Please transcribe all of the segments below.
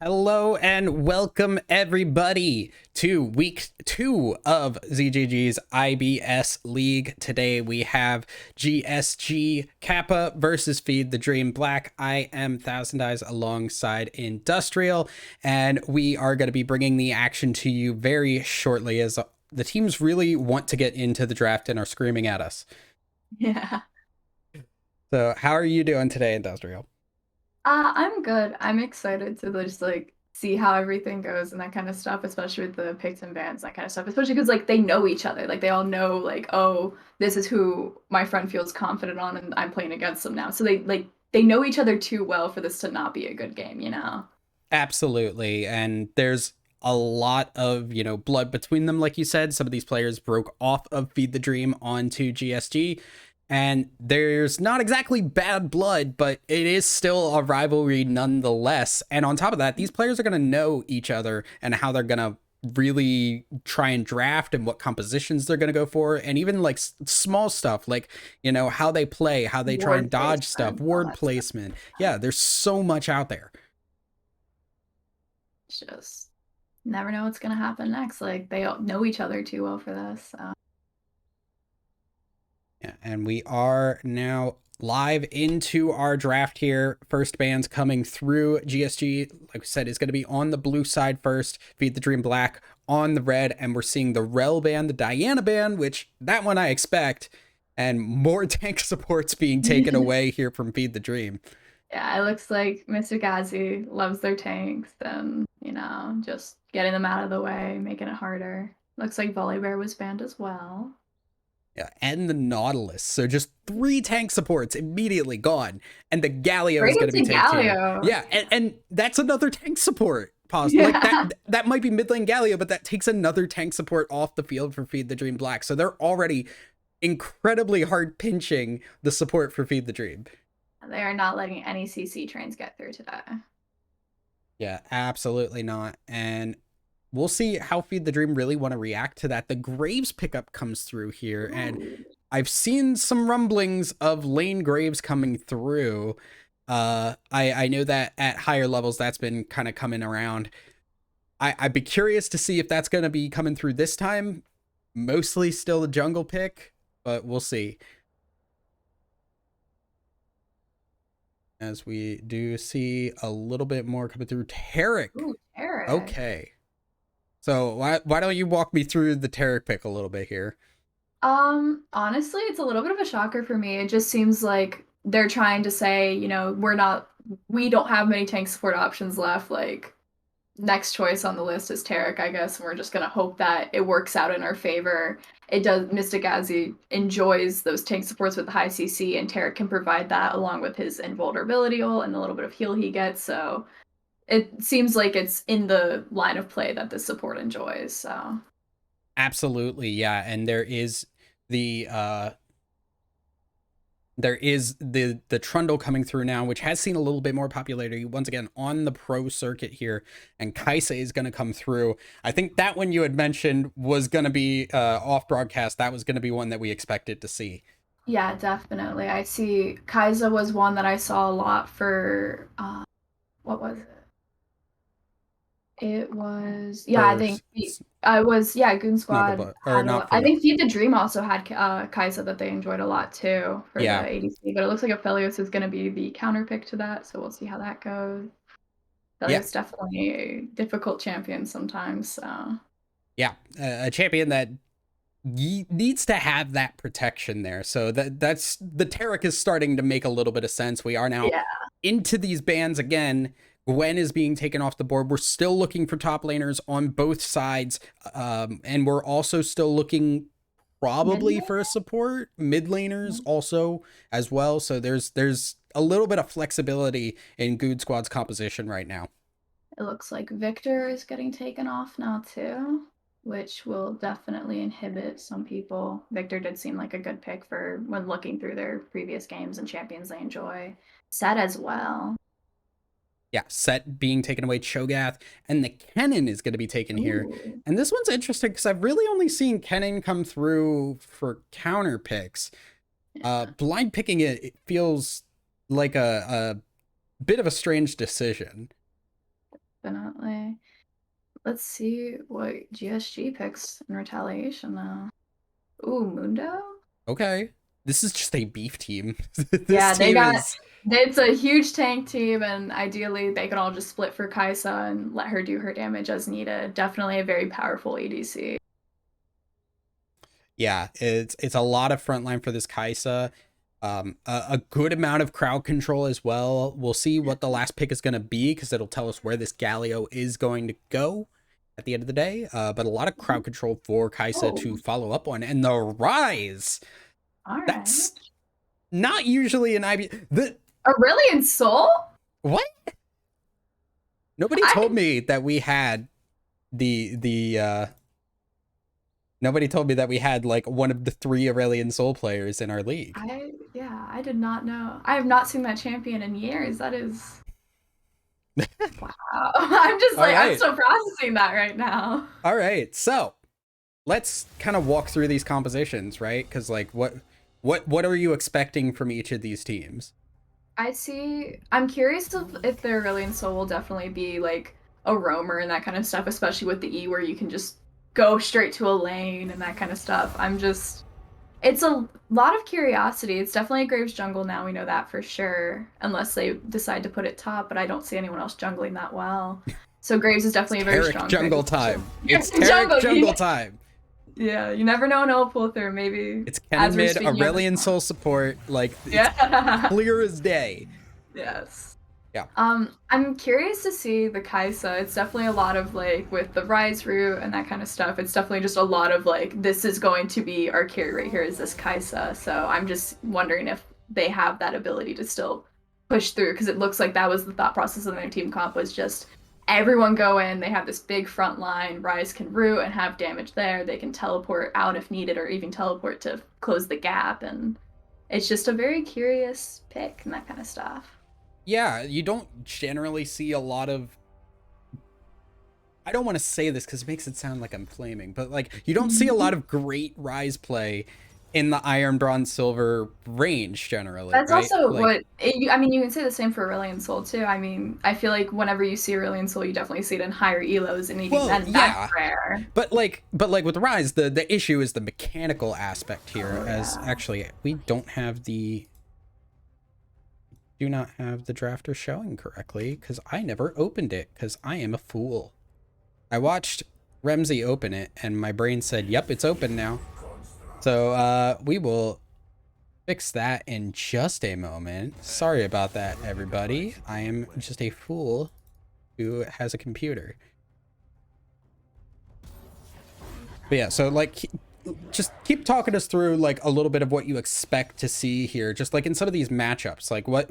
Hello and welcome everybody to week 2 of ZGG's IBS League. Today we have GSG Kappa versus Feed the Dream Black. I am Thousand Eyes alongside Industrial, and we are going to be bringing the action to you very shortly as the teams really want to get into the draft and are screaming at us. Yeah. So how are you doing today, Industrial? I'm good. I'm excited to just see how everything goes and that kind of stuff, especially with the picks and bans, that kind of stuff. Especially because they know each other. Like they all know oh, this is who my friend feels confident on and I'm playing against them now. So they know each other too well for this to not be a good game. Absolutely. And there's a lot of, blood between them. Like you said, some of these players broke off of Feed the Dream onto GSG. And there's not exactly bad blood, but it is still a rivalry nonetheless. And on top of that, these players are going to know each other and how they're going to really try and draft and what compositions they're going to go for. And even like small stuff like, how they play, how they try and Ward dodge stuff, placement, all word that stuff. placement. Yeah, there's so much out there. It's just never know what's gonna happen next. Like they all know each other too well for this. So. Yeah, and we are now live into our draft here. First band's coming through. GSG, like we said, is going to be on the blue side first. Feed the Dream Black on the red, and we're seeing the Rel band, the Diana band, which that one I expect, and more tank supports being taken away here from Feed the Dream. Yeah, it looks like Mr. Ghazi loves their tanks and, just getting them out of the way, making it harder. Looks like Volibear was banned as well. Yeah, and the Nautilus. So just 3 tank supports immediately gone. And the Galio is Straight going to be into tanked here. Galio. Yeah, and that's another tank support. Possible. Like Yeah. that might be mid lane Galio, but that takes another tank support off the field for Feed the Dream Black. So they're already incredibly hard pinching the support for Feed the Dream. They are not letting any CC trains get through today. Yeah, absolutely not. And we'll see how Feed the Dream really want to react to that. The Graves pickup comes through here, and I've seen some rumblings of lane Graves coming through. I know that at higher levels that's been kind of coming around. I'd be curious to see if that's going to be coming through this time. Mostly still the jungle pick, but we'll see. As we do see a little bit more coming through. Tarek. Ooh, Tarek. Okay. So why don't you walk me through the Tarek pick a little bit here? Honestly, it's a little bit of a shocker for me. It just seems like they're trying to say, we don't have many tank support options left. Like, next choice on the list is Tarek, I guess, and we're just gonna hope that it works out in our favor. It does. Mystic Ghazi enjoys those tank supports with the high CC, and Tarek can provide that along with his invulnerability ult and the little bit of heal he gets. So it seems like it's in the line of play that the support enjoys. So Absolutely, yeah. And the there is the Trundle coming through now, which has seen a little bit more popularity once again on the pro circuit here, and Kaisa is going to come through. I think that one you had mentioned was going to be off broadcast. That was going to be one that we expected to see. yeah, definitely. I see Kaiza was one that I saw a lot for what was it? It was I Or think I was Goon Squad Snugglebug, or had not I for. think Feed the Dream also had Kaisa that they enjoyed a lot too for the Yeah, ADC, but it looks like Aphelios is going to be the counter pick to that, so we'll see how that goes. yeah, Aphelios definitely a difficult champion sometimes. So. yeah. A champion that needs to have that protection there. So that's the Tarek is starting to make a little bit of sense. We are now Yeah, into these bans again. Gwen is being taken off the board. We're still looking for top laners on both sides, and we're also still looking probably mid-lane? for a support mid laners also as well. So there's a little bit of flexibility in Good Squad's composition right now. It looks like Victor is getting taken off now too, which will definitely inhibit some people. Victor did seem like a good pick for when looking through their previous games and champions they enjoy. Set as well. Yeah, Set being taken away, Cho'Gath, and the Kennen is going to be taken here. Ooh. And this one's interesting because I've really only seen Kennen come through for counter picks. Yeah. Blind picking it feels like a bit of a strange decision. definitely. Let's see what GSG picks in retaliation now. Ooh, Mundo? Okay. This is just a beef team. This Yeah, team is it's a huge tank team, and ideally they can all just split for Kaisa and let her do her damage as needed. Definitely a very powerful ADC. yeah, it's a lot of frontline for this Kaisa. A good amount of crowd control as well. We'll see what the last pick is going to be because it'll tell us where this Galio is going to go at the end of the day. But a lot of crowd control for Kaisa Oh, to follow up on, and the Rise. all right. That's not usually an IB. The Aurelion Soul? what? Nobody I told me that we had the. Nobody told me that we had like one of the 3 Aurelion Soul players in our league. yeah, I did not know. I have not seen that champion in years. That is wow. I'm just All like I'm right. still processing that right now. All right. So let's kind of walk through these compositions, right? Because like, what are you expecting from each of these teams? I see. I'm curious if their Aurelion Soul will definitely be like a roamer and that kind of stuff, especially with the E where you can just go straight to a lane and that kind of stuff. It's a lot of curiosity. It's definitely a Graves jungle now, we know that for sure, unless they decide to put it top, but I don't see anyone else jungling that well. So Graves is It's definitely a very Tarek strong pick, jungle especially time. It's Tarek jungle. jungle time. Yeah, you never know when it'll pull through. Maybe It's Kennen as we're mid, speaking of this Aurelion one. Soul support. Like it's Yeah. clear as day. Yes. Yeah. I'm curious to see the Kaisa. It's definitely a lot of like with the Rise route and that kind of stuff. It's definitely just a lot of like this is going to be our carry right here is this Kaisa. So I'm just wondering if they have that ability to still push through because it looks like that was the thought process of their team comp was just everyone go in. They have this big front line. Rise can root and have damage there. They can teleport out if needed or even teleport to close the gap. And it's just a very curious pick and that kind of stuff. Yeah, you don't generally see a lot of. I don't want to say this because it makes it sound like I'm flaming, but like you don't see a lot of great Rise play in the Iron, Bronze, Silver range generally, That's right? also Like, what I mean. You can say the same for Aurelion Soul too. I mean, I feel like whenever you see Aurelion Soul, you definitely see it in higher elos, and even well, then, that's yeah, rare. but like with Rise, the issue is the mechanical aspect here. Oh As yeah. actually, we don't have the do not have the drafter showing correctly because I never opened it because I am a fool. I watched Remzi open it and my brain said, "Yep, it's open now." So we will fix that in just a moment. Sorry about that, everybody. I am just a fool who has a computer. But yeah, so like just keep talking us through like a little bit of what you expect to see here, just like in some of these matchups. Like what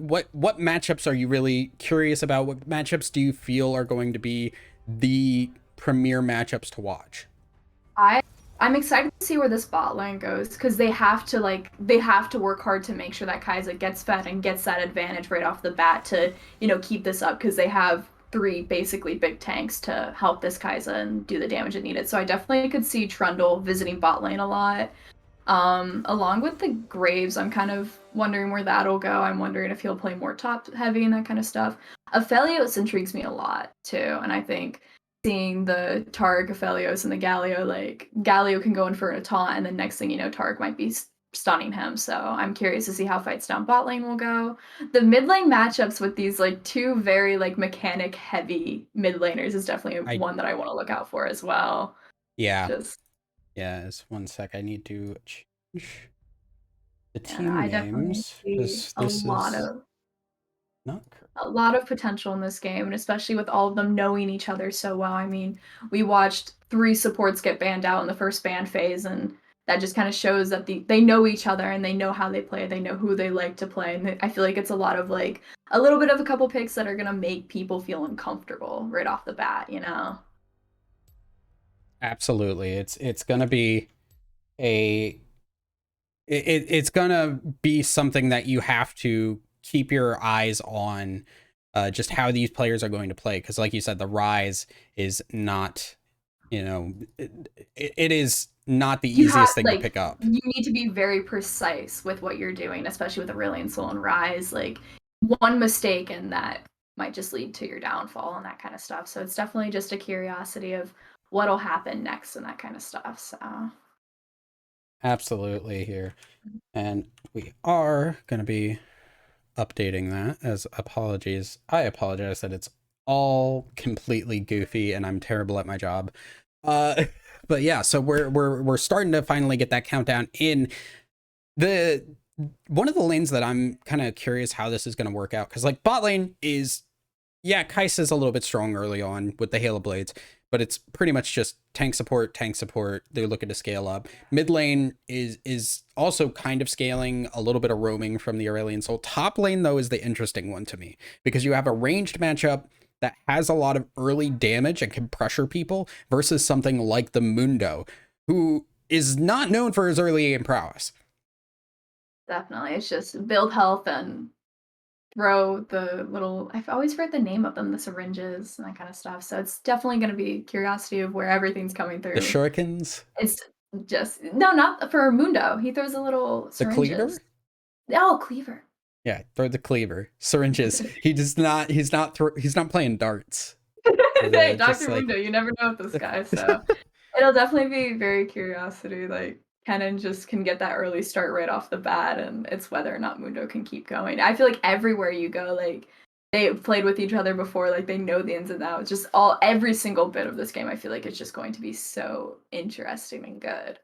matchups are you really curious about? What matchups do you feel are going to be the premier matchups to watch? I I'm excited to see where this bot lane goes because they have to work hard to make sure that Kaiser gets fed and gets that advantage right off the bat to keep this up because they have 3 basically big tanks to help this Kaiser and do the damage it needed. So I definitely could see Trundle visiting bot lane a lot. Along with the Graves, I'm kind of wondering where that'll go. I'm wondering if he'll play more top heavy and that kind of stuff. Aphelios intrigues me a lot too, and I think seeing the Targ, Aphelios, and the Galio, like Galio can go in for a taunt, and then next thing you know, Targ might be stunning him. So I'm curious to see how fights down bot lane will go. The mid lane matchups with these like 2 very like mechanic heavy mid laners is definitely I one that I want to look out for as well. Yeah, Just yeah. Just one sec. I need to change the yeah, team I definitely names see because this is not correct. a lot of potential in this game, and especially with all of them knowing each other so well. I mean, we watched 3 supports get banned out in the first ban phase, and that just kind of shows that they know each other and they know how they play. They know who they like to play, and I feel like it's a lot of like a little bit of a couple picks that are gonna make people feel uncomfortable right off the bat. Absolutely, it's gonna be a it's gonna be something that you have to keep your eyes on, just how these players are going to play because like you said the rise is not it is not the You have easiest thing to like pick up. you need to be very precise with what you're doing, especially with Aurelion Soul and Rise. Like one mistake and that might just lead to your downfall and that kind of stuff. So it's definitely just a curiosity of what'll happen next and that kind of stuff. So Absolutely here. And we are going to be updating that as apologies. I apologize that it's all completely goofy and I'm terrible at my job. Uh, but yeah, so we're starting to finally get that countdown in. The one of the lanes that I'm kind of curious how this is going to work out, because like bot lane is, yeah, Kai'Sa's a little bit strong early on with the Halo Blades, but it's pretty much just tank support, tank support. They're looking to scale up. Mid lane is also kind of scaling, a little bit of roaming from the Aurelion Soul. Top lane though is the interesting one to me, because you have a ranged matchup that has a lot of early damage and can pressure people versus something like the Mundo, who is not known for his early game prowess. definitely, it's just build health and throw the little. I've always forget the name of them, the syringes and that kind of stuff. So it's definitely going to be curiosity of where everything's coming The through. shurikens, It's just no, not for Mundo. He throws the little the syringes. cleaver. Oh, cleaver. Yeah, throw the cleaver. Syringes. He does not. He's not playing darts. Hey, Just Dr. like Mundo, you never know with this guy. So it'll definitely be very curiosity. Like Kennen just can get that early start right off the bat, and it's whether or not Mundo can keep going. I feel like everywhere you go, like they've played with each other before, like they know the ins and outs. Just every single bit of this game, I feel like it's just going to be so interesting and good.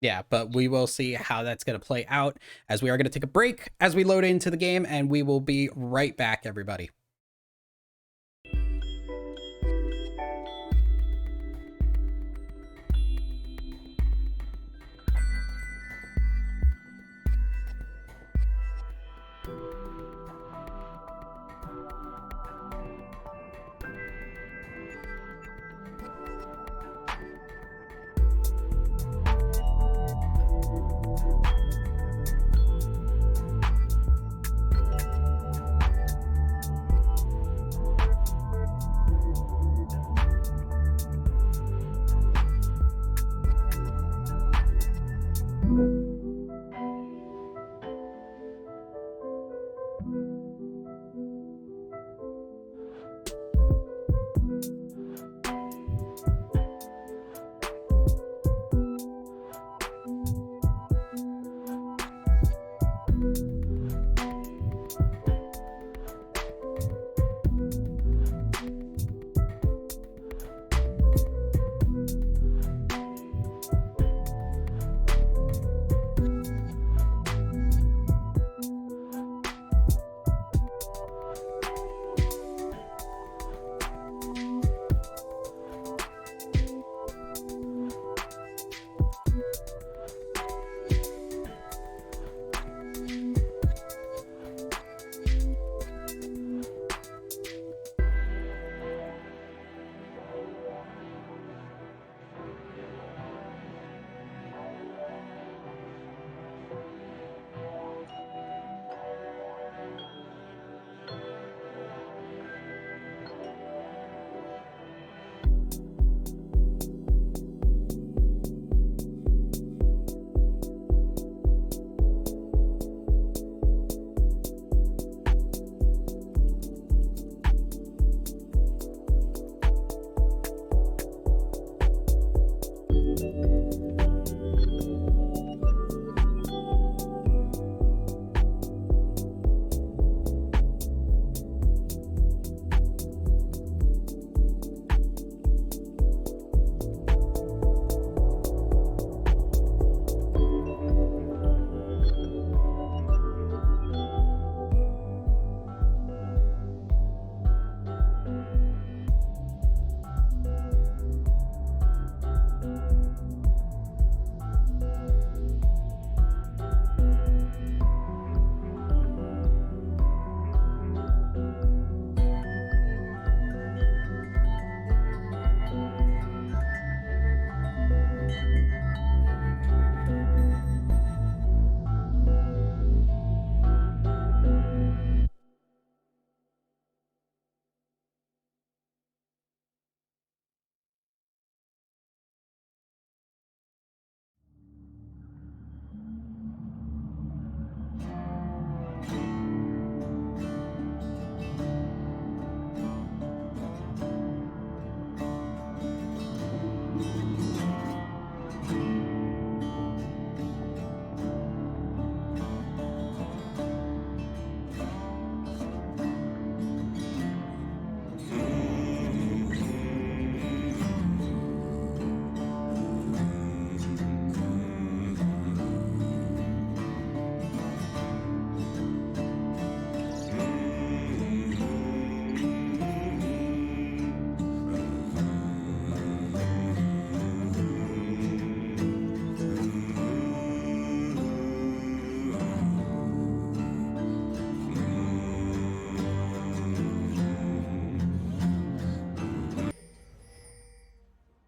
yeah, but we will see how that's going to play out, as we are going to take a break as we load into the game, and we will be right back, everybody.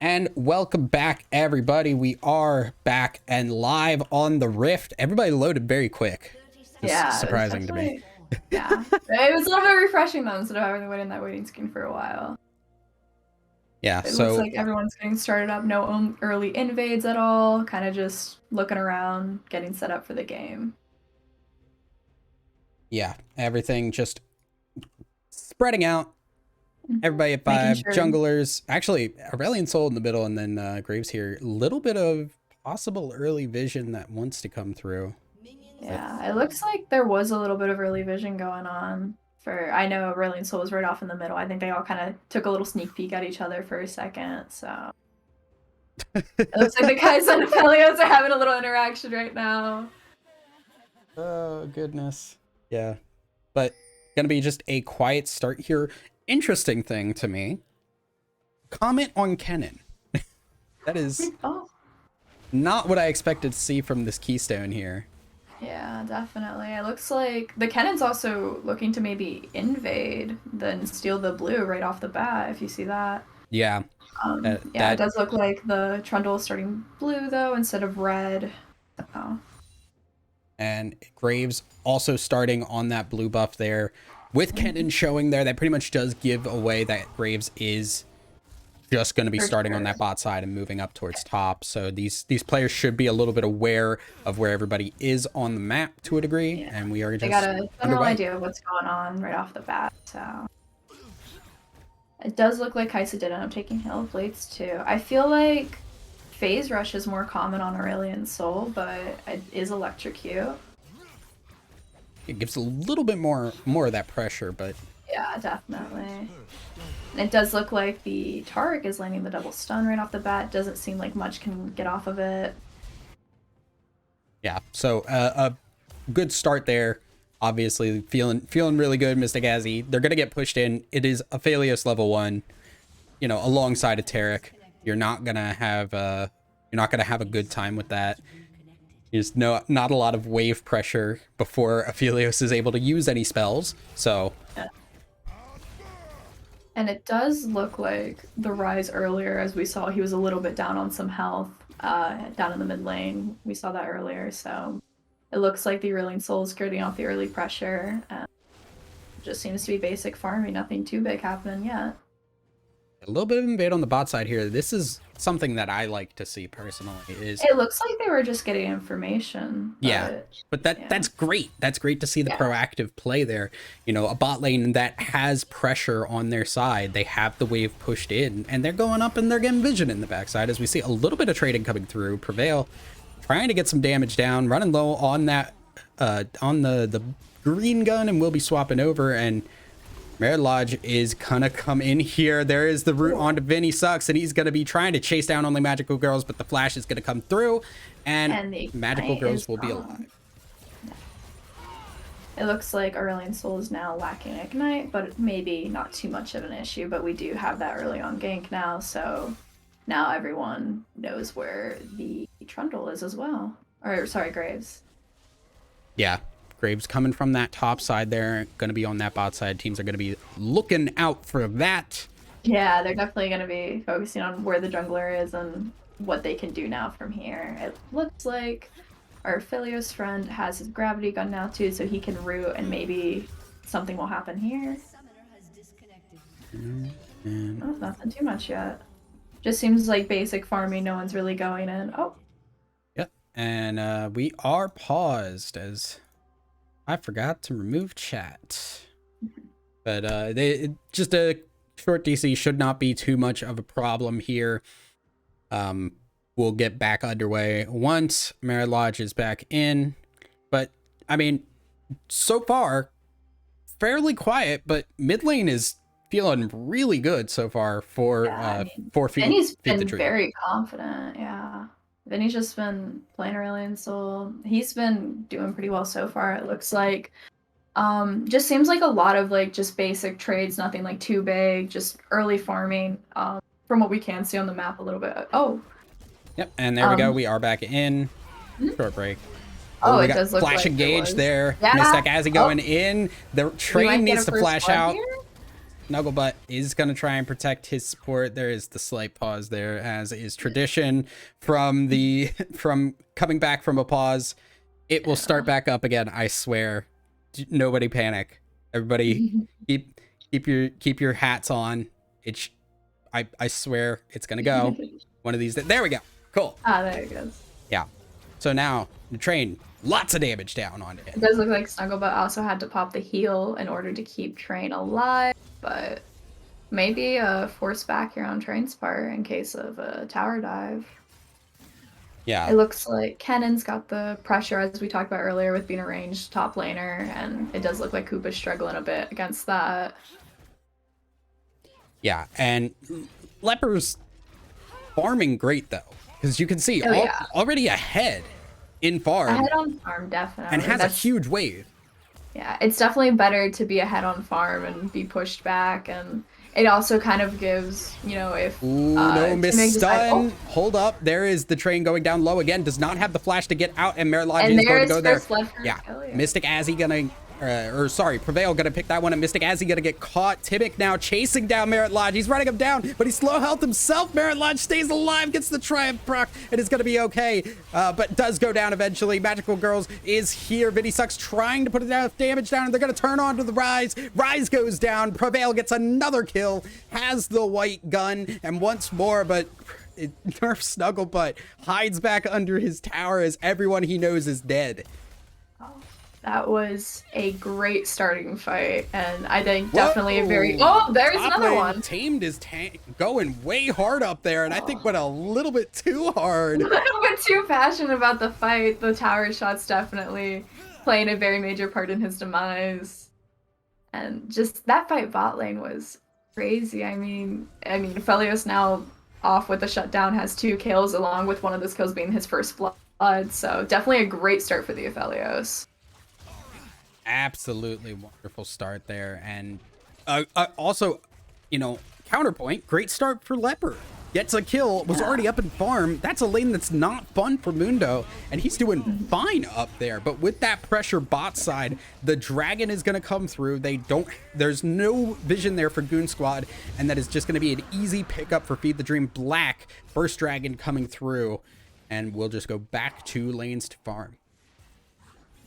And welcome back, everybody. We are back and live on the Rift. Everybody loaded very quick. Yeah, Surprising to me. Yeah, it was a little bit refreshing though, instead of having to wait in that waiting screen for a while. Yeah, it looks like everyone's getting started up. No early invades at all. Kind of just looking around, getting set up for the game. Yeah, everything just spreading out. Everybody at 5, sure. Junglers. Actually, Aurelion Sol in the middle, and then Graves here. A little bit of possible early vision that wants to come through. Yeah, it looks like there was a little bit of early vision going on. I know Aurelion Sol was right off in the middle. I think they all kind of took a little sneak peek at each other for a second, so. It looks like the guys on Helios are having a little interaction right now. Oh, goodness. Yeah, but gonna be just a quiet start here. Interesting thing to me. Comment on Kennen. That is not what I expected to see from this Keystone here. Yeah, definitely. It looks like the Kennen's also looking to maybe invade, then steal the blue right off the bat, if you see that. Yeah. It does look like the Trundle is starting blue, though, instead of red. So. And Graves also starting on that blue buff there. With Kennen showing there, that pretty much does give away that Graves is just going to be starting on that bot side and moving up towards top. So these players should be a little bit aware of where everybody is on the map to a degree. Yeah. And we are just they got a general idea of what's going on right off the bat. So it does look like Kaisa did end up taking Hail of Blades too. I feel like Phase Rush is more common on Aurelion Sol, but it is Electrocute. It gives a little bit more of that pressure, but yeah, definitely. It does look like the Taric is landing the double stun right off the bat. Doesn't seem like much can get off of it. Yeah, so a good start there. Obviously, feeling really good, Mystic Azzy. They're gonna get pushed in. It is Aphelios level 1, you know, alongside a Taric. You're not gonna have a good time with that. There's not a lot of wave pressure before Aphelios is able to use any spells, so. Yeah. And it does look like the Rise earlier, as we saw, he was a little bit down on some health down in the mid lane. We saw that earlier, so it looks like the Aurelion Sol is getting off the early pressure. Just seems to be basic farming, nothing too big happening yet. A little bit of invade on the bot side here. This is something that I like to see personally. It looks like they were just getting information. But that's great. That's great to see the proactive play there. You know, a bot lane that has pressure on their side. They have the wave pushed in, and they're going up and they're getting vision in the backside as we see a little bit of trading coming through. Prevail trying to get some damage down, running low on that on the green gun, and we'll be swapping over. And Merit Lodge is gonna come in here. There is the route onto Vinny Sucks, and he's gonna be trying to chase down only Magical Girls, but the flash is gonna come through, and Magical Girls will be alive. It looks like Aurelion Sol is now lacking Ignite, but maybe not too much of an issue, but we do have that early on gank now, so now everyone knows where the Trundle is as well. Or, sorry, Graves. Yeah. Graves coming from that top side there, going to be on that bot side. Teams are going to be looking out for that. Yeah, they're definitely going to be focusing on where the jungler is and what they can do now from here. It looks like our Aphelios friend has his gravity gun now too, so he can root and maybe something will happen here. Nothing too much yet. Just seems like basic farming, no one's really going in. Oh. Yep, and we are paused as I forgot to remove chat, but just a short DC should not be too much of a problem here. We'll get back underway once Merit Lodge is back in, but I mean, so far fairly quiet, but mid lane is feeling really good so far for Vinny's been very confident. Yeah. Vinny's just been playing Aurelion Sol. He's been doing pretty well so far, it looks like. Just seems like a lot of like just basic trades, nothing like too big, just early farming, from what we can see on the map a little bit. Oh. Yep, and there we go. We are back in. Short break. Oh, we it got does look flash like engage there. Yeah. Mystic Azzy going in. The train needs to flash out. Here? Snugglebutt is going to try and protect his support. There is the slight pause there, as is tradition from from coming back from a pause. It will start back up again, I swear. Nobody panic. Everybody keep your hats on. I swear it's going to go. One of these. There we go. Cool. Ah, there it goes. Yeah. So now the train, lots of damage down on it. It does look like Snugglebutt also had to pop the heal in order to keep Train alive, but maybe force back here on Train's part in case of a tower dive. Yeah. It looks like Kennen's got the pressure, as we talked about earlier, with being a ranged top laner, and it does look like Koopa's struggling a bit against that. Yeah, and Leper's farming great, though, because you can see already ahead in farm. Ahead on farm, definitely. And has a huge wave. Yeah, it's definitely better to be ahead on farm and be pushed back, and it also kind of gives, you know, if no miss stun. Hold up, there is the Train going down low again. Does not have the flash to get out, and Meritology is going to go there. Yeah, Mystic Azzy gonna, Prevail gonna pick that one, and Mystic Azzy gonna get caught. Timic now chasing down Meritology. He's running him down, but he's slow health himself. Meritology stays alive, gets the Triumph proc, and it's gonna be okay, but does go down eventually. Magical Girls is here. Vinny Sucks trying to put enough damage down, and they're gonna turn on to the Rise. Rise goes down. Prevail gets another kill, has the white gun, and once more, but Nerf Snugglebutt hides back under his tower as everyone he knows is dead. That was a great starting fight, and I think definitely a very... Oh, there's another one! Tamed is going way hard up there, and I think went a little bit too hard. A little bit too passionate about the fight. The tower shots definitely playing a very major part in his demise. And just that fight bot lane was crazy. I mean, Aphelios now off with the shutdown has 2 kills, along with one of those kills being his first blood, so definitely a great start for the Aphelios. Absolutely wonderful start there, and also, you know, counterpoint, great start for Leper. Gets a kill, was already up in farm. That's a lane that's not fun for Mundo, and he's doing fine up there. But with that pressure bot side, the dragon is going to come through. There's no vision there for Goon Squad, and that is just going to be an easy pickup for Feed the Dream Black. First dragon coming through, and we'll just go back 2 lanes to farm.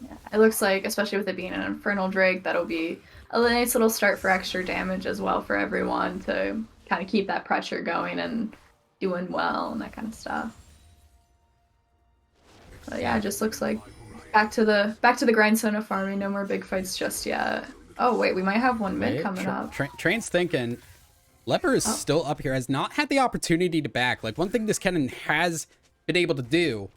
Yeah, it looks like, especially with it being an Infernal Drake, that'll be a nice little start for extra damage as well for everyone to kind of keep that pressure going and doing well and that kind of stuff. But yeah, it just looks like back to the grindstone of farming. No more big fights just yet. Oh wait, we might have one mid coming up. Train's thinking Leper is still up here, has not had the opportunity to back. Like, one thing this Kennen has been able to do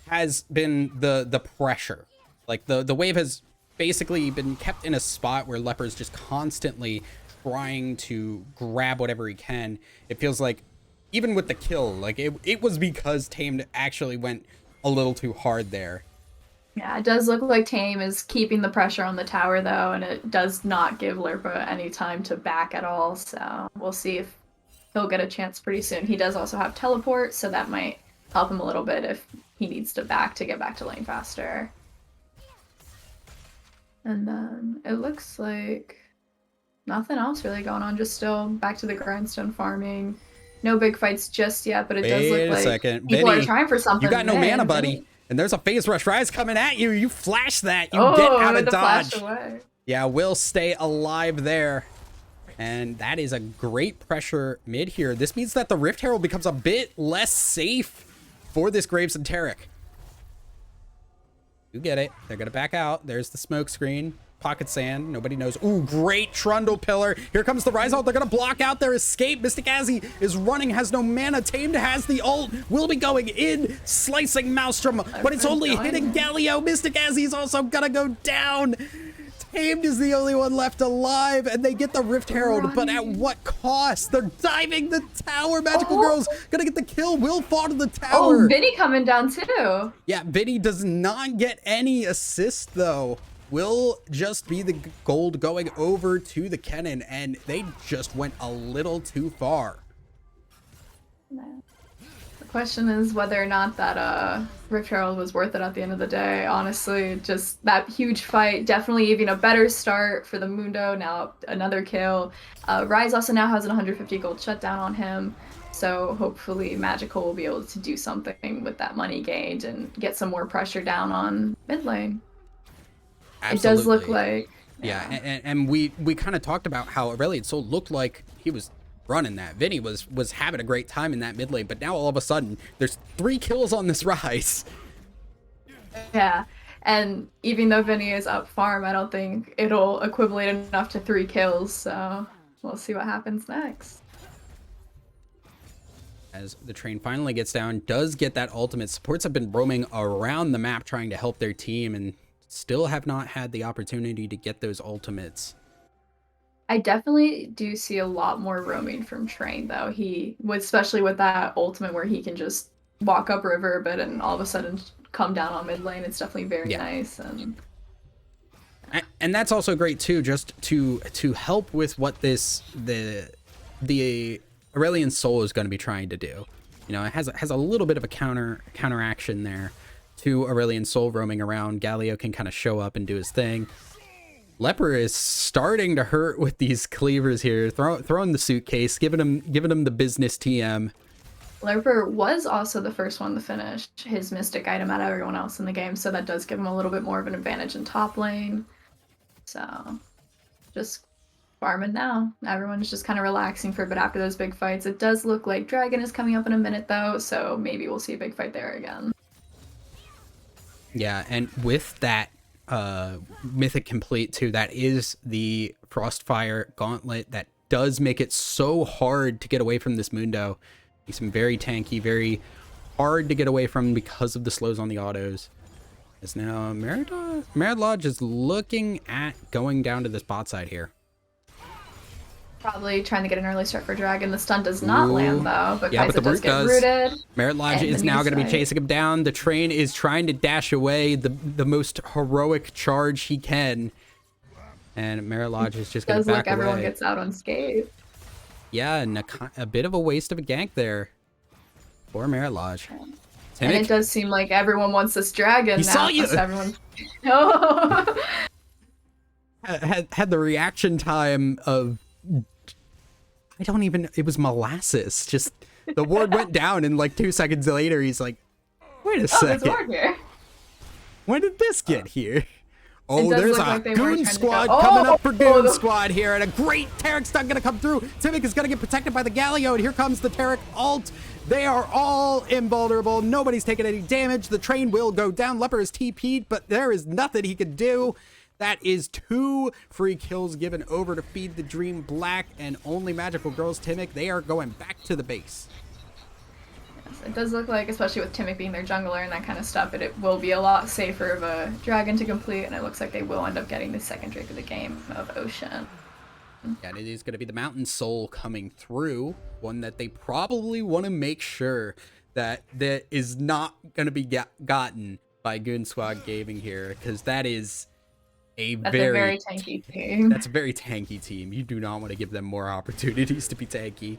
has been the pressure. Like, the wave has basically been kept in a spot where Leper's just constantly trying to grab whatever he can. It feels like, even with the kill, like, it was because Tamed actually went a little too hard there. Yeah, it does look like Tame is keeping the pressure on the tower, though, and it does not give Lerpa any time to back at all, so we'll see if he'll get a chance pretty soon. He does also have teleport, so that might help him a little bit if he needs to get back to lane faster. And then it looks like nothing else really going on, just still back to the grindstone farming. No big fights just yet, but it does look like people are trying for something. You got no mana, buddy. And there's a Phase Rush Rise coming at you. You flash that. You get out of dodge. Yeah, will stay alive there. And that is a great pressure mid here. This means that the Rift Herald becomes a bit less safe for this Graves and Taric. You get it. They're going to back out. There's the smoke screen. Pocket Sand. Nobody knows. Ooh, great Trundle Pillar. Here comes the Rise ult. They're going to block out their escape. Mystic Azzy is running, has no mana. Tamed has the ult. Will be going in, slicing Maelstrom, but it's only hitting Galio. Mystic Azzy is also going to go down. Tamed is the only one left alive, and they get the Rift Herald, but at what cost? They're diving the tower. Magical Girls gonna get the kill. Will fall to the tower. Oh, Vinny coming down too. Yeah, Vinny does not get any assist though. Will just be the gold going over to the Kennen, and they just went a little too far. The question is whether or not that Rift Herald was worth it at the end of the day. Honestly, just that huge fight, definitely even a better start for the Mundo. Now another kill. Rise also now has an 150 gold shutdown on him. So hopefully Magical will be able to do something with that money gained and get some more pressure down on mid lane. It does look Absolutely. like, Yeah, yeah. and we kind of talked about how Aurelion Sol looked like he was running that. Vinny was having a great time in that mid lane, but now all of a sudden there's 3 kills on this Rise. Yeah. And even though Vinny is up farm, I don't think it'll equivalent enough to 3 kills. So we'll see what happens next. As the train finally gets down, does get that ultimate. Supports have been roaming around the map trying to help their team and still have not had the opportunity to get those ultimates. I definitely do see a lot more roaming from Train though. Especially with that ultimate where he can just walk up river a bit and all of a sudden come down on mid lane. It's definitely very Yeah. nice. And that's also great too, just to help with what the Aurelion Sol is going to be trying to do. You know, it has a little bit of a counteraction there to Aurelion Sol roaming around. Galio can kind of show up and do his thing. Leper is starting to hurt with these cleavers here, throwing the suitcase, giving him the business TM. Leper was also the first one to finish his mystic item out of everyone else in the game, so that does give him a little bit more of an advantage in top lane. So just farming now. Everyone's just kind of relaxing for a bit after those big fights. It does look like Dragon is coming up in a minute though, so maybe we'll see a big fight there again. Yeah, and with that mythic complete too, that is the Frostfire Gauntlet that does make it so hard to get away from this Mundo. Makes him very tanky, very hard to get away from because of the slows on the autos. As now Merit Lodge is looking at going down to this bot side here. Probably trying to get an early start for Dragon. The stun does not land though, but Yeah, Kai'Sa but the does root get does. rooted. Merit Lodge is now going to be chasing him down. The train is trying to dash away the most heroic charge he can. And Merit Lodge is just going to back away. Everyone gets out unscathed. Yeah, and a bit of a waste of a gank there for Merit Lodge. And it does seem like everyone wants this dragon he now. Saw you. Everyone... No. had the reaction time of it was molasses. Just the ward went down and like 2 seconds later he's like, wait a second. There's ward here. When did this get here? Oh, there's a like Goon squad coming up for Goon squad here, and a great Taric stun gonna come through. Timic is gonna get protected by the Galio, and here comes the Taric ult. They are all invulnerable. Nobody's taking any damage. The train will go down. Leper is TP'd, but there is nothing he can do. That is 2 free kills given over to Feed the Dream Black, and only Magical Girls Timic, they are going back to the base. It does look like, especially with Timic being their jungler and that kind of stuff, it will be a lot safer of a dragon to complete, and it looks like they will end up getting the second Drake of the game of Ocean. Yeah, it is going to be the Mountain Soul coming through, one that they probably want to make sure that is not going to be gotten by Goon Squad Gaming here, because that is That's a very tanky team. That's a very tanky team. You do not want to give them more opportunities to be tanky.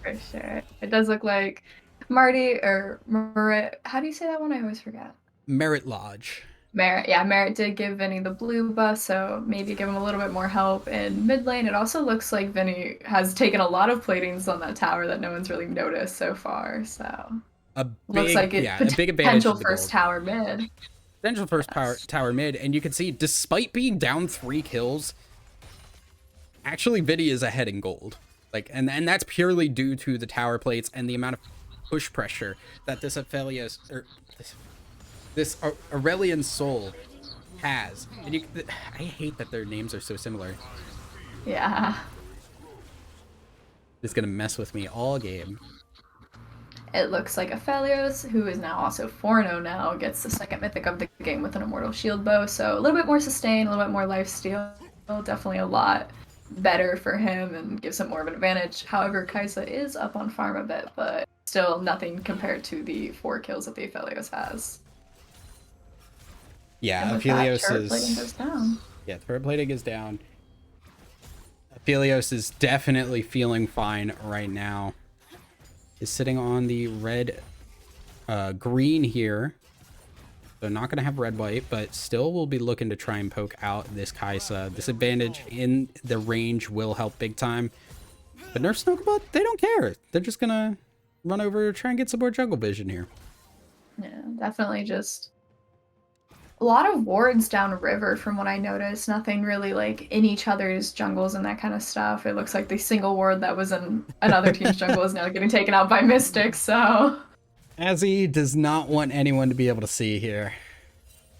For sure. It does look like Marty or Merit. How do you say that one? I always forget. Merit Lodge. Merit. Yeah, Merit did give Vinny the blue buff, so maybe give him a little bit more help in mid lane. It also looks like Vinny has taken a lot of platings on that tower that no one's really noticed so far. So looks like a big potential first tower mid. Potential first tower mid, and you can see, despite being down 3 kills, actually Vinny is ahead in gold. Like, and that's purely due to the tower plates and the amount of push pressure that this Aphelios or this Aurelion Sol has. And I hate that their names are so similar. Yeah. It's gonna mess with me all game. It looks like Aphelios, who is now also 4-0 now, gets the second mythic of the game with an Immortal Shield Bow. So a little bit more sustain, a little bit more lifesteal. Definitely a lot better for him and gives him more of an advantage. However, Kai'Sa is up on farm a bit, but still nothing compared to the 4 kills that the Aphelios has. Yeah, Aphelios is... plating goes down. Yeah, turret plating is down. Aphelios is definitely feeling fine right now. is sitting on the red green here. So not going to have red white, but still we'll be looking to try and poke out this Kai'Sa. This advantage in the range will help big time. But Nerf Snowball, they don't care. They're just going to run over, try and get some more jungle vision here. Yeah, definitely just a lot of wards downriver from what I noticed. Nothing really like in each other's jungles and that kind of stuff. It looks like the single ward that was in another team's jungle is now getting taken out by Mystics, so... Azzy does not want anyone to be able to see here.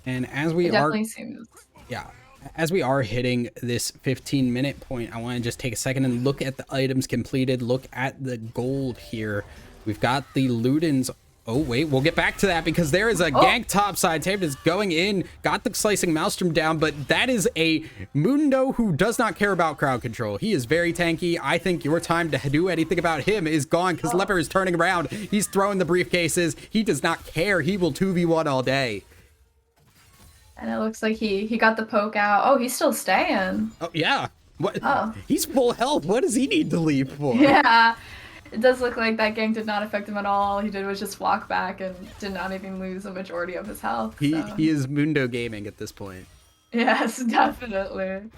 And as we seems... Yeah, as we are hitting this 15-minute point, I want to just take a second and look at the items completed. Look at the gold here. We've got the Ludens. Oh, wait, we'll get back to that because there is a gank topside. Tape is going in, got the slicing Maelstrom down, but that is a Mundo who does not care about crowd control. He is very tanky. I think your time to do anything about him is gone because Leper is turning around. He's throwing the briefcases. He does not care. He will 2v1 all day. And it looks like he got the poke out. Oh, he's still staying. Oh, yeah. What? Oh. He's full health. What does he need to leave for? Yeah. It does look like that gank did not affect him at all. All he did was just walk back and did not even lose a majority of his health. He is Mundo gaming at this point. Yes, definitely.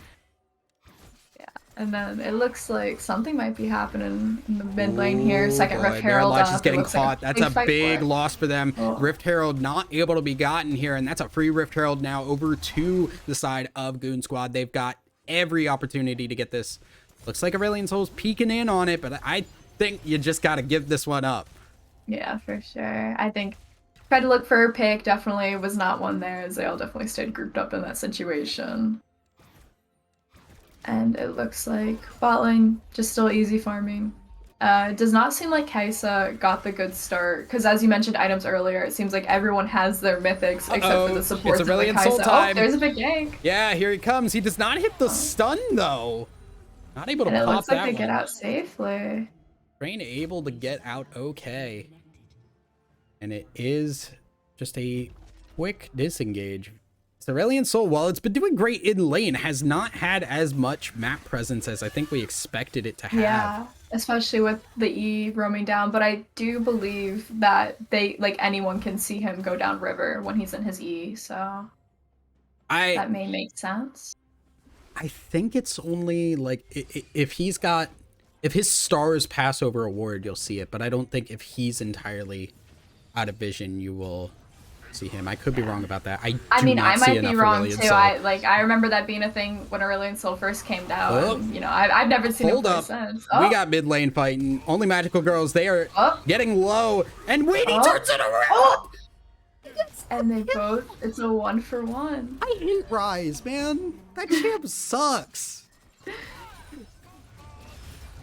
Yeah, and then it looks like something might be happening in the mid lane here. Second Rift Herald up. Is getting caught. That's a big loss for them. Rift Herald not able to be gotten here, and that's a free Rift Herald now over to the side of Goon Squad. They've got every opportunity to get this. Looks like Aurelion Sol's peeking in on it, but I think you just got to give this one up. Yeah, for sure. I think tried to look for a pick, definitely was not one there, as they all definitely stayed grouped up in that situation. And it looks like bot lane just still easy farming. It does not seem like Kai'Sa got the good start, because as you mentioned items earlier, it seems like everyone has their mythics except for the supports of the Kai'Sa. Oh, there's a big gank. Yeah, here he comes. He does not hit the stun though. Not able to pop that one. It looks like they get out safely. Train able to get out okay. And it is just a quick disengage. Aurelion Sol, while it's been doing great in lane, has not had as much map presence as I think we expected it to have. Yeah, especially with the E roaming down, but I do believe that anyone can see him go down river when he's in his E, so that may make sense. I think it's only like if his stars pass over a ward, you'll see it, but I don't think if he's entirely out of vision, you will see him. I could be wrong about that. I might be wrong too. I remember that being a thing when Aurelion Sol first came out. And, I've never seen him play since. We got mid lane fighting. Only magical girls. They are getting low, and Weedy turns it around. And they both. It's a 1-for-1. I hate Rise, man. That champ sucks.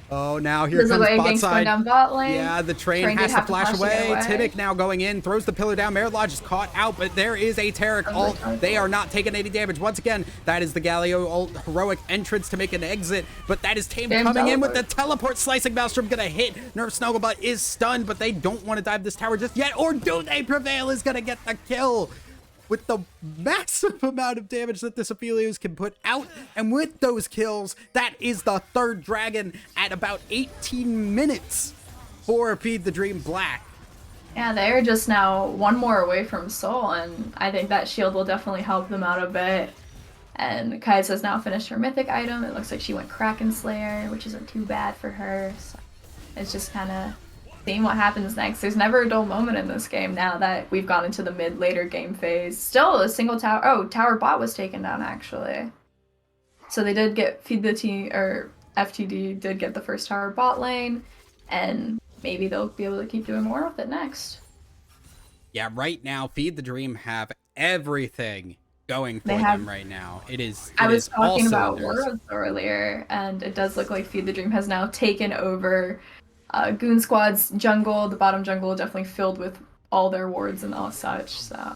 Oh, now here comes bot side. Down bot lane. Yeah, the train has to flash away. Timic now going in, throws the pillar down. Merit Lodge is caught out, but there is a Taric ult. They are not taking any damage. Once again, that is the Galio ult heroic entrance to make an exit, but that is Tame coming in with the teleport. Slicing Maelstrom gonna hit. Nerf Snugglebutt is stunned, but they don't want to dive this tower just yet, or do they? Prevail is gonna get the kill. With the massive amount of damage that this Aphelios can put out, and with those kills, that is the third dragon at about 18 minutes for Feed the Dream Black. Yeah, they're just now one more away from Sol, and I think that shield will definitely help them out a bit. And Kai'Sa's now finished her mythic item. It looks like she went Kraken Slayer, which isn't too bad for her. So it's just kind of seeing what happens next. There's never a dull moment in this game now that we've gone into the later game phase. Still a single tower. Oh, tower bot was taken down actually. So they did get FTD did get the first tower bot lane, and maybe they'll be able to keep doing more with it next. Yeah, right now Feed the Dream have everything going for them right now. I was talking about Worlds earlier, and it does look like Feed the Dream has now taken over Goon Squad's jungle. The bottom jungle definitely filled with all their wards and all such. So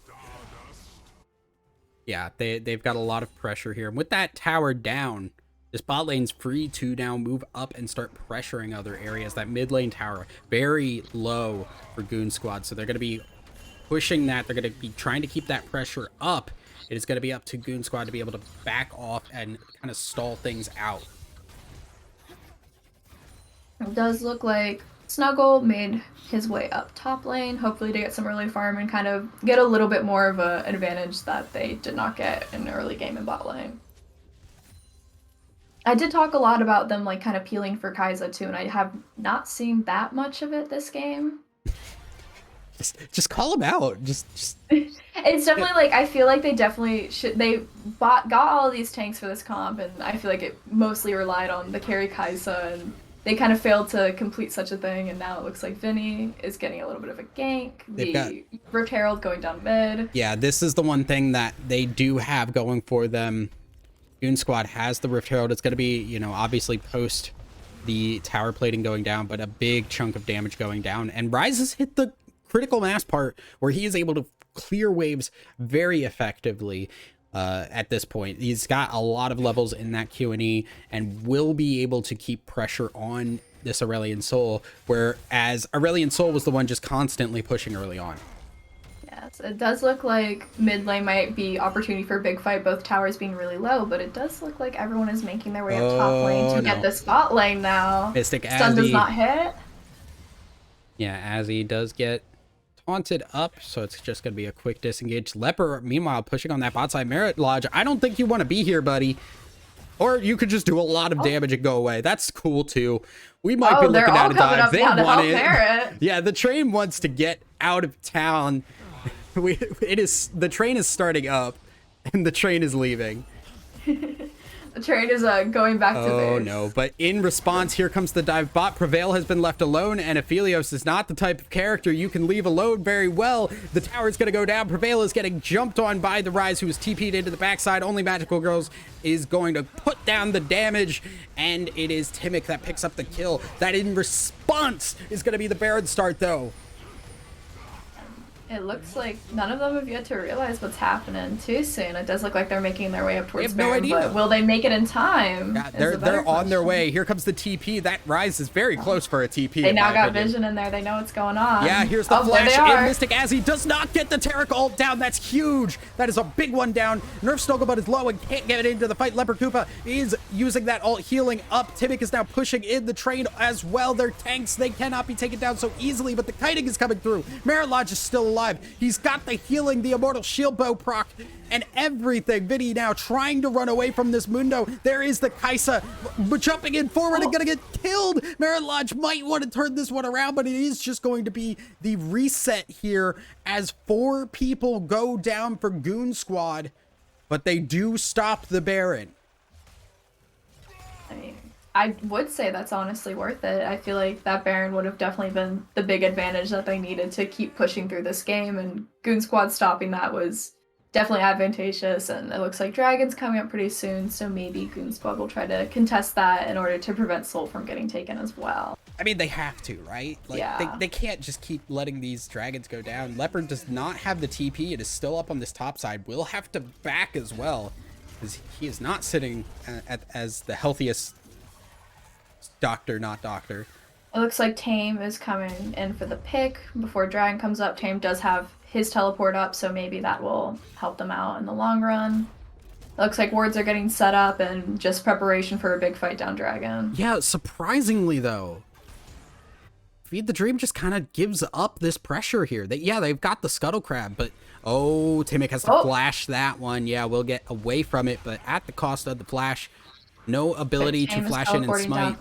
yeah, they've got a lot of pressure here. And with that tower down, this bot lane's free to now move up and start pressuring other areas. That mid lane tower very low for Goon Squad, so they're going to be pushing that. They're going to be trying to keep that pressure up. It is going to be up to Goon Squad to be able to back off and kind of stall things out. It does look like Snuggle made his way up top lane, hopefully to get some early farm and kind of get a little bit more of an advantage that they did not get in the early game in bot lane. I did talk a lot about them like kind of peeling for Kai'Sa too, and I have not seen that much of it this game. Just call him out. Just It's definitely like I feel like they definitely should. They got all of these tanks for this comp, and I feel like it mostly relied on the carry Kai'Sa, and they kind of failed to complete such a thing. And now it looks like Vinny is getting a little bit of a gank. The Rift Herald going down mid. Yeah, this is the one thing that they do have going for them. Goon Squad has the Rift Herald. It's going to be, you know, obviously post the tower plating going down, but a big chunk of damage going down. And Ryze has hit the critical mass part where he is able to clear waves very effectively at this point. He's got a lot of levels in that Q&E and will be able to keep pressure on this Aurelion Sol, whereas Aurelion Sol was the one just constantly pushing early on. Yes, it does look like mid lane might be opportunity for a big fight, both towers being really low, but it does look like everyone is making their way up top lane to get this bot lane now. Mystic Stun does not hit. Yeah, Azzy does get taunted up, so it's just going to be a quick disengage. Leper, meanwhile, pushing on that bot side. Merit Lodge, I don't think you want to be here, buddy. Or you could just do a lot of damage and go away. That's cool, too. We might be looking at a dive. They want it. Yeah, the train wants to get out of town. The train is starting up, and the train is leaving. The train is going back to base. Oh no, but in response, here comes the dive bot. Prevail has been left alone, and Aphelios is not the type of character you can leave alone very well. The tower is going to go down. Prevail is getting jumped on by the Ryze, who is TP'd into the backside. Only Magical Girls is going to put down the damage, and it is Timic that picks up the kill. That in response is going to be the Baron start, though. It looks like none of them have yet to realize what's happening too soon. It does look like they're making their way up towards Baron, but will they make it in time? Yeah, they're on their way. Here comes the TP. That Ryze is very close for a TP. They now got vision in there. They know what's going on. Yeah, here's the flash in. Mystic Azzy does not get the Taric ult down. That's huge. That is a big one down. Nerf Snugglebud is low and can't get into the fight. Leper Koopa is using that ult, healing up. Timic is now pushing in the train as well. Their tanks, they cannot be taken down so easily, but the kiting is coming through. Merit Lodge is still alive. He's got the healing, the Immortal Shield Bow proc, and everything. Vinny now trying to run away from this Mundo. There is the Kai'Sa jumping in forward and gonna get killed. Merit Lodge might want to turn this one around, but it is just going to be the reset here as 4 people go down for Goon Squad, but they do stop the Baron. I mean, I would say that's honestly worth it. I feel like that Baron would have definitely been the big advantage that they needed to keep pushing through this game, and Goon Squad stopping that was definitely advantageous, and it looks like Dragon's coming up pretty soon, so maybe Goon Squad will try to contest that in order to prevent Soul from getting taken as well. I mean, they have to, right? Like, yeah. They can't just keep letting these dragons go down. Leopard does not have the TP. It is still up on this top side. Will have to back as well, because he is not sitting as the healthiest doctor, not doctor. It looks like Tame is coming in for the pick before Dragon comes up. Tame does have his teleport up, so maybe that will help them out in the long run. It looks like wards are getting set up and just preparation for a big fight down Dragon. Yeah, surprisingly though, Feed the Dream just kind of gives up this pressure here. They've got the Scuttle Crab, but oh, Timic has to flash that one. Yeah, we'll get away from it, but at the cost of the flash. No ability to flash in and smite.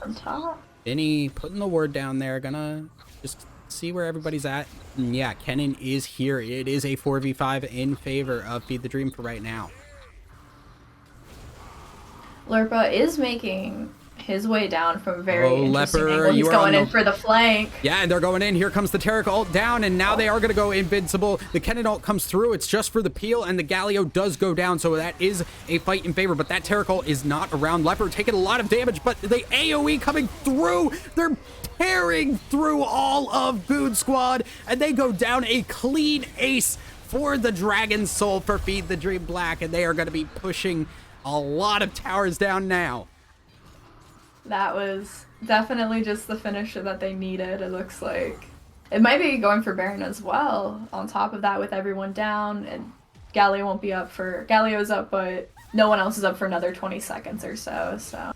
Vinny putting the word down there. Gonna just see where everybody's at. And yeah, Kennen is here. It is a 4v5 in favor of Feed the Dream for right now. Lerpa is making his way down from very interesting Leper, angle. He's going in for the flank. Yeah, and they're going in. Here comes the Taric ult down, and now they are going to go invincible. The Kennen ult comes through. It's just for the peel, and the Galio does go down, so that is a fight in favor, but that Taric ult is not around. Leper taking a lot of damage, but the AoE coming through. They're tearing through all of Goon Squad, and they go down a clean ace for the Dragon Soul for Feed the Dream Black, and they are going to be pushing a lot of towers down now. That was definitely just the finisher that they needed, it looks like. It might be going for Baron as well, on top of that with everyone down, and Galio won't be up for... Galio's up, but no one else is up for another 20 seconds or so, so...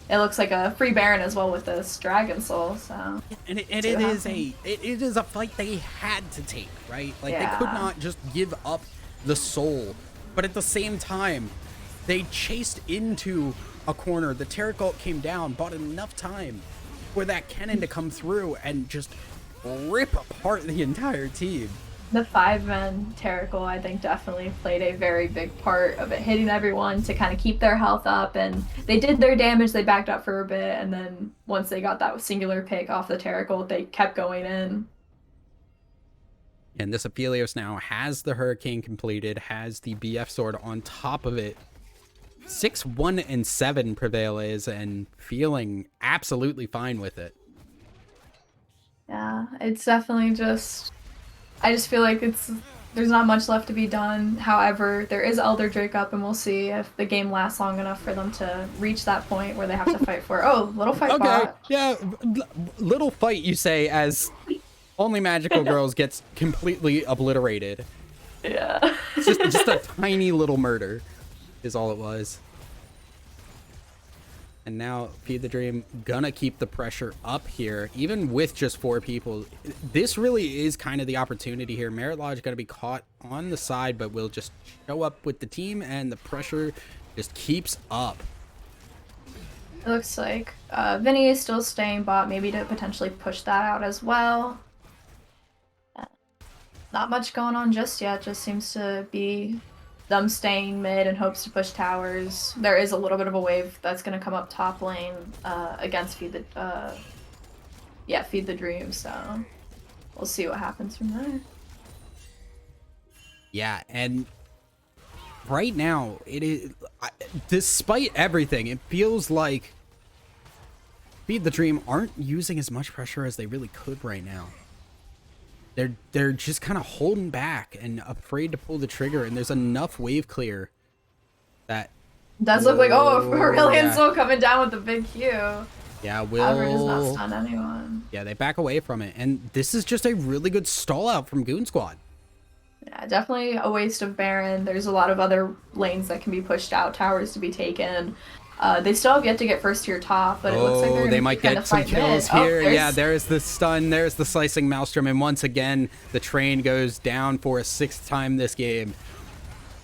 it looks like a free Baron as well with this Dragon Soul. So And see what happens. it is a fight they had to take, right? Like they could Yeah. not just give up the soul, but at the same time, they chased into a corner. The Terracult came down, bought enough time for that cannon to come through and just rip apart the entire team. The 5-man Terricle, I think, definitely played a very big part of it hitting everyone to kind of keep their health up. And they did their damage, they backed up for a bit, and then once they got that singular pick off the Terricle, they kept going in. And this Aphelios now has the Hurricane completed, has the BF sword on top of it. 6-1-7 Prevail is, and feeling absolutely fine with it. Yeah, it's definitely just. I just feel like there's not much left to be done. However, there is Elder Drake up, and we'll see if the game lasts long enough for them to reach that point where they have to fight for. Oh, little fight Okay, bot. yeah, little fight you say as only magical girls gets completely obliterated. Yeah. It's just a tiny little murder is all it was. And now Feed the Dream gonna keep the pressure up here, even with just 4 people. This really is kind of the opportunity here. Merit Lodge gonna be caught on the side, but will just show up with the team, and the pressure just keeps up. It looks like Vinny is still staying bot, maybe to potentially push that out as well. Not much going on just yet. Just seems to be them staying mid and hopes to push towers. There is a little bit of a wave that's going to come up top lane against Feed the Dream. So we'll see what happens from there. Yeah, and right now it is, despite everything, it feels like Feed the Dream aren't using as much pressure as they really could right now. They're just kind of holding back and afraid to pull the trigger, and there's enough wave clear that Does look like Aurelion yeah. Soul coming down with the big Q. Yeah, However, it does not stun anyone. Yeah, they back away from it, and this is just a really good stall out from Goon Squad. Yeah, definitely a waste of Baron. There's a lot of other lanes that can be pushed out, towers to be taken. They still have yet to get first tier top, but it looks like they're they gonna might kind get of some fight kills mid. here. Oh, Yeah, there's the stun, there's the slicing Maelstrom, and once again, the train goes down for a 6th time this game.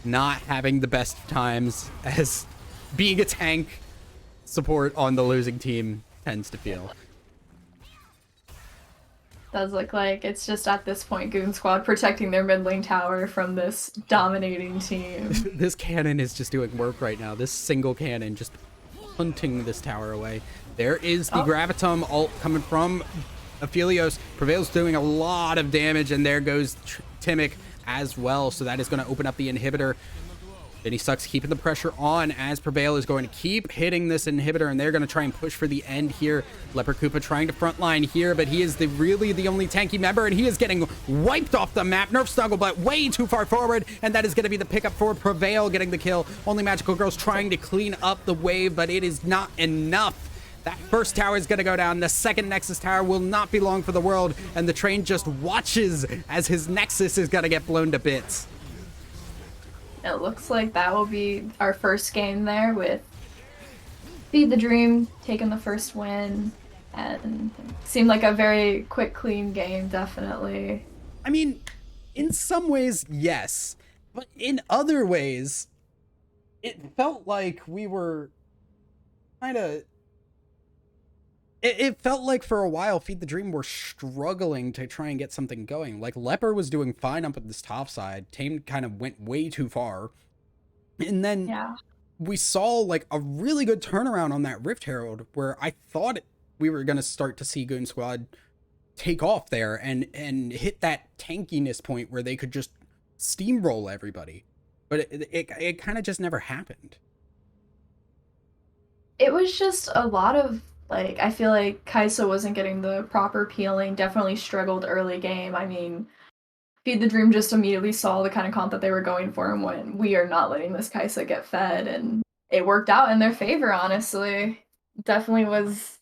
Not having the best times, as being a tank support on the losing team tends to feel. does look like it's just at this point Goon Squad protecting their mid lane tower from this dominating team. This cannon is just doing work right now. This single cannon just hunting this tower away. There is the Gravitum ult coming from Aphelios. Prevail's doing a lot of damage, and there goes Timic as well. So that is going to open up the inhibitor. Vinny Sucks keeping the pressure on as Prevail is going to keep hitting this inhibitor, and they're going to try and push for the end here. Leper Koopa trying to frontline here, but he is really the only tanky member, and he is getting wiped off the map. Nerf Snuggle, but way too far forward, and that is going to be the pickup for Prevail getting the kill. Only Magical Girls trying to clean up the wave, but it is not enough. That first tower is going to go down. The second Nexus tower will not be long for the world, and the train just watches as his Nexus is going to get blown to bits. It looks like that will be our first game there with Feed the Dream taking the first win, and seemed like a very quick, clean game, definitely. I mean, in some ways, yes, but in other ways, it felt like we were kind of. It felt like for a while, Feed the Dream were struggling to try and get something going. Like, Leper was doing fine up at this top side. Tame kind of went way too far. And then we saw, like, a really good turnaround on that Rift Herald, where I thought we were going to start to see Goon Squad take off there and hit that tankiness point where they could just steamroll everybody. But it kind of just never happened. It was just a lot of, like, I feel like Kaisa wasn't getting the proper peeling, definitely struggled early game. I mean, Feed the Dream just immediately saw the kind of comp that they were going for and went, we are not letting this Kaisa get fed, and it worked out in their favor, honestly. Definitely was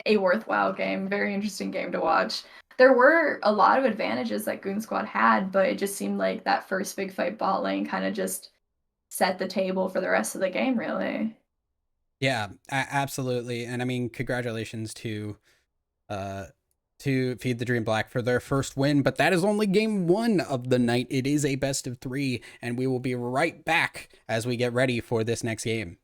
a worthwhile game, very interesting game to watch. There were a lot of advantages that Goon Squad had, but it just seemed like that first big fight bot lane kind of just set the table for the rest of the game, really. Yeah, absolutely. And I mean, congratulations uh to Feed the Dream Black for their first win, but that is only game 1 of the night. It is a best of 3 and we will be right back as we get ready for this next game.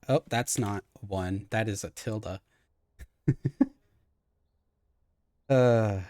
Oh, that's not one. That is a tilde. uh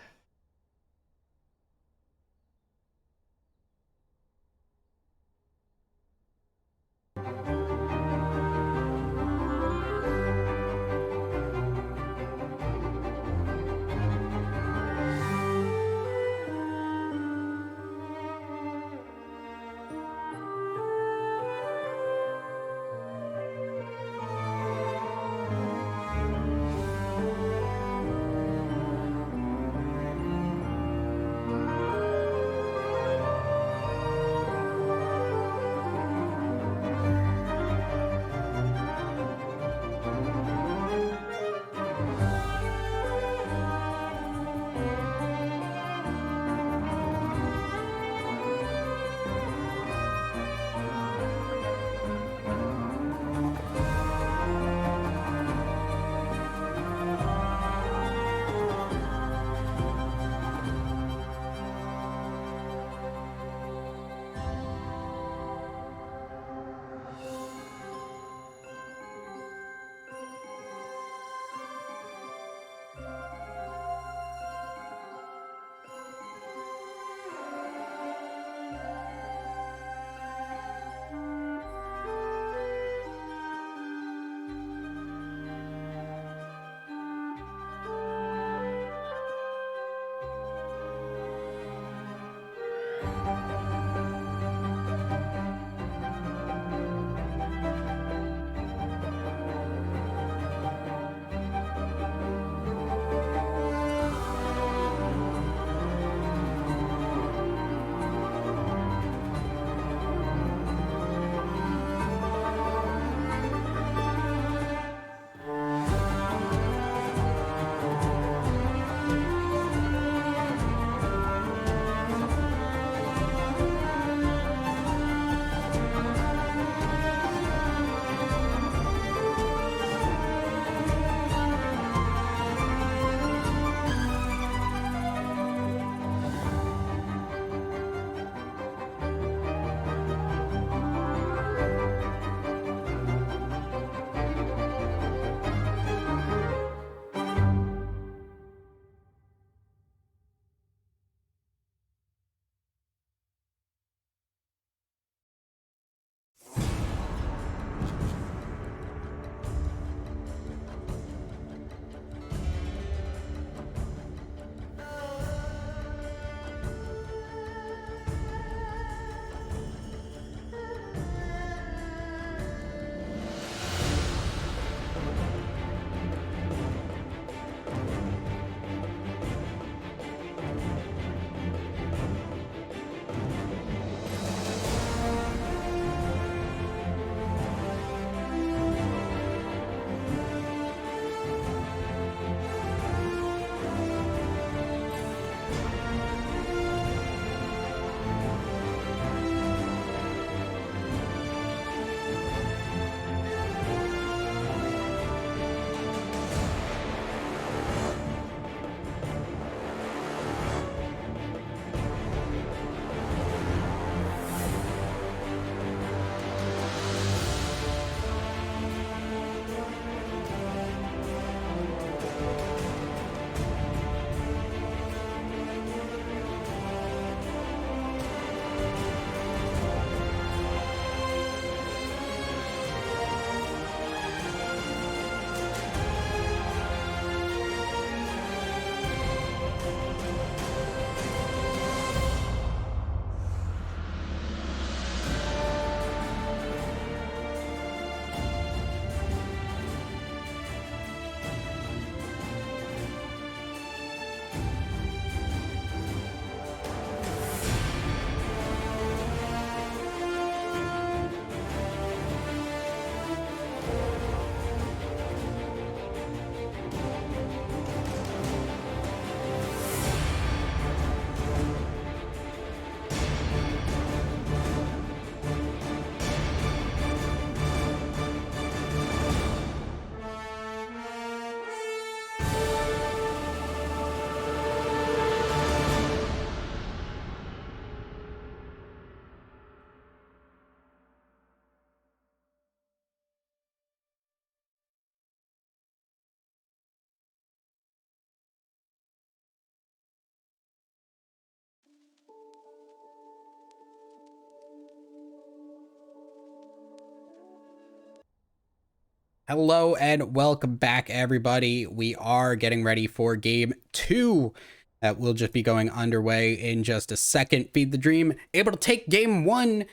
Hello and welcome back, everybody. We are getting ready for game 2 that will just be going underway in just a second. Feed the Dream able to take game 1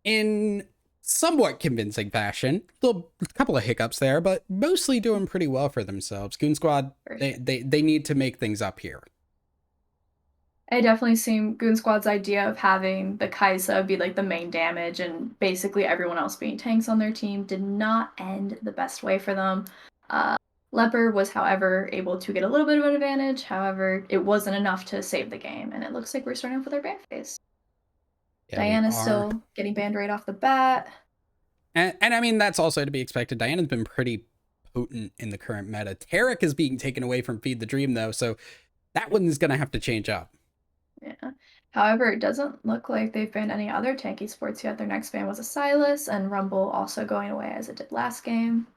in somewhat convincing fashion. A couple of hiccups there, but mostly doing pretty well for themselves. Goon Squad, they need to make things up here. I definitely seen Goon Squad's idea of having the Kaisa be like the main damage and basically everyone else being tanks on their team did not end the best way for them. Leper was, however, able to get a little bit of an advantage. However, it wasn't enough to save the game, and it looks like we're starting off with our ban phase. Yeah, Diana's still getting banned right off the bat. And I mean, that's also to be expected. Diana's been pretty potent in the current meta. Tarek is being taken away from Feed the Dream, though, so that one's going to have to change up. Yeah. However, it doesn't look like they've banned any other tanky sports yet. Their next ban was a Silas, and Rumble also going away as it did last game.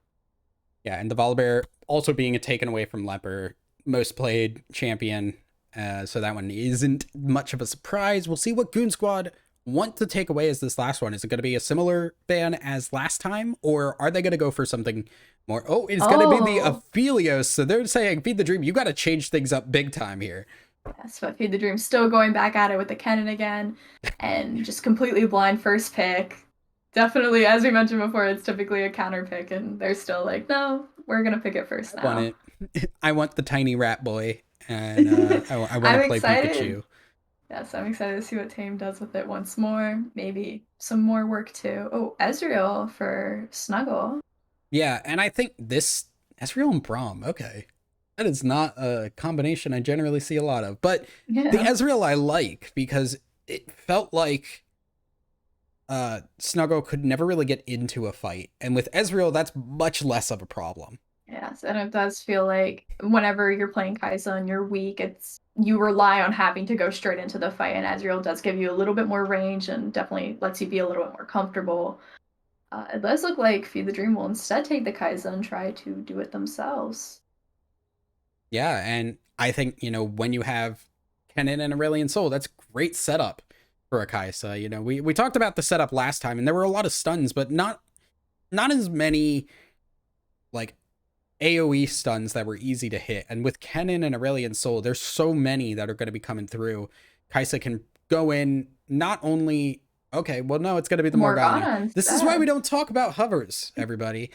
Yeah, and the Volibear also being taken away from Leper, most played champion, so that one isn't much of a surprise. We'll see what Goon Squad want to take away as this last one. Is it going to be a similar ban as last time, or are they going to go for something more? Oh, it's going to be the Aphelios, so they're saying, Feed the Dream, you got to change things up big time here. Yes, but Feed the Dream still going back at it with the Kennen again, and just completely blind first pick. Definitely, as we mentioned before, it's typically a counter pick, and they're still like, no, we're going to pick it first now. I want the tiny rat boy, and I want to play Pikachu. Yes, I'm excited to see what Tame does with it once more. Maybe some more work too. Oh, Ezreal for Snuggle. Yeah, and I think this Ezreal and Braum, okay. That is not a combination I generally see a lot of. But the Ezreal I like because it felt like Snuggle could never really get into a fight. And with Ezreal, that's much less of a problem. Yes, and it does feel like whenever you're playing Kaisa and you're weak, you rely on having to go straight into the fight, and Ezreal does give you a little bit more range and definitely lets you be a little bit more comfortable. It does look like Feed the Dream will instead take the Kaisa and try to do it themselves. Yeah, and I think, when you have Kennen and Aurelion Sol, that's great setup for a Kaisa. We talked about the setup last time, and there were a lot of stuns, but not as many, like, AoE stuns that were easy to hit. And with Kennen and Aurelion Sol, there's so many that are going to be coming through. Kaisa can go in not only... Okay, well, no, it's going to be the Morgana. This is why we don't talk about hovers, everybody.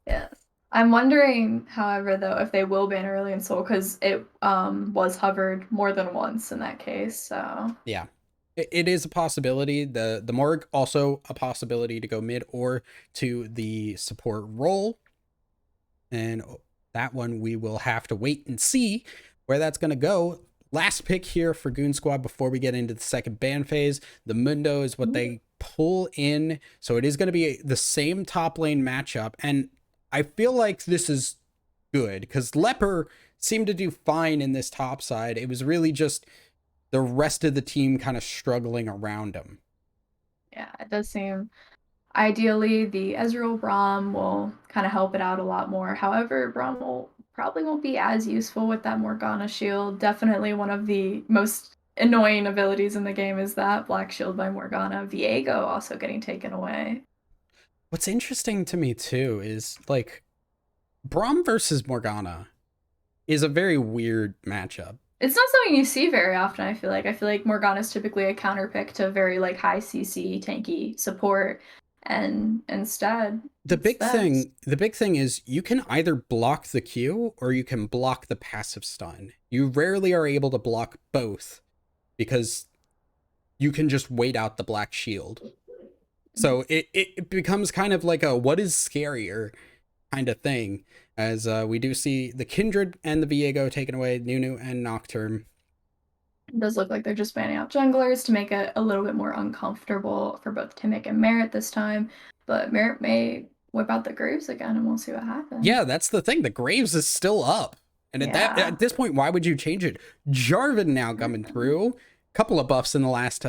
Yes. I'm wondering, however, though, if they will ban Aurelion Sol, because it was hovered more than once in that case, so... Yeah. It is a possibility. The Morg also a possibility to go mid or to the support role. And that one we will have to wait and see where that's going to go. Last pick here for Goon Squad before we get into the second ban phase. The Mundo is what they pull in. So it is going to be the same top lane matchup. And I feel like this is good because Leper seemed to do fine in this top side. It was really just the rest of the team kind of struggling around him. Yeah, it does seem... Ideally, the Ezreal Braum will kind of help it out a lot more. However, Braum probably won't be as useful with that Morgana shield. Definitely one of the most annoying abilities in the game is that Black Shield by Morgana. Viego also getting taken away. What's interesting to me too is like Braum versus Morgana is a very weird matchup. It's not something you see very often, I feel like. Morgana is typically a counter pick to very like high CC tanky support. And instead, the big thing is you can either block the Q or you can block the passive stun. You rarely are able to block both because you can just wait out the Black Shield. So it becomes kind of like a what is scarier kind of thing, as we do see the Kindred and the Viego taken away, Nunu and Nocturne. It does look like they're just banning out junglers to make it a little bit more uncomfortable for both Timmick and Merit this time. But Merit may whip out the Graves again, and we'll see what happens. Yeah, that's the thing. The Graves is still up. And at this point, why would you change it? Jarvan now coming through. A couple of buffs in the last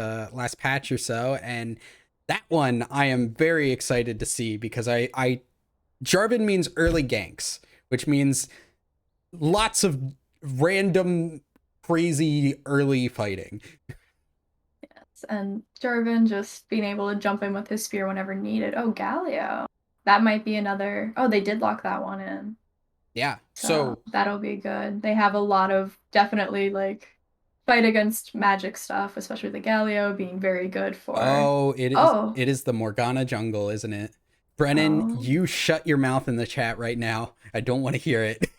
patch or so. And that one I am very excited to see because Jarvan means early ganks, which means lots of random crazy early fighting. Yes. And Jarvan just being able to jump in with his spear whenever needed. Oh, Galio. That might be another. Oh, they did lock that one in. Yeah. So So, that'll be good. They have a lot of definitely like fight against magic stuff, especially the Galio being very good for. oh, Oh, it is the Morgana jungle, isn't it? Brennan, oh, you shut your mouth in the chat right now. I don't want to hear it.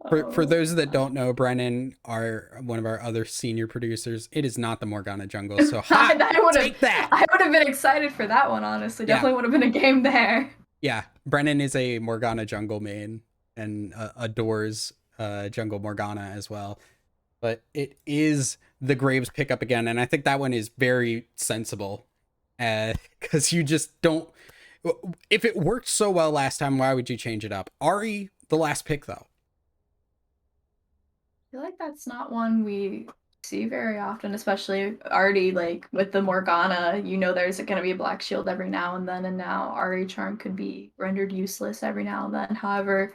For oh. those that don't know, Brennan are one of our other senior producers. It is not the Morgana jungle. So ha, take that. I would have been excited for that one, honestly. Yeah. Definitely would have been a game there. Yeah. Brennan is a Morgana jungle main and adores jungle Morgana as well. But it is the Graves pickup again, and I think that one is very sensible. Because you just don't. If it worked so well last time, why would you change it up? Ari, the last pick though. I feel like that's not one we see very often, especially already like with the Morgana, you know there's gonna be a black shield every now and then, and now Ari Charm could be rendered useless every now and then. However,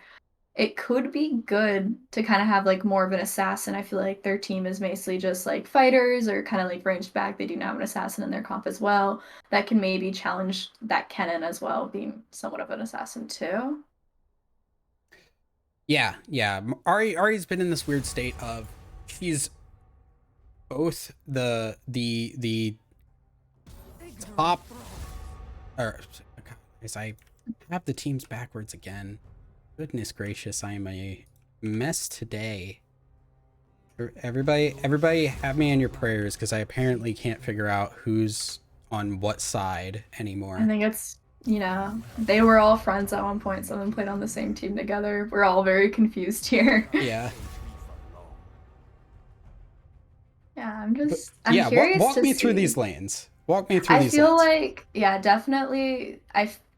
it could be good to kind of have like more of an assassin. I feel like their team is mostly just like fighters or kind of like ranged back. They do now have an assassin in their comp as well that can maybe challenge that Kennen as well, being somewhat of an assassin too. Yeah, yeah. Ari's been in this weird state of she's both the top, or as I have the teams backwards again. Goodness gracious, I am a mess today. Everybody have me in your prayers because I apparently can't figure out who's on what side anymore. I think it's, they were all friends at one point. Some of them played on the same team together. We're all very confused here. Yeah. Yeah, I'm curious walk to me through see. these lanes. Walk me through I these feel lanes. like, yeah, definitely.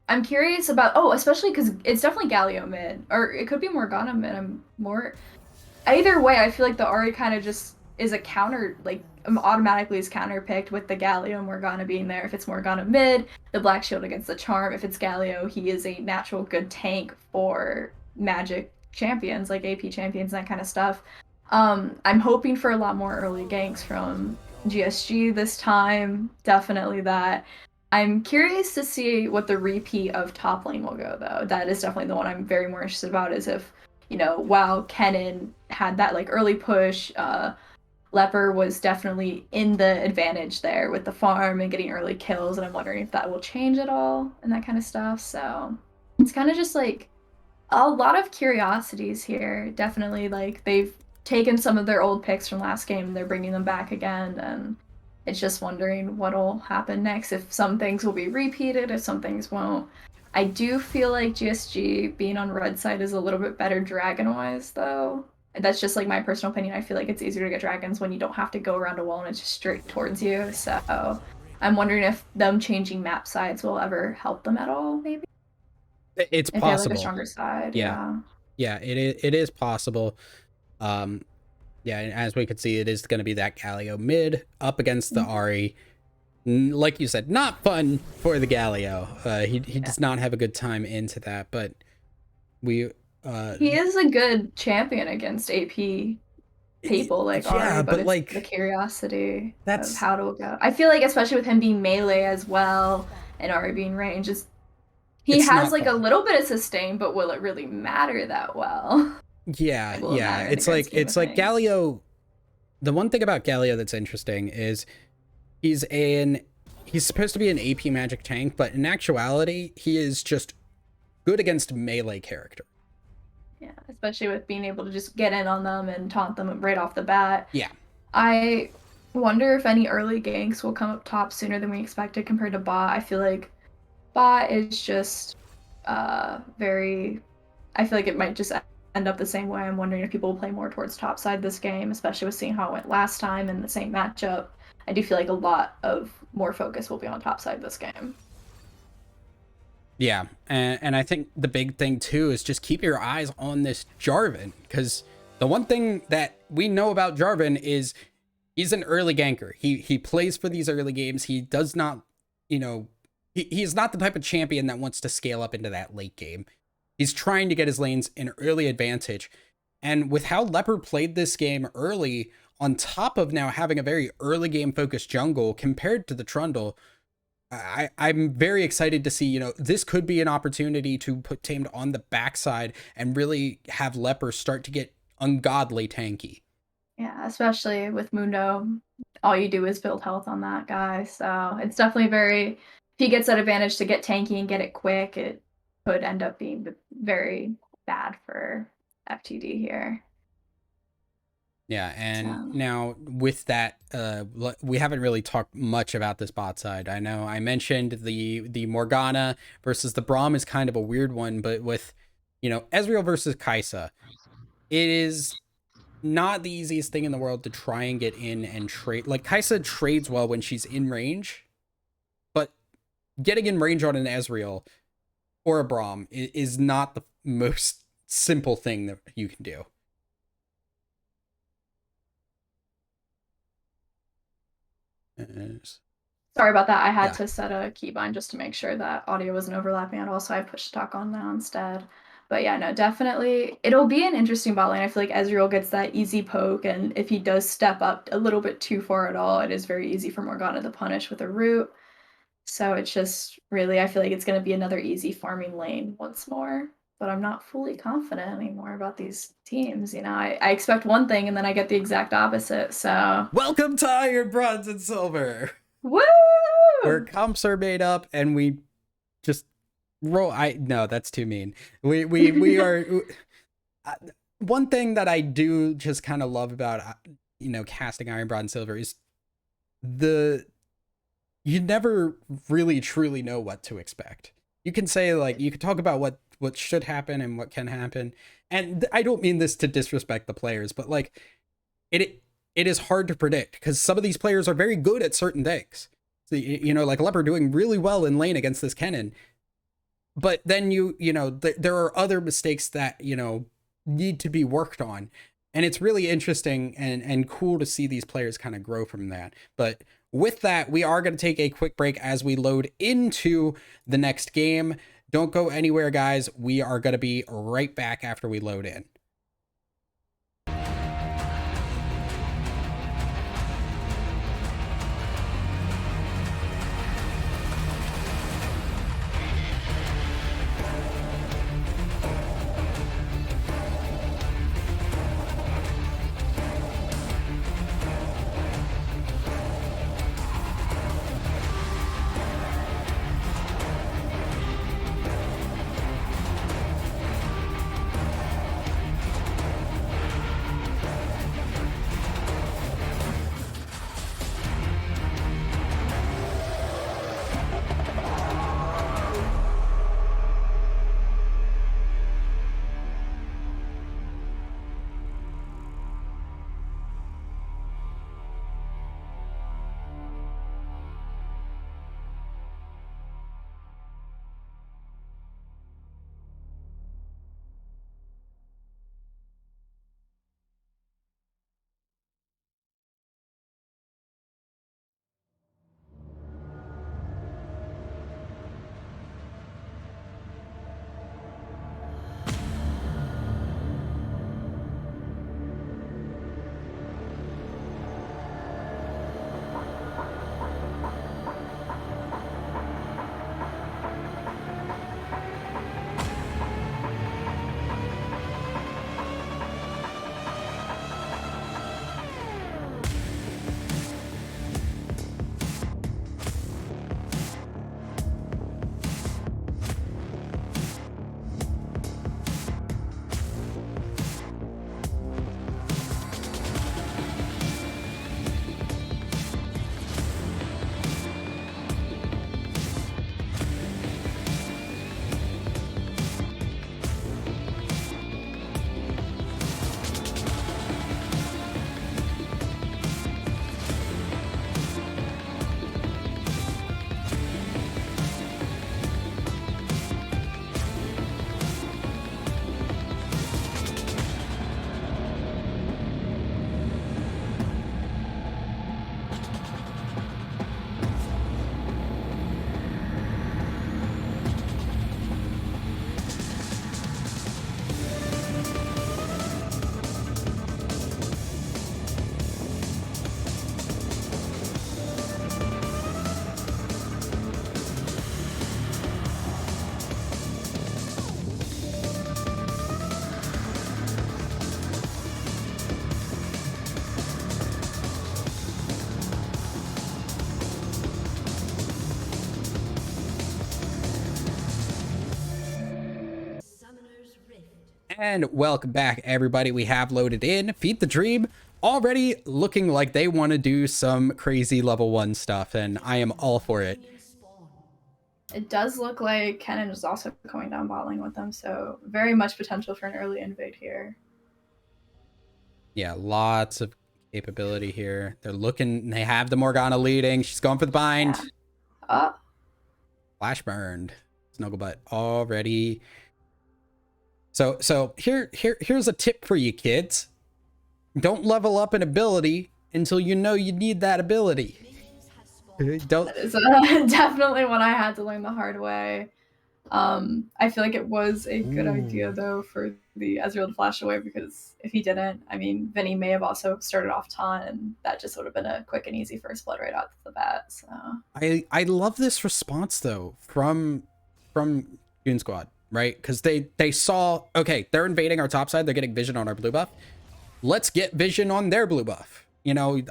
I'm curious about. Oh, especially because it's definitely Galio mid, or it could be Morgana mid. I'm more. Either way, I feel like the Ari kind of just is a counter, like automatically is counter picked with the Galio Morgana being there. If it's Morgana mid, the Black Shield against the Charm. If it's Galio, he is a natural good tank for Magic champions, like AP champions, that kind of stuff. I'm hoping for a lot more early ganks from GSG this time. Definitely that. I'm curious to see what the repeat of top lane will go, though. That is definitely the one I'm very more interested about. Is if, while Kennen had that like early push, Leper was definitely in the advantage there with the farm and getting early kills, and I'm wondering if that will change at all and that kind of stuff. So it's kind of just like a lot of curiosities here. Definitely, like they've taken some of their old picks from last game, they're bringing them back again, and it's just wondering what'll happen next. If some things will be repeated, if some things won't. I do feel like GSG being on red side is a little bit better dragon wise, though. That's just like my personal opinion. I feel like it's easier to get dragons when you don't have to go around a wall and it's just straight towards you. So I'm wondering if them changing map sides will ever help them at all, maybe. It's If they have like a possible. stronger side, Yeah. yeah. Yeah, it is possible. Yeah, as we could see, it is going to be that Galio mid up against the Ari. Like you said, not fun for the Galio. He does not have a good time into that, but we. He is a good champion against AP people like Yeah, Ari, but but it's the like curiosity of that's how to go. I feel like especially with him being melee as well and Ari being range, he it's has not like a fun. little bit of sustain, but will it really matter that well? Yeah, Like, will it yeah. matter in the grand scheme It's of like things? Galio. The one thing about Galio that's interesting is he's an he's supposed to be an AP magic tank, but in actuality, he is just good against melee character. Yeah, especially with being able to just get in on them and taunt them right off the bat. Yeah. I wonder if any early ganks will come up top sooner than we expected compared to bot. I feel like bot is just very. I feel like it might just end up the same way. I'm wondering if people will play more towards top side this game, especially with seeing how it went last time in the same matchup. I do feel like a lot of more focus will be on top side this game. Yeah, and I think the big thing too is just keep your eyes on this Jarvan, because the one thing that we know about Jarvan is he's an early ganker. He plays for these early games. He does not, he's not the type of champion that wants to scale up into that late game. He's trying to get his lanes an early advantage. And with how Leper played this game early, on top of now having a very early game focused jungle compared to the Trundle, I'm very excited to see, this could be an opportunity to put Tamed on the backside and really have Leper start to get ungodly tanky. Yeah, especially with Mundo, all you do is build health on that guy. So it's definitely very, if he gets that advantage to get tanky and get it quick, it could end up being very bad for FTD here. Yeah, and So. now with that, we haven't really talked much about this bot side. I know I mentioned the Morgana versus the Braum is kind of a weird one, but with Ezreal versus Kai'Sa, it is not the easiest thing in the world to try and get in and trade. Like Kai'Sa trades well when she's in range, but getting in range on an Ezreal or a Braum is not the most simple thing that you can do. Sorry about that. I had Yeah. to set a keybind just to make sure that audio wasn't overlapping at all, so I pushed talk on now instead. But yeah, no, definitely. It'll be an interesting bot lane. I feel like Ezreal gets that easy poke, and if he does step up a little bit too far at all, it is very easy for Morgana to punish with a root. So it's just really, I feel like it's going to be another easy farming lane once more. But I'm not fully confident anymore about these teams. I expect one thing and then I get the exact opposite. So Welcome to Iron, Bronze, and Silver. Woo! Where comps are made up and we just roll. No, that's too mean. We are. One thing that I do just kind of love about casting Iron, Bronze, Silver is you never really truly know what to expect. You can say you can talk about what should happen and what can happen, and I don't mean this to disrespect the players, but it is hard to predict because some of these players are very good at certain things. So, like Leper doing really well in lane against this Kennen, but then there are other mistakes that need to be worked on, and it's really interesting and cool to see these players kind of grow from that. But with that, we are going to take a quick break as we load into the next game. Don't go anywhere, guys. We are going to be right back after we load in. And welcome back, everybody. We have loaded in Feed the Dream, already looking like they want to do some crazy level 1 stuff, and I am all for it. It does look like Kennen is also going down bot lane with them, so very much potential for an early invade here. Yeah, lots of capability here. They're looking, they have the Morgana leading. She's going for the bind. Yeah. Flash burned. Snugglebutt already. So here's a tip for you kids. Don't level up an ability until you know you need that ability. Don't. That is definitely one I had to learn the hard way. I feel like it was a good idea though for the Ezreal to flash away, because if he didn't, I mean, Vinny may have also started off taunt, and that just would have been a quick and easy first blood right out the bat. So I love this response though from Goon Squad, right? Because they saw, okay, they're invading our top side, they're getting vision on our blue buff. Let's get vision on their blue buff. You know,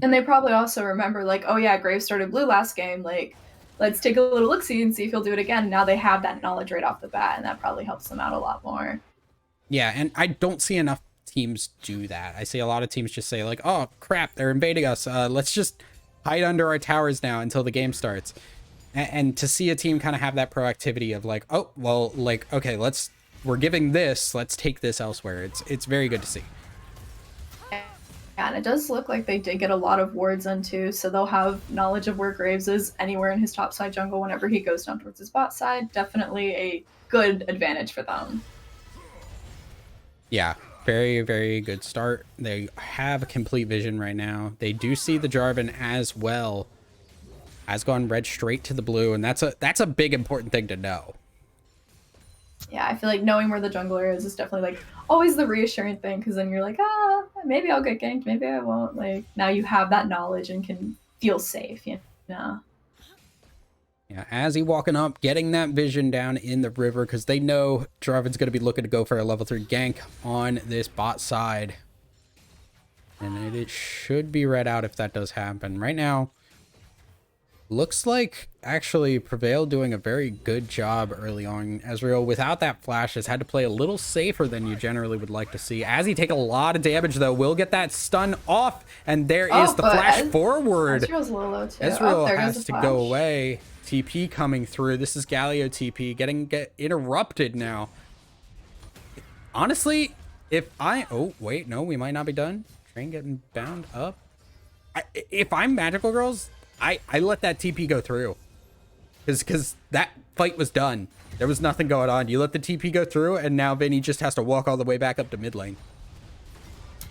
and they probably also remember, like, oh yeah, Graves started blue last game, like, let's take a little look-see and see if he'll do it again. Now they have that knowledge right off the bat, and that probably helps them out a lot more. Yeah, and I don't see enough teams do that. I see a lot of teams just say, like, oh, crap, they're invading us. Let's just hide under our towers now until the game starts. And to see a team kind of have that proactivity of, like, oh, well, like, okay, we're giving this, let's take this elsewhere. It's very good to see. Yeah, and it does look like they did get a lot of wards in too, so they'll have knowledge of where Graves is anywhere in his top side jungle whenever he goes down towards his bot side. Definitely a good advantage for them. Yeah, very, very good start. They have complete vision right now. They do see the Jarvan as well. Has gone red straight to the blue, and that's a big important thing to know. Yeah, I feel like knowing where the jungler is definitely like always the reassuring thing, because then you're like, maybe I'll get ganked, maybe I won't. Like, now you have that knowledge and can feel safe, you know? Yeah, as he walking up, getting that vision down in the river, because they know Jarvan's going to be looking to go for a level 3 gank on this bot side. And it should be read out if that does happen. Right now, looks like actually Prevail doing a very good job early on. Ezreal, without that flash, has had to play a little safer than you generally would like to see. As he take a lot of damage, though, will get that stun off, and there is the flash forward. Ezreal's a little low, too. Ezreal has to go away. TP coming through. This is Galio TP get interrupted now. Honestly, if I... Oh, wait, no, we might not be done. Train getting bound up. If I'm Magical Girls, I let that TP go through. Because that fight was done. There was nothing going on. You let the TP go through, and now Vinny just has to walk all the way back up to mid lane.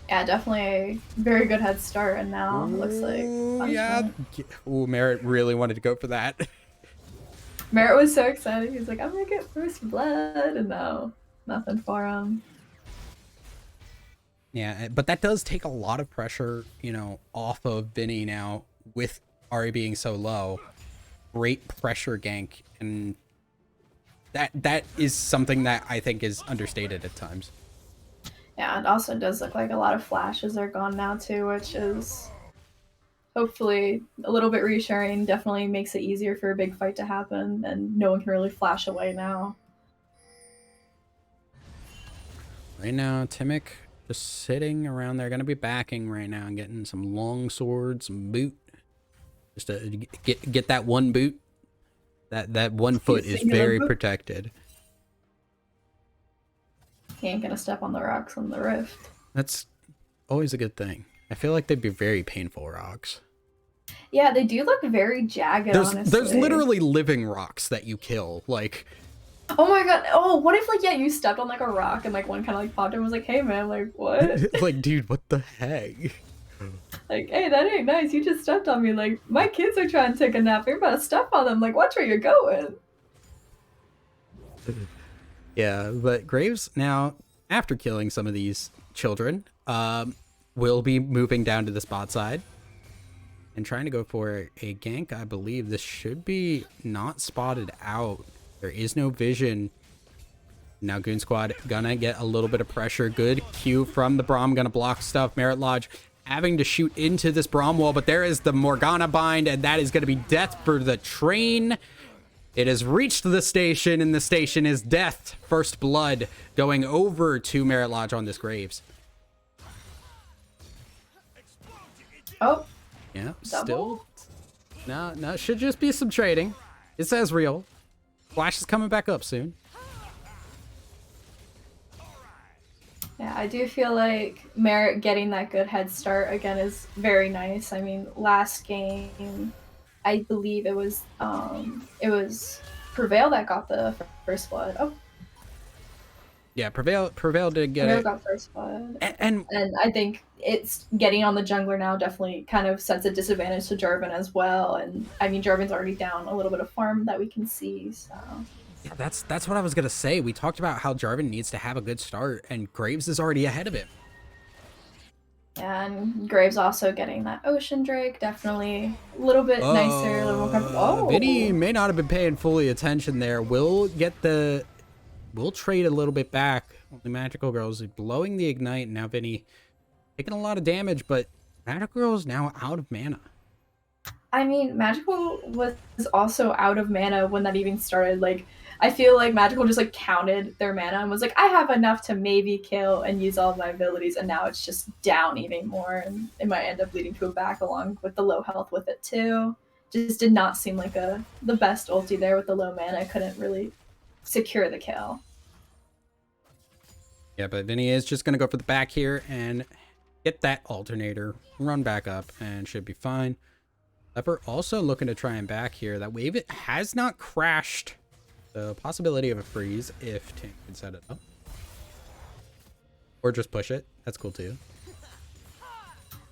Yeah, definitely a very good head start, and now looks like punishment. Yeah. Ooh, Merritt really wanted to go for that. Merritt was so excited. He's like, I'm gonna get first blood, and no, nothing for him. Yeah, but that does take a lot of pressure, you know, off of Vinny now with Ahri being so low. Great pressure gank, and that is something that I think is understated at times. Yeah, it also does look like a lot of flashes are gone now too, which is hopefully a little bit reassuring. Definitely makes it easier for a big fight to happen, and no one can really flash away now. Right now, Timic just sitting around there, gonna be backing right now and getting some long swords, some boot. Just to get that one boot. That 1 foot is very protected. He ain't gonna step on the rocks on the rift. That's always a good thing. I feel like they'd be very painful rocks. Yeah, they do look very jagged, honestly. There's literally living rocks that you kill. Like, oh my god. Oh, what if, like, yeah, you stepped on, like, a rock and, like, one kind of, like, popped and was like, hey, man, like, what? like, dude, what the heck? Like, hey, that ain't nice. You just stepped on me. Like, my kids are trying to take a nap. You're about to step on them. Like, watch where you're going. Yeah, but Graves now, after killing some of these children, will be moving down to the spot side and trying to go for a gank. I believe this should be not spotted out. There is no vision. Now Goon Squad gonna get a little bit of pressure. Good Q from the Braum, gonna block stuff. Merit Lodge having to shoot into this Braum wall, but there is the Morgana bind, and that is gonna be death for the train. It has reached the station, and the station is death. First blood going over to Merit Lodge on this Graves. Oh. Yeah, Double? still. No, it should just be some trading. It says real. Flash is coming back up soon. Yeah, I do feel like Merritt getting that good head start again is very nice. I mean, last game, I believe it was Prevail that got the first blood. Oh, Yeah, Prevail did get Prevail it. got first blood, And and I think it's getting on the jungler now definitely kind of sets a disadvantage to Jarvan as well. And I mean, Jarvan's already down a little bit of farm that we can see, so. yeah, that's what I was gonna say. We talked about how Jarvan needs to have a good start, and Graves is already ahead of it. And Graves also getting that Ocean Drake, definitely a little bit nicer, a little more comfortable. Oh, Vinny may not have been paying fully attention there. We'll trade a little bit back. Only Magical Girls blowing the ignite, and now Vinny taking a lot of damage, but Magical Girl is now out of mana. I mean, Magical was also out of mana when that even started. Like, I feel like Magical just like counted their mana and was like, I have enough to maybe kill and use all of my abilities, and now it's just down even more, and it might end up leading to a back along with the low health with it too. Just did not seem like the best ulti there with the low mana. Couldn't really secure the kill. Yeah, but Vinny is just gonna go for the back here and get that alternator, run back up, and should be fine. Leper also looking to try and back here. That wave, it has not crashed. The possibility of a freeze if Tank can set it up. Or just push it. That's cool too.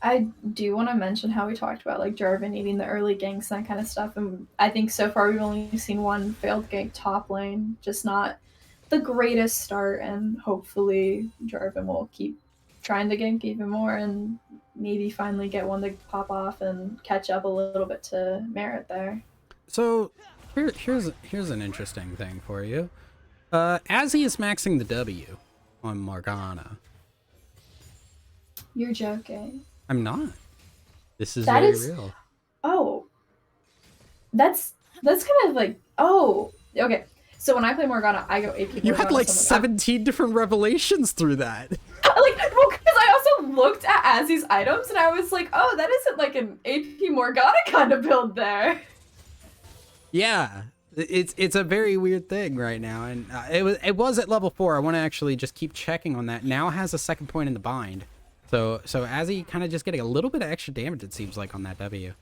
I do want to mention how we talked about like Jarvan needing the early ganks and that kind of stuff, and I think so far we've only seen one failed gank top lane, just not the greatest start, and hopefully Jarvan will keep trying to gank even more and maybe finally get one to pop off and catch up a little bit to Merit there. So here's an interesting thing for you. As he is maxing the W on Morgana. You're joking. I'm not. This is That very is real. Oh. That's kind of like, oh, okay. So when I play Morgana, I go AP Morgana. You had like so 17 different revelations through that. Like, well, because I also looked at Azzy's items and I was like, oh, that isn't like an AP Morgana kind of build there. Yeah, it's a very weird thing right now, and it was at level 4. I want to actually just keep checking on that. Now has a second point in the bind, so Azzy kind of just getting a little bit of extra damage, it seems like, on that W.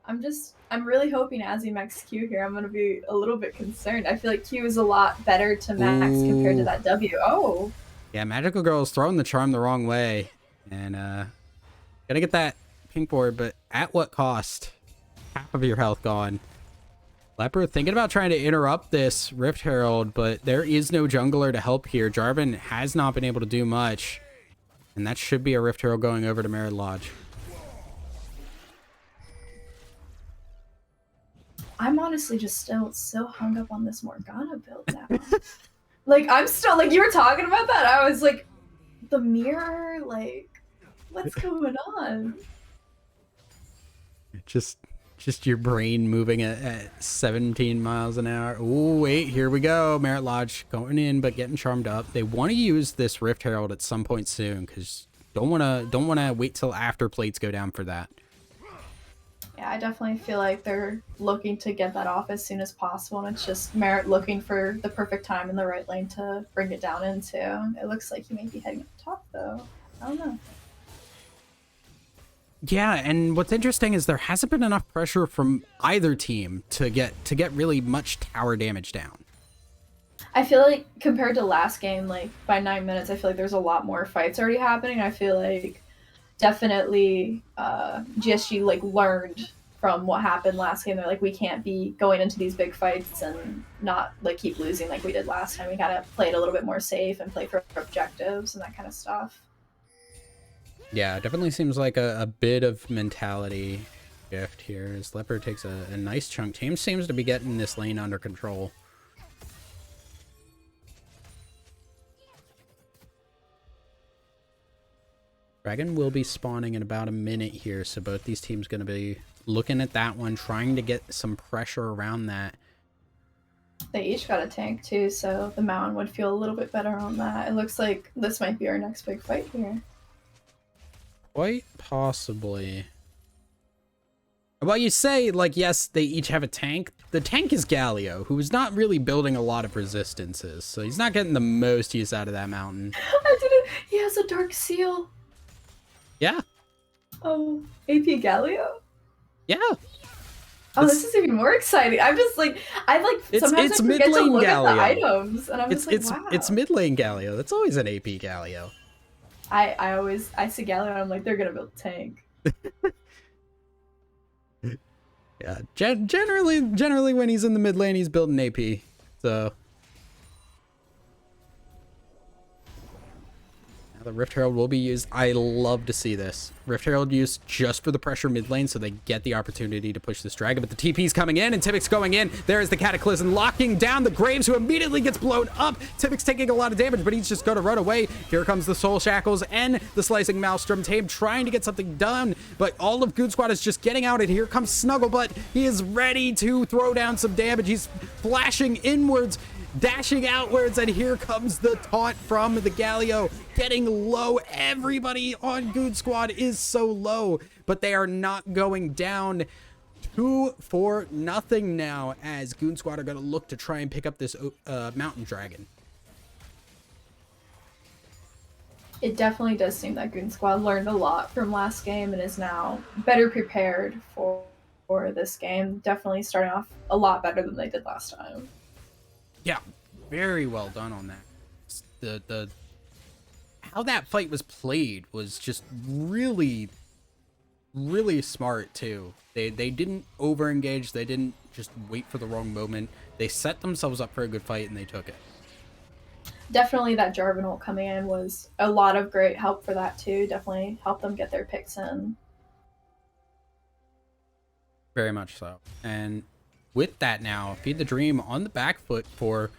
I'm really hoping Azzy max Q here. I'm gonna be a little bit concerned. I feel like Q is a lot better to max compared to that W. Oh. Yeah, Magical Girl's throwing the charm the wrong way, and gonna get that pink board, but at what cost? Half of your health gone. Leper thinking about trying to interrupt this Rift Herald, but there is no jungler to help here. Jarvan has not been able to do much, and that should be a Rift Herald going over to Merit Lodge. I'm honestly just still so hung up on this Morgana build now. Like, I'm still, like, you were talking about that, I was like, the mirror, like, what's going on? Just your brain moving at 17 miles an hour. Oh, wait, here we go. Merit Lodge going in, but getting charmed up. They want to use this Rift Herald at some point soon, because don't wanna wait till after plates go down for that. Yeah, I definitely feel like they're looking to get that off as soon as possible, and it's just Merit looking for the perfect time in the right lane to bring it down into. It looks like he may be heading up top, though. I don't know. Yeah, and what's interesting is there hasn't been enough pressure from either team to get really much tower damage down. I feel like compared to last game, like by 9 minutes, I feel like there's a lot more fights already happening. I feel like definitely GSG like learned from what happened last game. They're like, we can't be going into these big fights and not like keep losing like we did last time. We gotta play it a little bit more safe and play for objectives and that kind of stuff. Yeah, it definitely seems like a bit of mentality shift here as Leopard takes a nice chunk. Team seems to be getting this lane under control. Dragon will be spawning in about a minute here, so both these teams going to be looking at that one, trying to get some pressure around that. They each got a tank too, so the Mountain would feel a little bit better on that. It looks like this might be our next big fight here. Quite possibly. Well, you say, like, yes, they each have a tank. The tank is Galio, who's not really building a lot of resistances, so he's not getting the most use out of that Mountain. I didn't. He has a Dark Seal. Yeah. Oh, AP Galio? Yeah. Oh, this is even more exciting. I'm just like, sometimes I forget to look at the items, and I'm just like, wow. It's mid lane Galio. That's always an AP Galio. I see Galio, and I'm like, they're gonna build a tank. Yeah, generally when he's in the mid lane, he's building AP. So now the Rift Herald will be used. I love to see this. Rift Herald used just for the pressure mid lane, so they get the opportunity to push this dragon. But the TP's coming in, and Tivic's going in. There is the Cataclysm locking down the Graves, who immediately gets blown up. Tivic's taking a lot of damage, but he's just going to run away. Here comes the Soul Shackles and the Slicing Maelstrom Tame, trying to get something done. But all of Goon Squad is just getting out, and here comes Snugglebutt. He is ready to throw down some damage. He's flashing inwards, dashing outwards, and here comes the taunt from the Galio, getting low. Everybody on Goon Squad is so low, but they are not going down. 2-0 now, as Goon Squad are going to look to try and pick up this Mountain Dragon. It definitely does seem that Goon Squad learned a lot from last game and is now better prepared for this game. Definitely starting off a lot better than they did last time. Yeah, very well done on that. The how that fight was played was just really smart too. They didn't over engage. They didn't just wait for the wrong moment. They set themselves up for a good fight, and they took it. Definitely that Jarvan ult coming in was a lot of great help for that too. Definitely helped them get their picks in. Very much so. And with that now, Feed the Dream on the back foot for,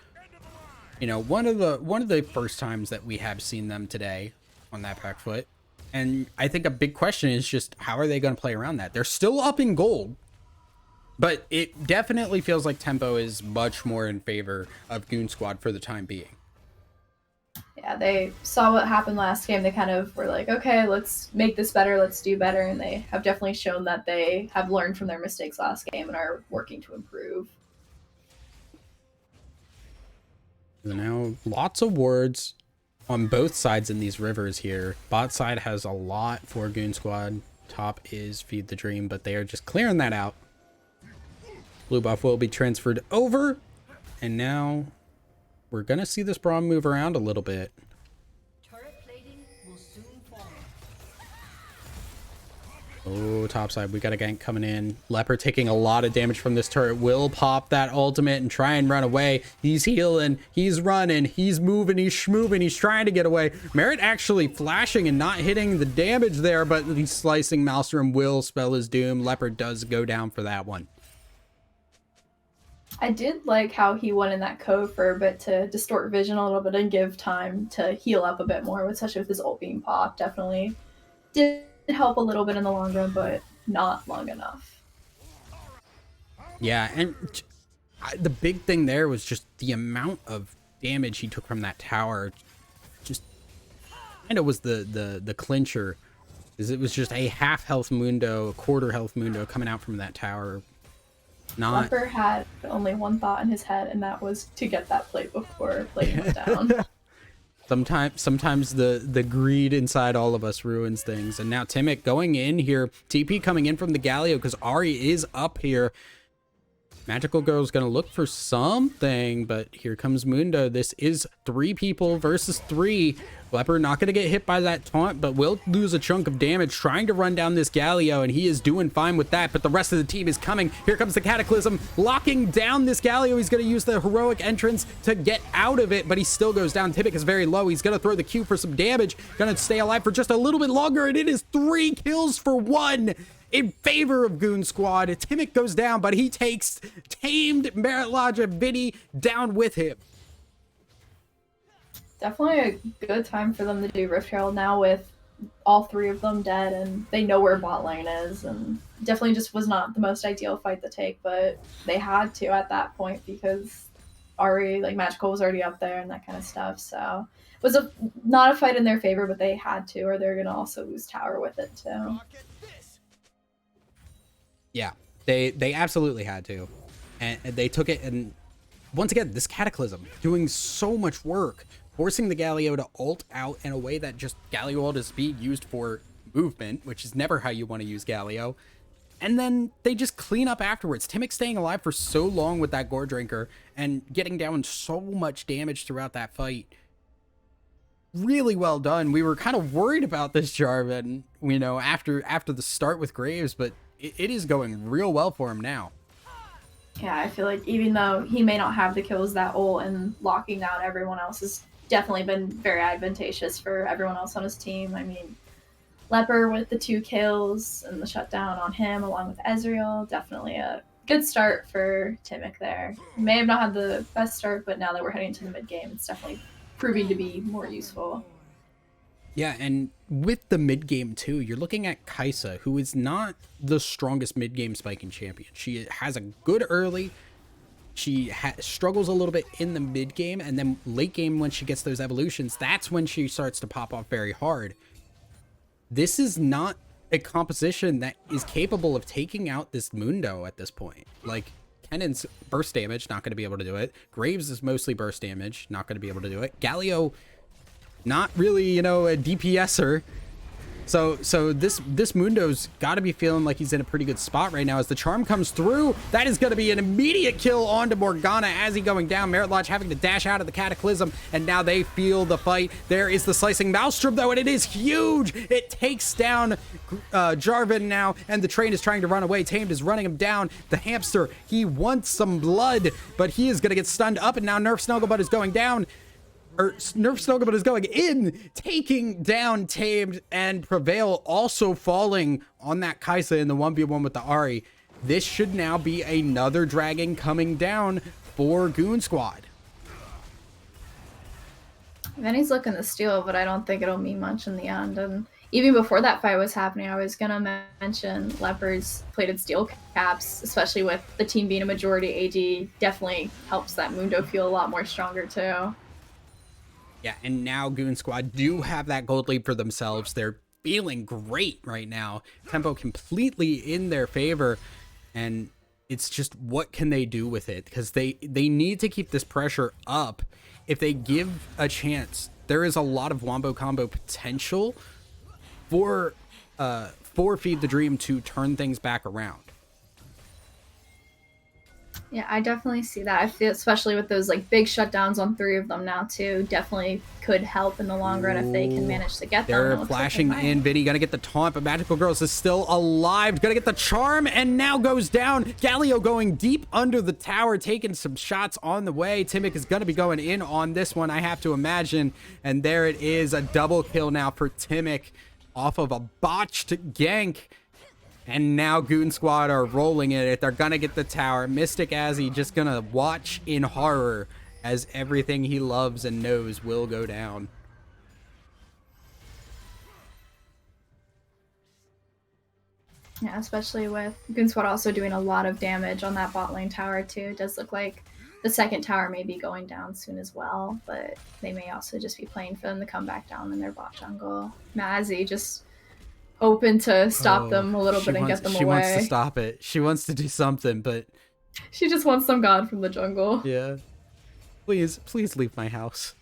you know, one of the first times that we have seen them today on that back foot. And I think a big question is just how are they going to play around that? They're still up in gold, but it definitely feels like tempo is much more in favor of Goon Squad for the time being. Yeah, they saw what happened last game. They kind of were like, okay, let's make this better. Let's do better. And they have definitely shown that they have learned from their mistakes last game and are working to improve. So now lots of wards on both sides in these rivers here. Bot side has a lot for Goon Squad. Top is Feed the Dream, but they are just clearing that out. Blue buff will be transferred over. And now we're going to see this Braum move around a little bit. Turret plating will soon fall. Oh, top side, we got a gank coming in. Leopard taking a lot of damage from this turret. Will pop that ultimate and try and run away. He's healing, he's running, he's moving, he's schmoving, he's trying to get away. Merit actually flashing and not hitting the damage there, but the Slicing Maelstrom will spell his doom. Leopard does go down for that one. I did like how he went in that cove for a bit to distort vision a little bit and give time to heal up a bit more, especially with his ult being popped. Definitely did help a little bit in the long run, but not long enough. Yeah, and the big thing there was just the amount of damage he took from that tower. Just kind of was the clincher, is it was just a half health Mundo, a quarter health Mundo coming out from that tower. Leper had only one thought in his head, and that was to get that plate before plate went down. Sometimes the greed inside all of us ruins things. And now Timic going in here. TP coming in from the Galio because Ari is up here. Magical Girl's gonna look for something, but here comes Mundo. This is 3 people versus 3. Leopard not gonna get hit by that taunt, but will lose a chunk of damage trying to run down this Galio, and he is doing fine with that, but the rest of the team is coming. Here comes the Cataclysm, locking down this Galio. He's gonna use the heroic entrance to get out of it, but he still goes down. Timic is very low. He's gonna throw the Q for some damage, gonna stay alive for just a little bit longer, and it is 3 kills for 1. In favor of Goon Squad. Timic goes down, but he takes tamed Merit Lodge and Vinny down with him. Definitely a good time for them to do Rift Herald now with all 3 of them dead, and they know where bot lane is, and definitely just was not the most ideal fight to take, but they had to at that point because Ari, like Magical was already up there and that kind of stuff. So it was not a fight in their favor, but they had to, or they're gonna also lose tower with it too. Yeah, they absolutely had to, and they took it. And once again, this Cataclysm doing so much work, forcing the Galio to ult out in a way that just Galio ult is being used for movement, which is never how you want to use Galio. And then they just clean up afterwards. Timic staying alive for so long with that Gore Drinker and getting down so much damage throughout that fight. Really well done. We were kind of worried about this Jarvan, you know, after the start with Graves, but it is going real well for him now. Yeah, I feel like even though he may not have the kills, that ult and locking out everyone else has definitely been very advantageous for everyone else on his team. I mean, Leper with the 2 kills and the shutdown on him along with Ezreal, definitely a good start for Timic there. May have not had the best start, but now that we're heading into the mid game, it's definitely proving to be more useful. Yeah, and with the mid game too, you're looking at Kai'Sa, who is not the strongest mid game spiking champion. She has a good early. She struggles a little bit in the mid game, and then late game when she gets those evolutions, that's when she starts to pop off very hard. This is not a composition that is capable of taking out this Mundo at this point. Like, Kennan's burst damage, not going to be able to do it. Graves is mostly burst damage, not going to be able to do it. Galio, not really, you know, a DPSer. So this Mundo's got to be feeling like he's in a pretty good spot right now as the charm comes through. That is going to be an immediate kill onto Morgana as he going down. Merit Lodge having to dash out of the Cataclysm, and now they feel the fight. There is the slicing Maelstrom though, and it is huge. It takes down Jarvan now, and the train is trying to run away. Tamed is running him down. The hamster, he wants some blood, but he is going to get stunned up, and now Nerf Snugglebutt is going down. Nerf Snugglebutt is going in, taking down Tamed, and Prevail also falling on that Kai'Sa in the 1v1 with the Ahri. This should now be another dragon coming down for Goon Squad. Then he's looking to steal, but I don't think it'll mean much in the end. And even before that fight was happening, I was going to mention Leopard's plated steel caps, especially with the team being a majority AD, definitely helps that Mundo feel a lot more stronger too. Yeah, and now Goon Squad do have that gold lead for themselves. They're feeling great right now. Tempo completely in their favor, and it's just what can they do with it? Because they need to keep this pressure up. If they give a chance, there is a lot of wombo combo potential for Feed the Dream to turn things back around. Yeah, I definitely see that. I feel, especially with those like big shutdowns on 3 of them now too, definitely could help in the long run if they can manage to get them. They're flashing in. Vinny gonna get the taunt, but Magical Girls is still alive. Gonna get the charm, and now goes down. Galio going deep under the tower, taking some shots on the way. Timic is gonna be going in on this one, I have to imagine. And there it is, a double kill now for Timic off of a botched gank. And now Goon Squad are rolling in it. They're gonna get the tower. Mystic Azzy just gonna watch in horror as everything he loves and knows will go down. Yeah, especially with Goon Squad also doing a lot of damage on that bot lane tower too. It does look like the second tower may be going down soon as well, but they may also just be playing for them to come back down in their bot jungle. Mazzy just open to stop them a little bit and get them away. She wants to stop it. She wants to do something, but she just wants some god from the jungle. Yeah. Please leave my house.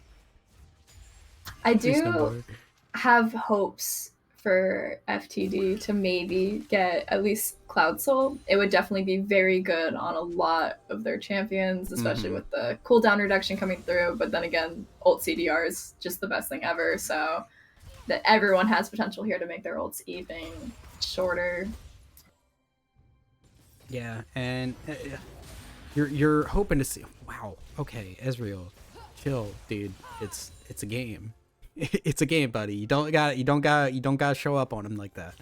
I do have hopes for FTD to maybe get at least Cloud Soul. It would definitely be very good on a lot of their champions, especially with the cooldown reduction coming through. But then again, ult CDR is just the best thing ever, so that everyone has potential here to make their ults even shorter. Yeah, and you're hoping to see. Wow. Okay, Ezreal, chill, dude. It's a game. It's a game, buddy. You don't gotta show up on him like that.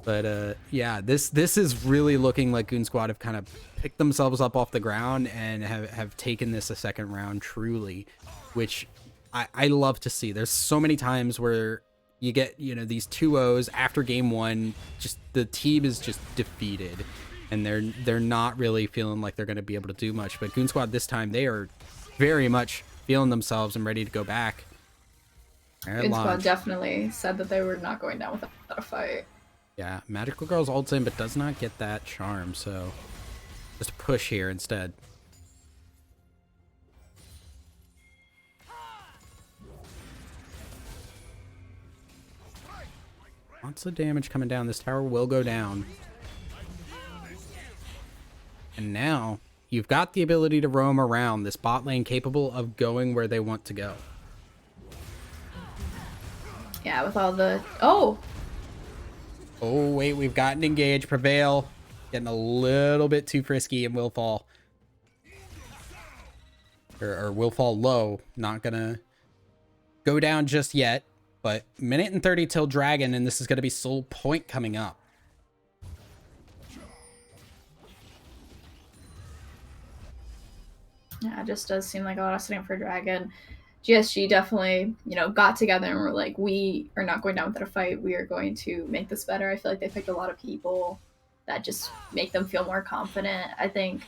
But yeah, this is really looking like Goon Squad have kind of picked themselves up off the ground and have taken this a second round truly, which I love to see. There's so many times where you get, these 2-0s after game 1, just the team is just defeated. and they're not really feeling like they're going to be able to do much. But Goon Squad this time, they are very much feeling themselves and ready to go back. Goon Squad definitely said that they were not going down without a fight. Yeah, Magical Girl's ults in, but does not get that charm, so just push here instead. Lots of damage coming down. This tower will go down. And now you've got the ability to roam around this bot lane capable of going where they want to go. Yeah, with all the... Oh! Oh, wait, we've gotten engaged. Prevail. Getting a little bit too frisky and will fall. Or will fall low. Not gonna go down just yet. But minute and 30 till Dragon, and this is gonna be Soul Point coming up. Yeah, it just does seem like a lot of sitting for Dragon. GSG definitely, got together and were like, we are not going down without a fight. We are going to make this better. I feel like they picked a lot of people that just make them feel more confident. I think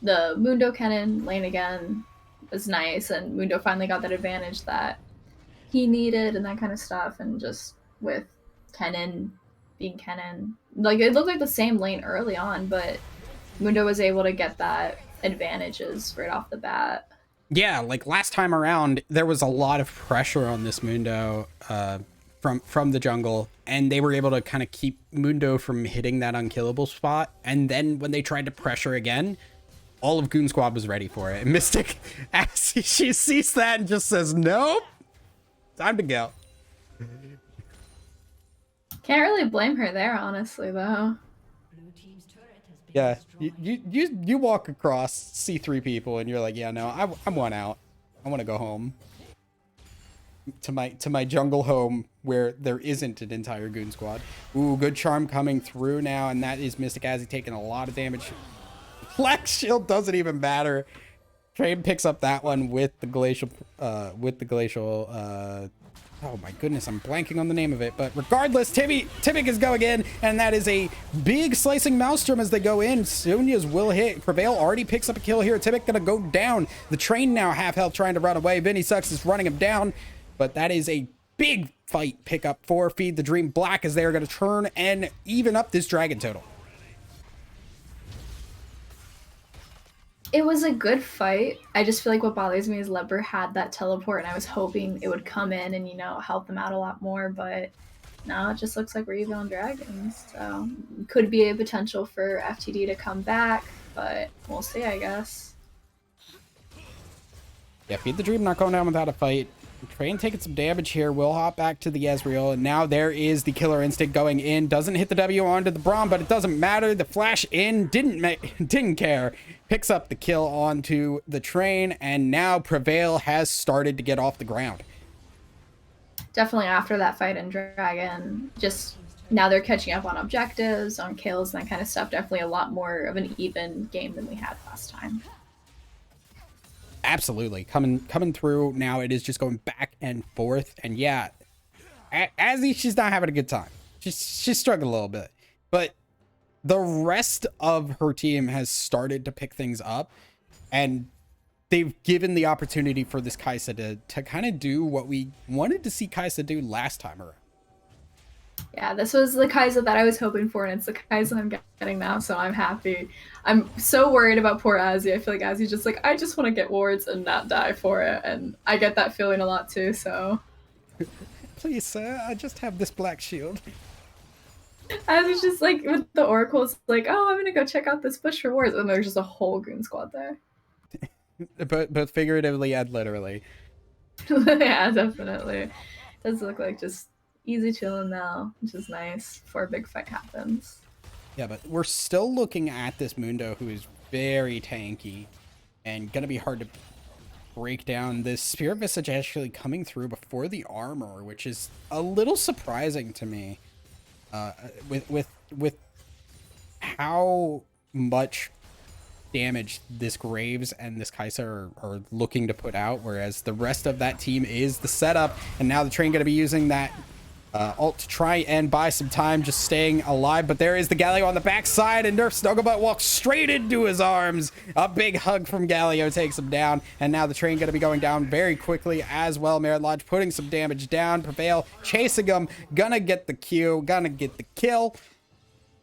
the Mundo Kennen lane again was nice, and Mundo finally got that advantage that he needed and that kind of stuff. And just with Kennen being Kennen, like it looked like the same lane early on, but Mundo was able to get that advantages right off the bat. Yeah, like last time around, there was a lot of pressure on this Mundo from the jungle, and they were able to kind of keep Mundo from hitting that unkillable spot. And then when they tried to pressure again, all of Goon Squad was ready for it. And Mystic, as she sees that and just says, nope, time to go. Can't really blame her there, honestly, though. Yeah, you walk across, see 3 people, and you're like, yeah, no, I want out. I want to go home to my jungle home where there isn't an entire Goon Squad. Ooh, good charm coming through now, and that is Mystic Azzy taking a lot of damage. Black Shield doesn't even matter. Train picks up that one with the glacial oh my goodness, I'm blanking on the name of it. But regardless, Tibik is going in, and that is a big slicing maelstrom as they go in. Sonya's will hit. Prevail already picks up a kill here. Tibik gonna go down. The train now half health trying to run away. Vinny Sucks is running him down, but that is a big fight pickup for Feed the Dream Black as they are gonna turn and even up this dragon total. It was a good fight. I just feel like what bothers me is Leper had that teleport, and I was hoping it would come in and, help them out a lot more, but now it just looks like we're even on Dragons. So could be a potential for FTD to come back, but we'll see, I guess. Yeah, Feed the Dream not going down without a fight. Train taking some damage here. We'll hop back to the Ezreal, and now there is the Killer Instinct going in. Doesn't hit the W onto the Braum, but it doesn't matter. The flash in didn't care. Picks up the kill onto the Train, and now Prevail has started to get off the ground. Definitely after that fight in Dragon, just now they're catching up on objectives, on kills, and that kind of stuff. Definitely a lot more of an even game than we had last time. Absolutely. Coming through now. It is just going back and forth. And yeah, Azzy, she's not having a good time. She's struggling a little bit. But the rest of her team has started to pick things up. And they've given the opportunity for this Kai'Sa to kind of do what we wanted to see Kai'Sa do last time around. Yeah, this was the Kai'Sa that I was hoping for, and it's the Kai'Sa I'm getting now, so I'm happy. I'm so worried about poor Azzy. I feel like Azzy's just like, I just want to get wards and not die for it, and I get that feeling a lot too, so... Please, sir, I just have this black shield. Azzy's just like, with the oracles, like, oh, I'm gonna go check out this bush for wards, and there's just a whole Goon Squad there. Both figuratively and literally. Yeah, definitely. It does look like just easy chilling now, which is nice before a big fight happens. Yeah, but we're still looking at this Mundo who is very tanky and gonna be hard to break down. This Spirit Visage actually coming through before the armor, which is a little surprising to me. With how much damage this Graves and this Kai'Sa are looking to put out, whereas the rest of that team is the setup, and now the Train gonna be using that ult to try and buy some time, just staying alive. But there is the Galio on the backside, and Nerf Snugglebutt walks straight into his arms. A big hug from Galio takes him down, and now the train going to be going down very quickly as well. Merit Lodge putting some damage down. Prevail chasing him, gonna get the Q, gonna get the kill.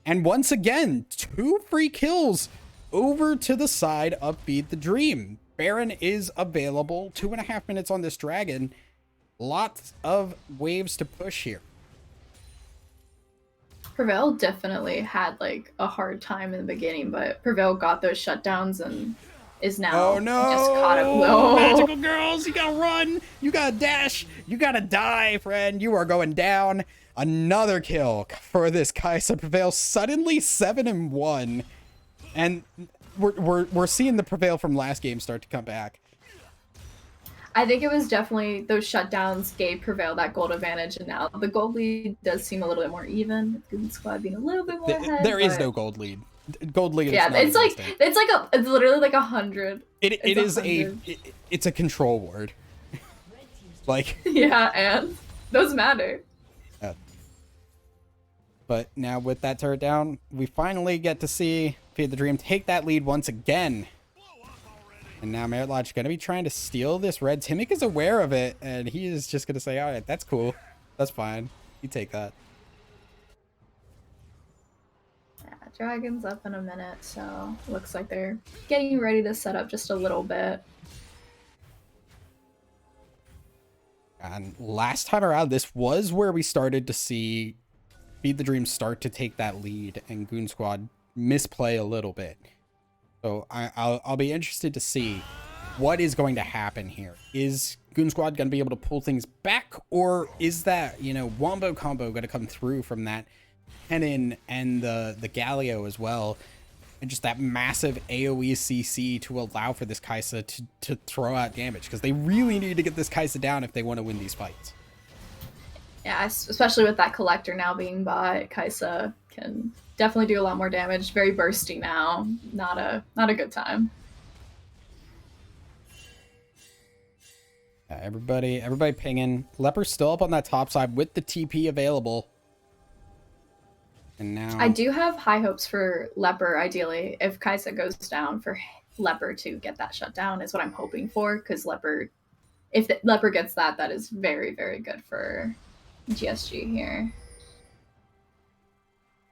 And once again, 2 free kills over to the side of Feed the Dream. Baron is available, 2.5 minutes on this dragon. Lots of waves to push here. Prevail definitely had like a hard time in the beginning, but Prevail got those shutdowns and is now just caught up. No, Magical girls, you gotta run, you gotta dash, you gotta die, friend. You are going down. Another kill for this Kai'Sa. Prevail suddenly 7-1, and we're seeing the Prevail from last game start to come back. I think it was definitely those shutdowns gave Prevail that gold advantage, and now the gold lead does seem a little bit more even, with Goon Squad being a little bit more ahead. There is no gold lead. Gold lead. Yeah, is it's literally like 100. It's a control ward. Like yeah, and those matter. But now with that turret down, we finally get to see Feed the Dream take that lead once again. And now Merit Lodge is going to be trying to steal this red. Timic is aware of it, and he is just going to say, all right, that's cool. That's fine. You take that. Yeah, Dragon's up in a minute, so looks like they're getting ready to set up just a little bit. And last time around, this was where we started to see Feed the Dream start to take that lead and Goon Squad misplay a little bit. So I'll be interested to see what is going to happen here. Is Goon Squad going to be able to pull things back, or is that, you know, Wombo combo going to come through from that Pennon and the Galio as well, and just that massive AoE CC to allow for this Kai'Sa to throw out damage, because they really need to get this Kai'Sa down if they want to win these fights. Yeah, especially with that collector now being bought, Kai'Sa can definitely do a lot more damage. Very bursty now. Not a good time. Everybody pinging. Leper's still up on that top side with the TP available. And now I do have high hopes for Leper, ideally. If Kai'Sa goes down, for Leper to get that shut down is what I'm hoping for, because Leper, if Leper gets that, that is very, very good for GSG here.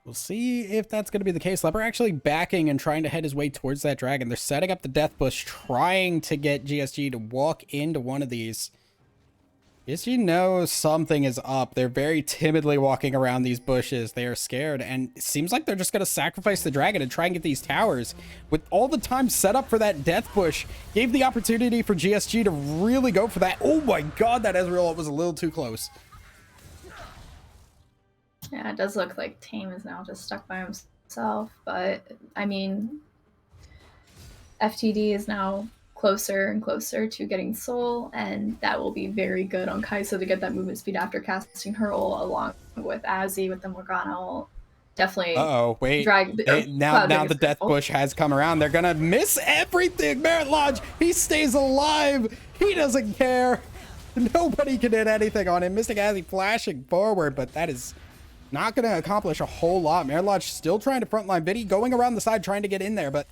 We'll see if that's going to be the case. Leper actually backing and trying to head his way towards that dragon. They're setting up the death bush, trying to get GSG to walk into one of these. GSG knows something is up. They're very timidly walking around these bushes. They are scared, and it seems like they're just going to sacrifice the dragon and try and get these towers. With all the time set up for that death bush, gave the opportunity for GSG to really go for that. Oh my god, that Ezreal was a little too close. Yeah, it does look like Tame is now just stuck by himself, but I mean, FTD is now closer and closer to getting Soul, and that will be very good on Kai'Sa to get that movement speed after casting her ult along with Azzy with the Morgana ult. Definitely. Uh-oh, wait. Now the death bush has come around. They're gonna miss everything. Merit Lodge, he stays alive. He doesn't care. Nobody can hit anything on him. Mystic Azzy flashing forward, but that is not going to accomplish a whole lot. Merit Lodge still trying to frontline. Viddy going around the side trying to get in there, but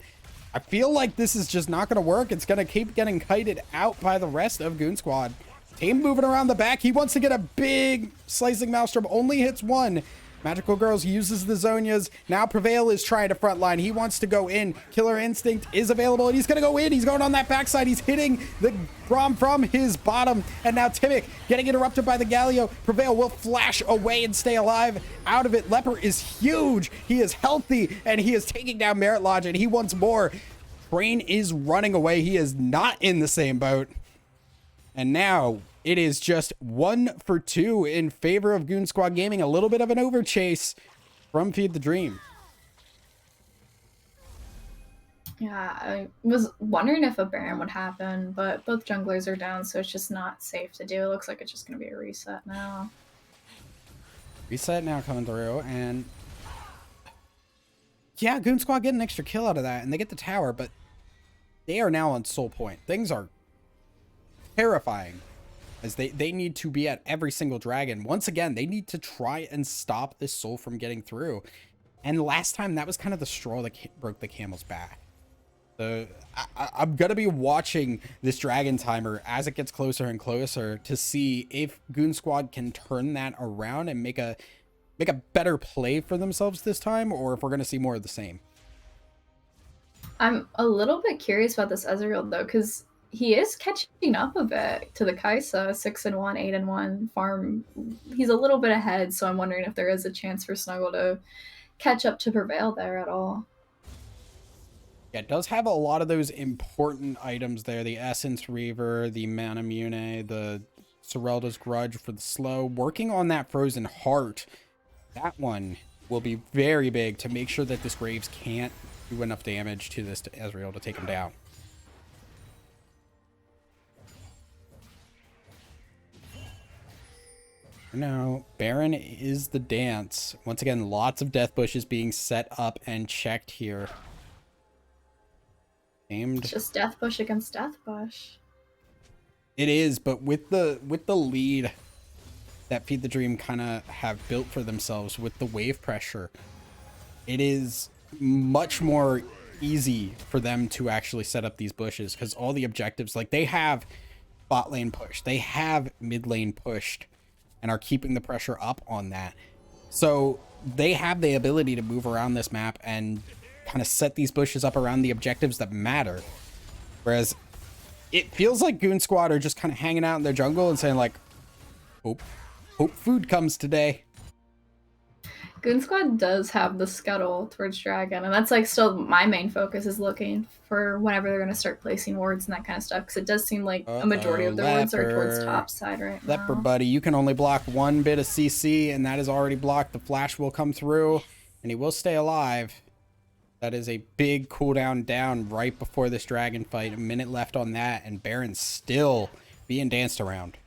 I feel like this is just not going to work. It's going to keep getting kited out by the rest of Goon Squad. Tame moving around the back. He wants to get a big slicing maelstrom. Only hits one. Magical Girls uses the Zonias. Now Prevail is trying to frontline. He wants to go in. Killer Instinct is available, and he's going to go in. He's going on that backside. He's hitting the Grom from his bottom. And now Timic getting interrupted by the Galio. Prevail will flash away and stay alive out of it. Leper is huge. He is healthy, and he is taking down Merit Lodge, and he wants more. Train is running away. He is not in the same boat. And now it is just 1 for 2 in favor of Goon Squad Gaming. A little bit of an overchase from Feed the Dream. Yeah, I was wondering if a Baron would happen, but both junglers are down, so it's just not safe to do. It looks like it's just going to be a reset now. Reset now coming through, and yeah, Goon Squad get an extra kill out of that, and they get the tower, but they are now on soul point. Things are terrifying as they need to be at every single dragon. Once again, they need to try and stop this soul from getting through. And last time, that was kind of the straw that broke the camel's back. I'm going to be watching this dragon timer as it gets closer and closer to see if Goon Squad can turn that around and make a better play for themselves this time, or if we're going to see more of the same. I'm a little bit curious about this Ezreal though, because he is catching up a bit to the Kaisa, 6-1, 8-1 farm. He's a little bit ahead, so I'm wondering if there is a chance for Snuggle to catch up to Prevail there at all. Yeah, it does have a lot of those important items there. The Essence Reaver, the Manamune, the Sorelda's Grudge for the slow. Working on that Frozen Heart, that one will be very big to make sure that this Graves can't do enough damage to this Ezreal to take him down. Now, Baron is the dance. Once again, lots of death bushes being set up and checked here. Aimed. It's just Death Bush against Death Bush. It is, but with the lead that Feed the Dream kind of have built for themselves with the wave pressure, it is much more easy for them to actually set up these bushes, because all the objectives, like they have bot lane pushed, they have mid lane pushed, and are keeping the pressure up on that. So they have the ability to move around this map and kind of set these bushes up around the objectives that matter. Whereas it feels like Goon Squad are just kind of hanging out in their jungle and saying like, hope food comes today. Goon Squad does have the scuttle towards Dragon, and that's like still my main focus is looking for whenever they're going to start placing wards and that kind of stuff, because it does seem like a majority of their wards are towards top side right now. Leper buddy, you can only block one bit of CC, and that is already blocked. The flash will come through, and he will stay alive. That is a big cooldown down right before this dragon fight. A minute left on that, and Baron's still being danced around.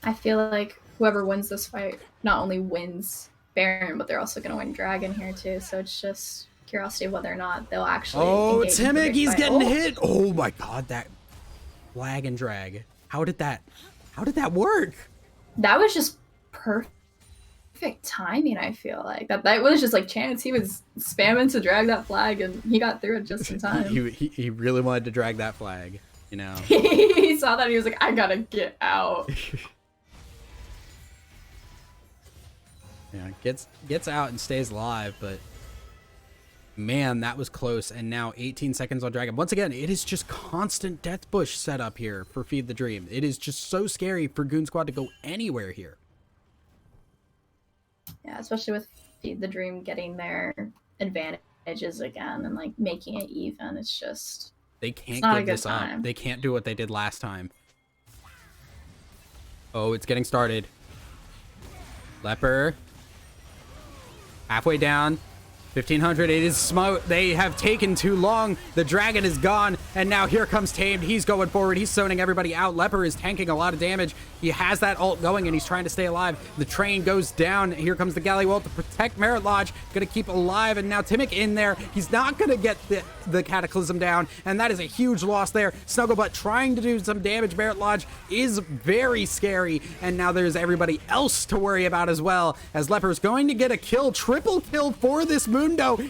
I feel like whoever wins this fight not only wins Baron, but they're also going to win Dragon here too. So it's just curiosity of whether or not they'll actually. Oh, Timic, he's getting hit. Oh my god, that flag and drag. How did that work? That was just perfect timing. I feel like that was just like chance. He was spamming to drag that flag, and he got through it just in time. he really wanted to drag that flag, you know. He saw that and he was like, I gotta get out. Yeah, gets out and stays alive, but man, that was close. And now 18 seconds on Dragon. Once again, it is just constant death bush set up here for Feed the Dream. It is just so scary for Goon Squad to go anywhere here. Yeah, especially with Feed the Dream getting their advantages again and like making it even. It's just they can't give this up. They can't do what they did last time. Oh, it's getting started. Leper. Halfway down. 1500, it is smote. They have taken too long. The dragon is gone, and now here comes Tamed. He's going forward. He's zoning everybody out. Leper is tanking a lot of damage. He has that ult going, and he's trying to stay alive. The train goes down. Here comes the Galley ult to protect Merit Lodge. Gonna keep alive, and now Timic in there. He's not gonna get the Cataclysm down, and that is a huge loss there. Snugglebutt trying to do some damage. Merit Lodge is very scary, and now there's everybody else to worry about as well, as Leper's going to get a kill. Triple kill for this Mundo.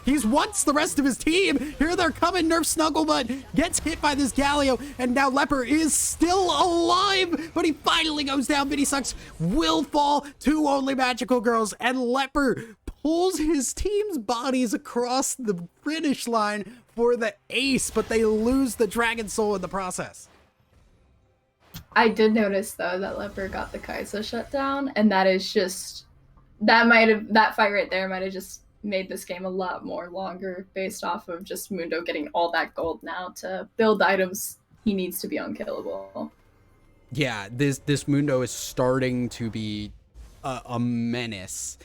He's wants the rest of his team. Here they're coming. Nerf Snugglebutt gets hit by this Galio, and now Leper is still alive, but he finally goes down. Bitty Sucks will fall to only Magical Girls, and Leper pulls his team's bodies across the finish line for the ace, but they lose the Dragon Soul in the process. I did notice though that Leper got the Kaisa shut down, and that is just that fight right there might have just made this game a lot more longer based off of just Mundo getting all that gold now to build items he needs to be unkillable. Yeah, this Mundo is starting to be a menace,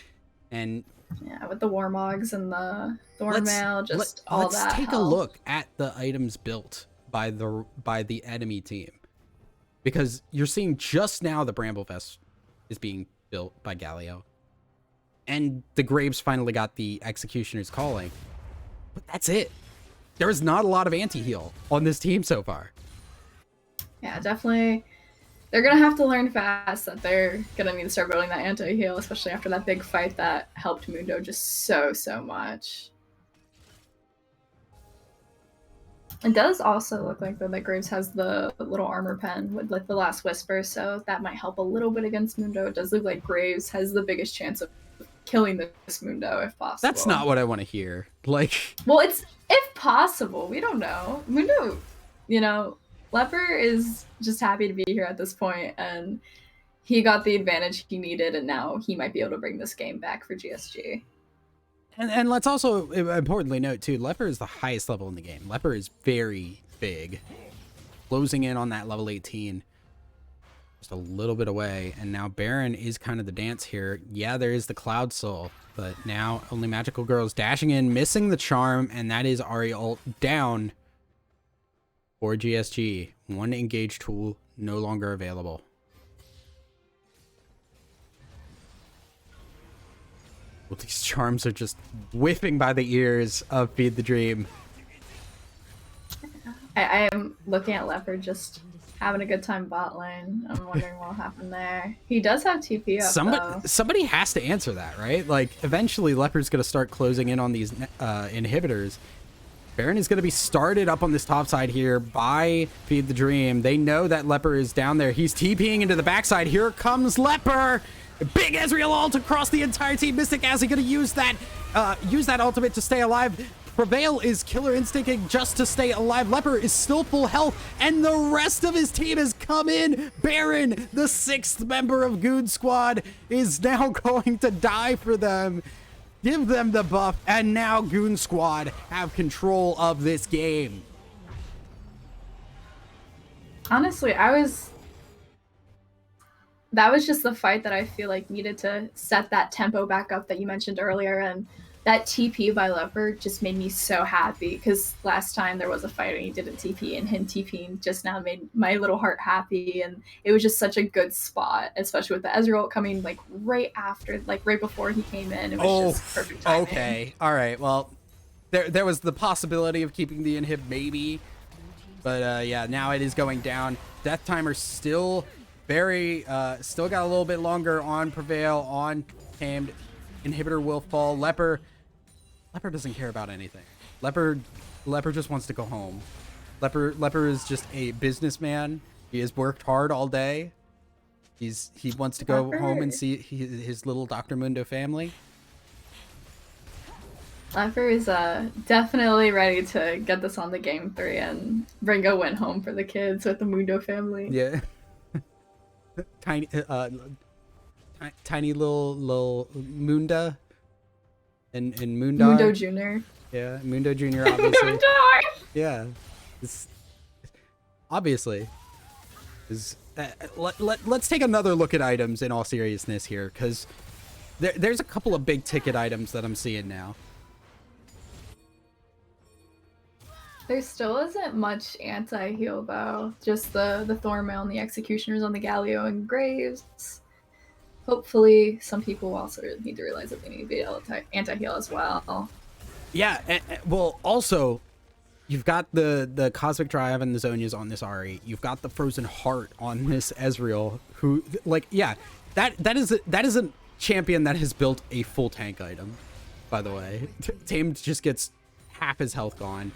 and yeah, with the Warmogs and the Thornmail, all that. Let's take health. a look at the items built by the enemy team, because you're seeing just now the Bramble Vest is being built by Galio. And the Graves finally got the Executioner's Calling. But that's it. There is not a lot of anti-heal on this team so far. Yeah, definitely. They're gonna have to learn fast that they're gonna need to start building that anti-heal, especially after that big fight that helped Mundo just so much. It does also look like that Graves has the little armor pen with like the last whisper, so that might help a little bit against Mundo. It does look like Graves has the biggest chance of killing this Mundo if That's possible. not what I want to hear. Like, Well, it's if possible. We don't know. Mundo, you know, Leper is just happy to be here at this point, and he got the advantage he needed, and now he might be able to bring this game back for GSG. and let's also importantly note too, Leper is the highest level in the game. Leper is very big, closing in on that level 18. Just a little bit away, and now Baron is kind of the dance here. Yeah, there is the Cloud Soul, but now only Magical Girls dashing in, missing the charm, and that is Ahri ult down for GSG. One engage tool no longer available. Well, these charms are just whiffing by the ears of Feed the Dream. I am looking at Leopard just having a good time bot lane. I'm wondering what happened there. He does have TP up though. Somebody has to answer that, right? Like, eventually Leopard's going to start closing in on these inhibitors. Baron is going to be started up on this top side here by Feed the Dream. They know that Leper is down there. He's TPing into the backside. Here comes Leper. Big Ezreal ult across the entire team. Mystic Azzy going to use that ultimate to stay alive. Prevail is killer instincting just to stay alive. Leper is still full health, and the rest of his team has come in. Baron, the 6th member of Goon Squad, is now going to die for them. Give them the buff, and now Goon Squad have control of this game. Honestly, that was just the fight that I feel like needed to set that tempo back up that you mentioned earlier, and that TP by Leopard just made me so happy because last time there was a fight and he didn't TP, and him TPing just now made my little heart happy, and it was just such a good spot, especially with the Ezreal coming like right before he came in. It was just perfect timing. Okay, all right. Well, there was the possibility of keeping the inhib maybe, but yeah, now it is going down. Death timer still still got a little bit longer on Prevail, on Tamed. Inhibitor will fall. Leper doesn't care about anything. Leper just wants to go home. Leper is just a businessman. He has worked hard all day. He wants to go home and see his little Dr. Mundo family. Leper is definitely ready to get this on the game 3 and bring a win home for the kids with the Mundo family. Yeah. Tiny little Munda and Mundar. Mundo Jr. Yeah, Mundo Jr. obviously. Mundar! Yeah. Obviously. Let's take another look at items in all seriousness here, because there's a couple of big ticket items that I'm seeing now. There still isn't much anti-heal though. Just the Thornmail and the Executioners on the Galio and Graves. Hopefully, some people also need to realize that they need to be anti-heal as well. Yeah, well, also, you've got the Cosmic Drive and the Zonias on this Ahri. You've got the Frozen Heart on this Ezreal, who, like, yeah, that is a champion that has built a full tank item, by the way. Tamed just gets half his health gone,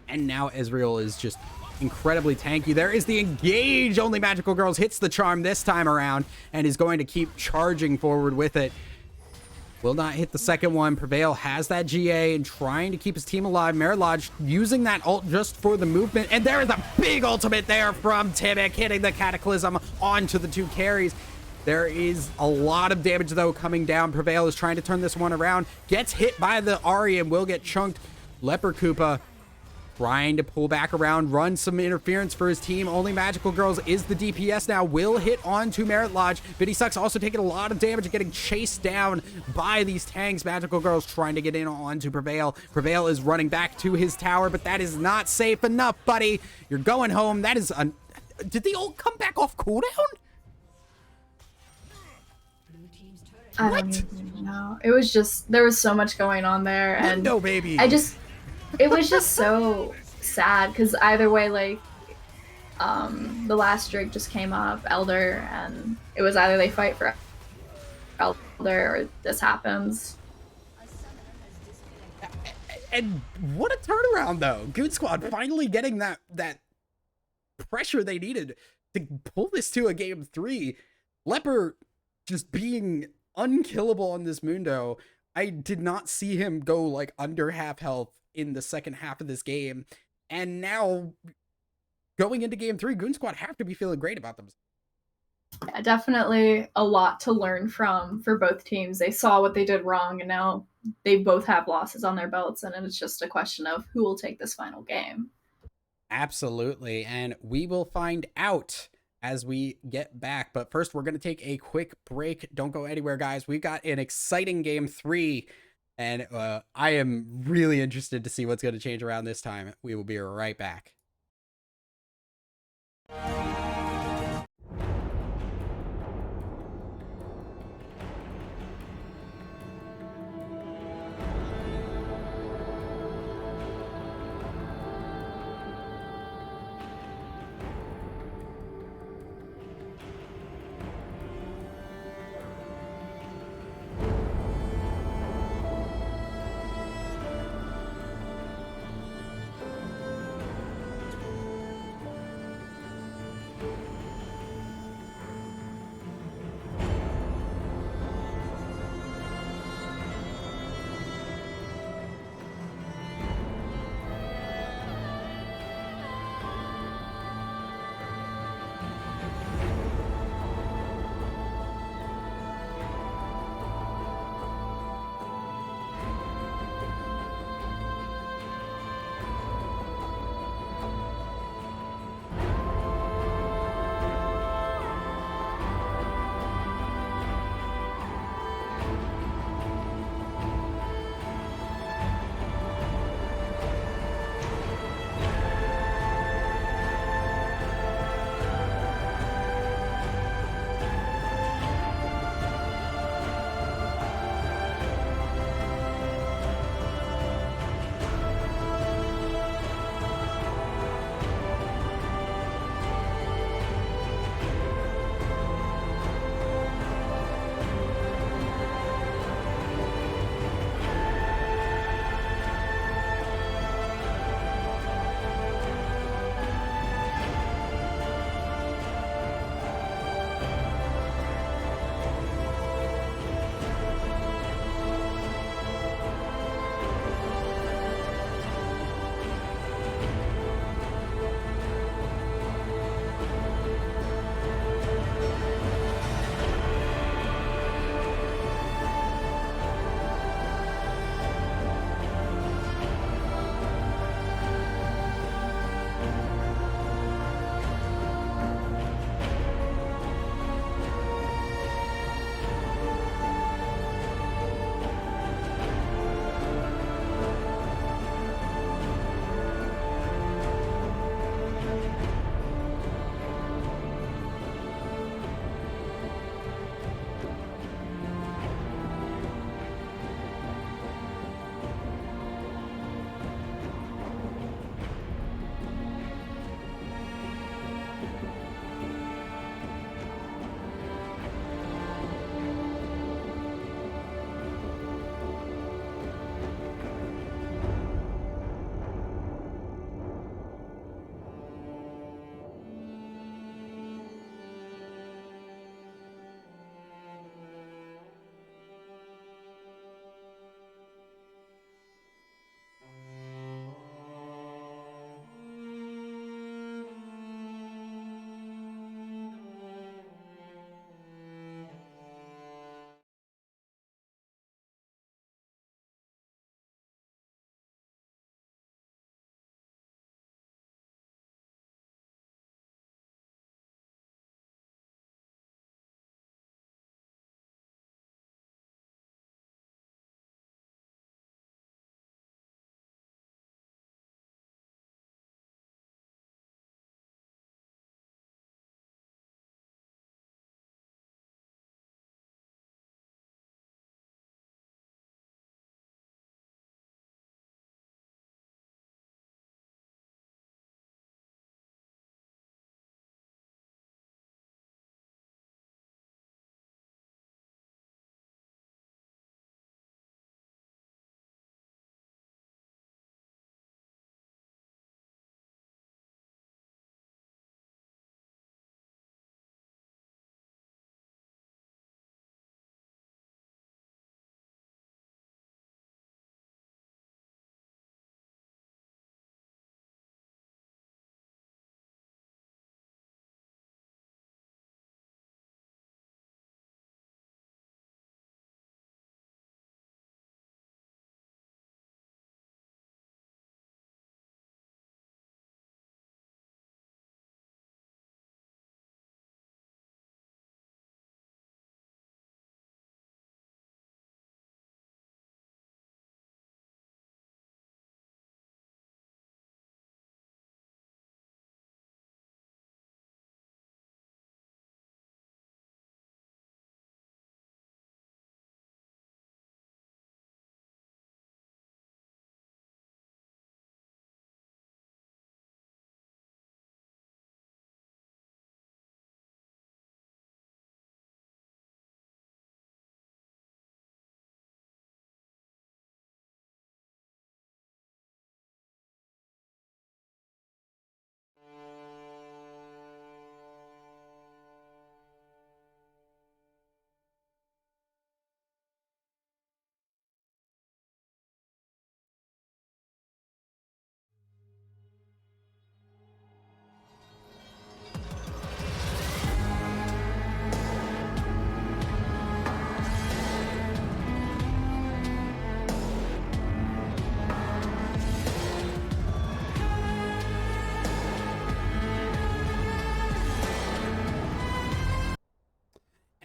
and now Ezreal is just incredibly tanky. There is the engage. Only Magical Girls hits the charm this time around and is going to keep charging forward with it. Will not hit the second one. Prevail has that GA and trying to keep his team alive. Merilage using that ult just for the movement. And there is a big ultimate there from Timic, hitting the Cataclysm onto the 2 carries. There is a lot of damage, though, coming down. Prevail is trying to turn this one around. Gets hit by the Ahri and will get chunked. Leper Koopa trying to pull back around, run some interference for his team. Only Magical Girls is the DPS now. Will hit onto Merit Lodge. Biddy Sucks also taking a lot of damage and getting chased down by these tanks. Magical Girls trying to get in onto Prevail. Prevail is running back to his tower, but that is not safe enough, buddy. You're going home. That is did the ult come back off cooldown? I don't even know. It was just, there was so much going on there, and no, baby. it was just so sad because either way, like, The last Drake just came up, Elder, and it was either they fight for Elder or this happens. And what a turnaround, though. Goon Squad finally getting that pressure they needed to pull this to a game 3. Leper just being unkillable on this Mundo. I did not see him go like under half health in the second half of this game. And now going into game 3, Goon Squad have to be feeling great about them. Yeah, definitely a lot to learn from for both teams. They saw what they did wrong, and now they both have losses on their belts, and it's just a question of who will take this final game. Absolutely, and we will find out as we get back. But first, we're going to take a quick break. Don't go anywhere, guys. We've got an exciting game 3, and I am really interested to see what's going to change around this time. We will be right back.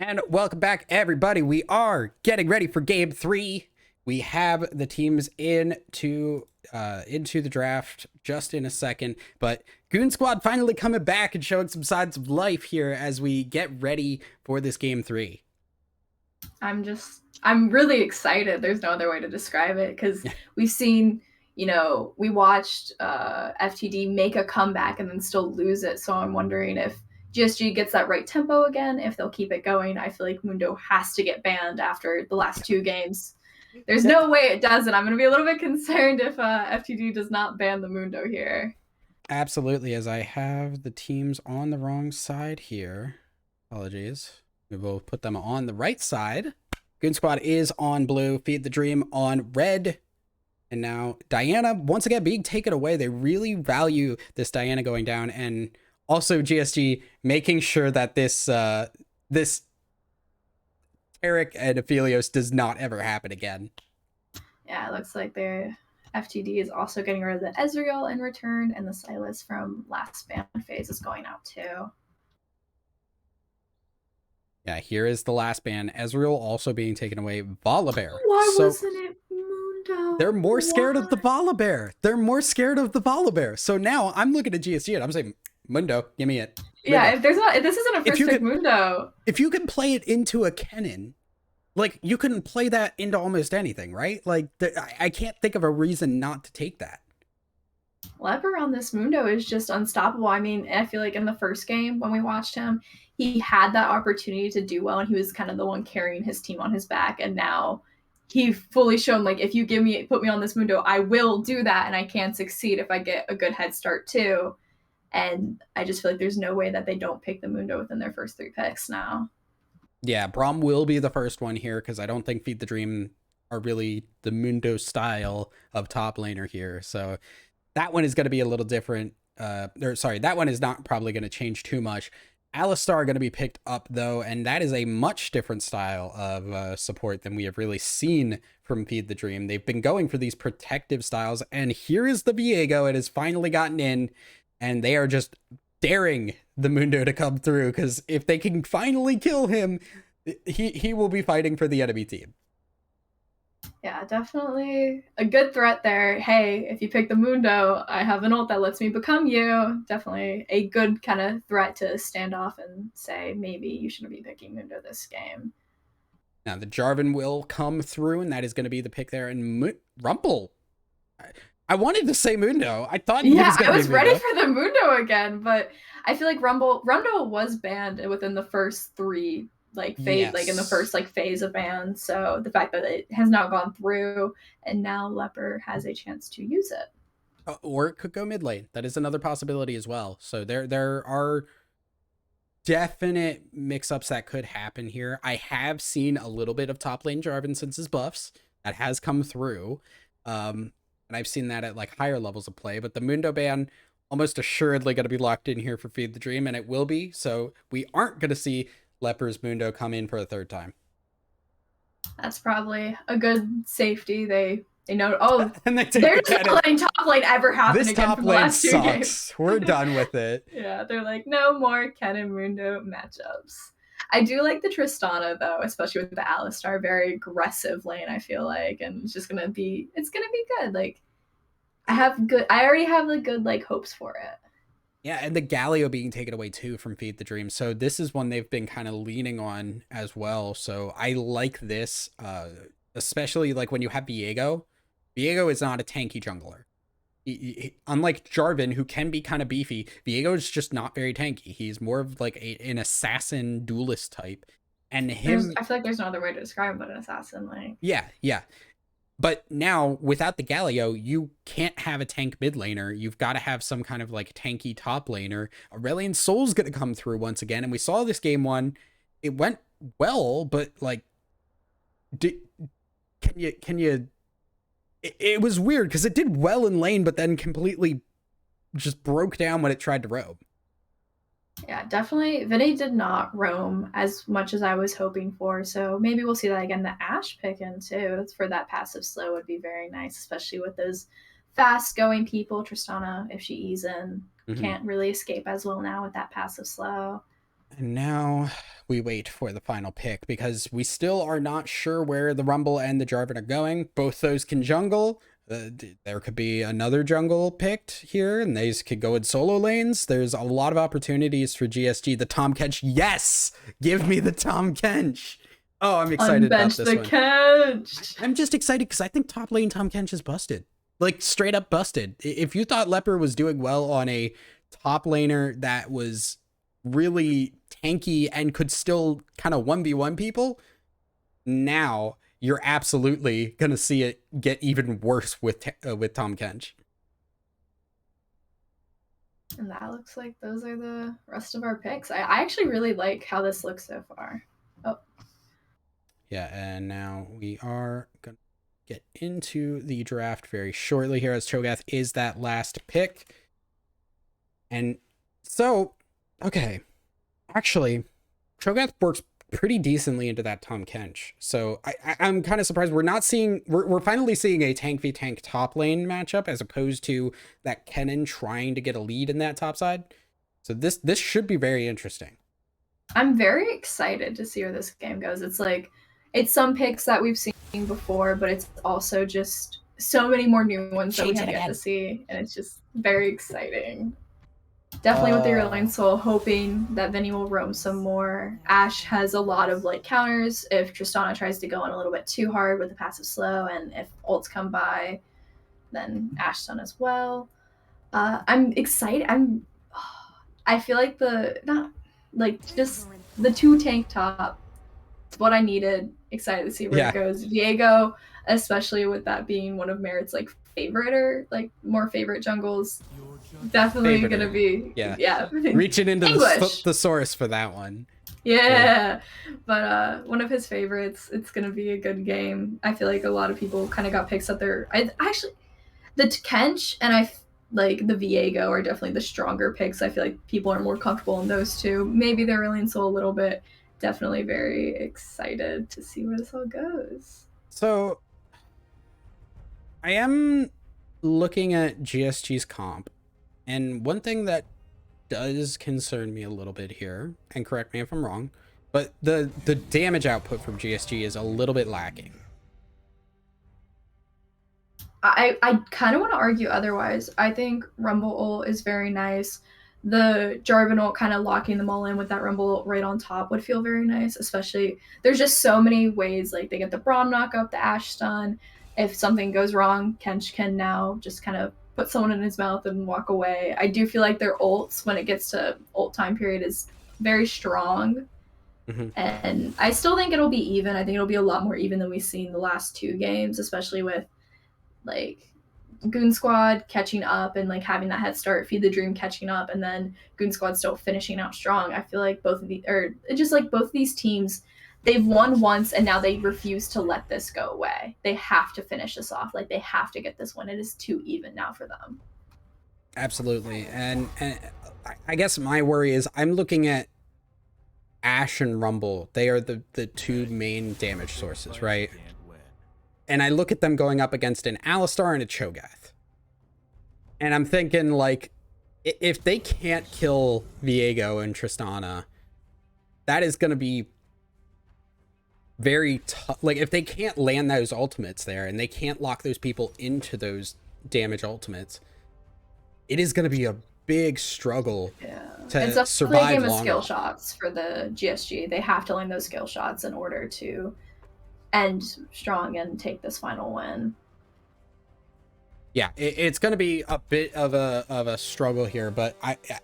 And welcome back, everybody. We are getting ready for game 3. We have the teams into the draft just in a second, but Goon Squad finally coming back and showing some signs of life here as we get ready for this game 3. I'm really excited. There's no other way to describe it because we've seen, we watched FTD make a comeback and then still lose it. So I'm wondering if GSG gets that right tempo again, if they'll keep it going. I feel like Mundo has to get banned after the last 2 games. There's no way it doesn't. I'm going to be a little bit concerned if FTD does not ban the Mundo here. Absolutely, as I have the teams on the wrong side here. Apologies. We will put them on the right side. Goon Squad is on blue, Feed the Dream on red. And now Diana, once again, being taken away. They really value this Diana going down, and also GSG making sure that this Eric and Aphelios does not ever happen again. Yeah, it looks like their FTD is also getting rid of the Ezreal in return, and the Silas from last ban phase is going out too. Yeah, here is the last ban. Ezreal also being taken away. Volibear. Why wasn't it Mundo? They're more scared of the Volibear. They're more scared of the Volibear. So now I'm looking at GSG and I'm saying, Mundo, give me it. Mundo. Yeah, if this isn't a first pick Mundo. If you can play it into a Kennen, like, you can play that into almost anything, right? Like, I can't think of a reason not to take that. Leper on this Mundo is just unstoppable. I mean, I feel like in the first game when we watched him, he had that opportunity to do well, and he was kind of the one carrying his team on his back. And now he fully shown, like, if you put me on this Mundo, I will do that, and I can succeed if I get a good head start too. And I just feel like there's no way that they don't pick the Mundo within their first 3 picks now. Yeah, Braum will be the first one here because I don't think Feed the Dream are really the Mundo style of top laner here. So that one is going to be a little different. That one is not probably going to change too much. Alistar going to be picked up, though, and that is a much different style of support than we have really seen from Feed the Dream. They've been going for these protective styles, and here is the Viego. It has finally gotten in, and they are just daring the Mundo to come through, because if they can finally kill him, he will be fighting for the enemy team. Yeah, definitely a good threat there. Hey, if you pick the Mundo, I have an ult that lets me become you. Definitely a good kind of threat to stand off and say, maybe you shouldn't be picking Mundo this game. Now, the Jarvan will come through, and that is going to be the pick there. And Rumble. I wanted to say Mundo. I thought he was going to be Mundo. I was ready for the Mundo again, but I feel like Mundo was banned within the first 3 phase, yes. In the first phase of ban. So the fact that it has now gone through and now Leper has a chance to use it. Or it could go mid lane. That is another possibility as well. So there are definite mix-ups that could happen here. I have seen a little bit of top lane Jarvan since his buffs. That has come through. And I've seen that at higher levels of play. But the Mundo ban almost assuredly going to be locked in here for Feed the Dream, and it will be. So we aren't going to see Leper's Mundo come in for a 3rd time. That's probably a good safety. They know. Oh, and they're just not letting top lane ever happen this again. Top from lane the last sucks. 2 games. We're done with it. Yeah, they're like, no more Kennen Mundo matchups. I do like the Tristana though, especially with the Alistar, very aggressive lane. I feel like, and it's gonna be good. I already have good hopes for it. Yeah, and the Galio being taken away too from Feed the Dream. So this is one they've been kind of leaning on as well. So I like this, especially when you have Viego. Viego is not a tanky jungler. Unlike Jarvan, who can be kind of beefy, Viego is just not very tanky. He's more of an assassin duelist type. And I feel like there's no other way to describe him but an assassin. Yeah. But now, without the Galio, you can't have a tank mid laner. You've got to have some kind of tanky top laner. Aurelion Sol's going to come through once again. And we saw this game 1. It went well, but can you... It was weird because it did well in lane, but then completely just broke down when it tried to roam. Yeah, definitely. Vinny did not roam as much as I was hoping for, so maybe we'll see that again. The Ashe picking too for that passive slow would be very nice, especially with those fast-going people. Tristana, if she ease in, can't really escape as well now with that passive slow. And now we wait for the final pick because we still are not sure where the Rumble and the Jarvan are going. Both those can jungle. There could be another jungle picked here, and these could go in solo lanes. There's a lot of opportunities for GSG. The Tom Kench, yes! Give me the Tom Kench! Oh, I'm excited about Unbench this the one. Kench. I'm just excited because I think top lane Tom Kench is busted. Like, straight up busted. If you thought Leper was doing well on a top laner that was really tanky and could still kind of 1v1 people, now you're absolutely going to see it get even worse with Tom Kench. And that looks like those are the rest of our picks. I actually really like how this looks so far. Oh. Yeah, and now we are going to get into the draft very shortly here as Cho'Gath is that last pick. And so, okay, actually, Cho'Gath works pretty decently into that Tom Kench. So I'm kind of surprised we're finally seeing a tank v tank top lane matchup as opposed to that Kennen trying to get a lead in that top side. So this should be very interesting. I'm very excited to see where this game goes. It's some picks that we've seen before, but it's also just so many more new ones that we have yet to see, and it's just very exciting. Definitely with the Early Soul, hoping that Vinny will roam some more. Ashe has a lot of like counters if Tristana tries to go in a little bit too hard with the passive slow, and if ults come by, then Ashe done as well. I'm excited. I feel like just the two tank top. It's what I needed. Excited to see where it goes. Viego, especially with that being one of Merit's like favorite or like more favorite jungles. Definitely gonna be reaching into the thesaurus for that one. Yeah, but one of his favorites. It's gonna be a good game. I feel like a lot of people kind of got picks up there. I actually, the Kench and like the Viego are definitely the stronger picks. I feel like people are more comfortable in those two. Maybe they're really Soul a little bit. Definitely very excited to see where this all goes. So I am looking at GSG's comp, and one thing that does concern me a little bit here, and correct me if I'm wrong, but the damage output from GSG is a little bit lacking. I kind of want to argue otherwise. I think Rumble ult is very nice. The Jarvan ult kind of locking them all in with that Rumble ult right on top would feel very nice, especially there's just so many ways, like they get the Braum knock up, the Ashe stun. If something goes wrong, Kench can now just kind of put someone in his mouth and walk away. I do feel like their ults, when it gets to ult time period, is very strong. Mm-hmm. And I still think it'll be even. I think it'll be a lot more even than we've seen the last two games, especially with like Goon Squad catching up and like having that head start, Feed the Dream catching up, and then Goon Squad still finishing out strong. I feel like both of these teams, they've won once and now they refuse to let this go away. They have to finish this off. Like they have to get this one. It is too even now for them. Absolutely. And I guess my worry is I'm looking at Ashe and Rumble. They are the two main damage sources, right? And I look at them going up against an Alistar and a Cho'Gath. And I'm thinking, like, if they can't kill Viego and Tristana, that is going to be very tough. Like, if they can't land those ultimates there and they can't lock those people into those damage ultimates, it is going to be a big struggle to survive game long of skill shots for the GSG. They have to land those skill shots in order to end strong and take this final win. Yeah, it's going to be a bit of a struggle here, but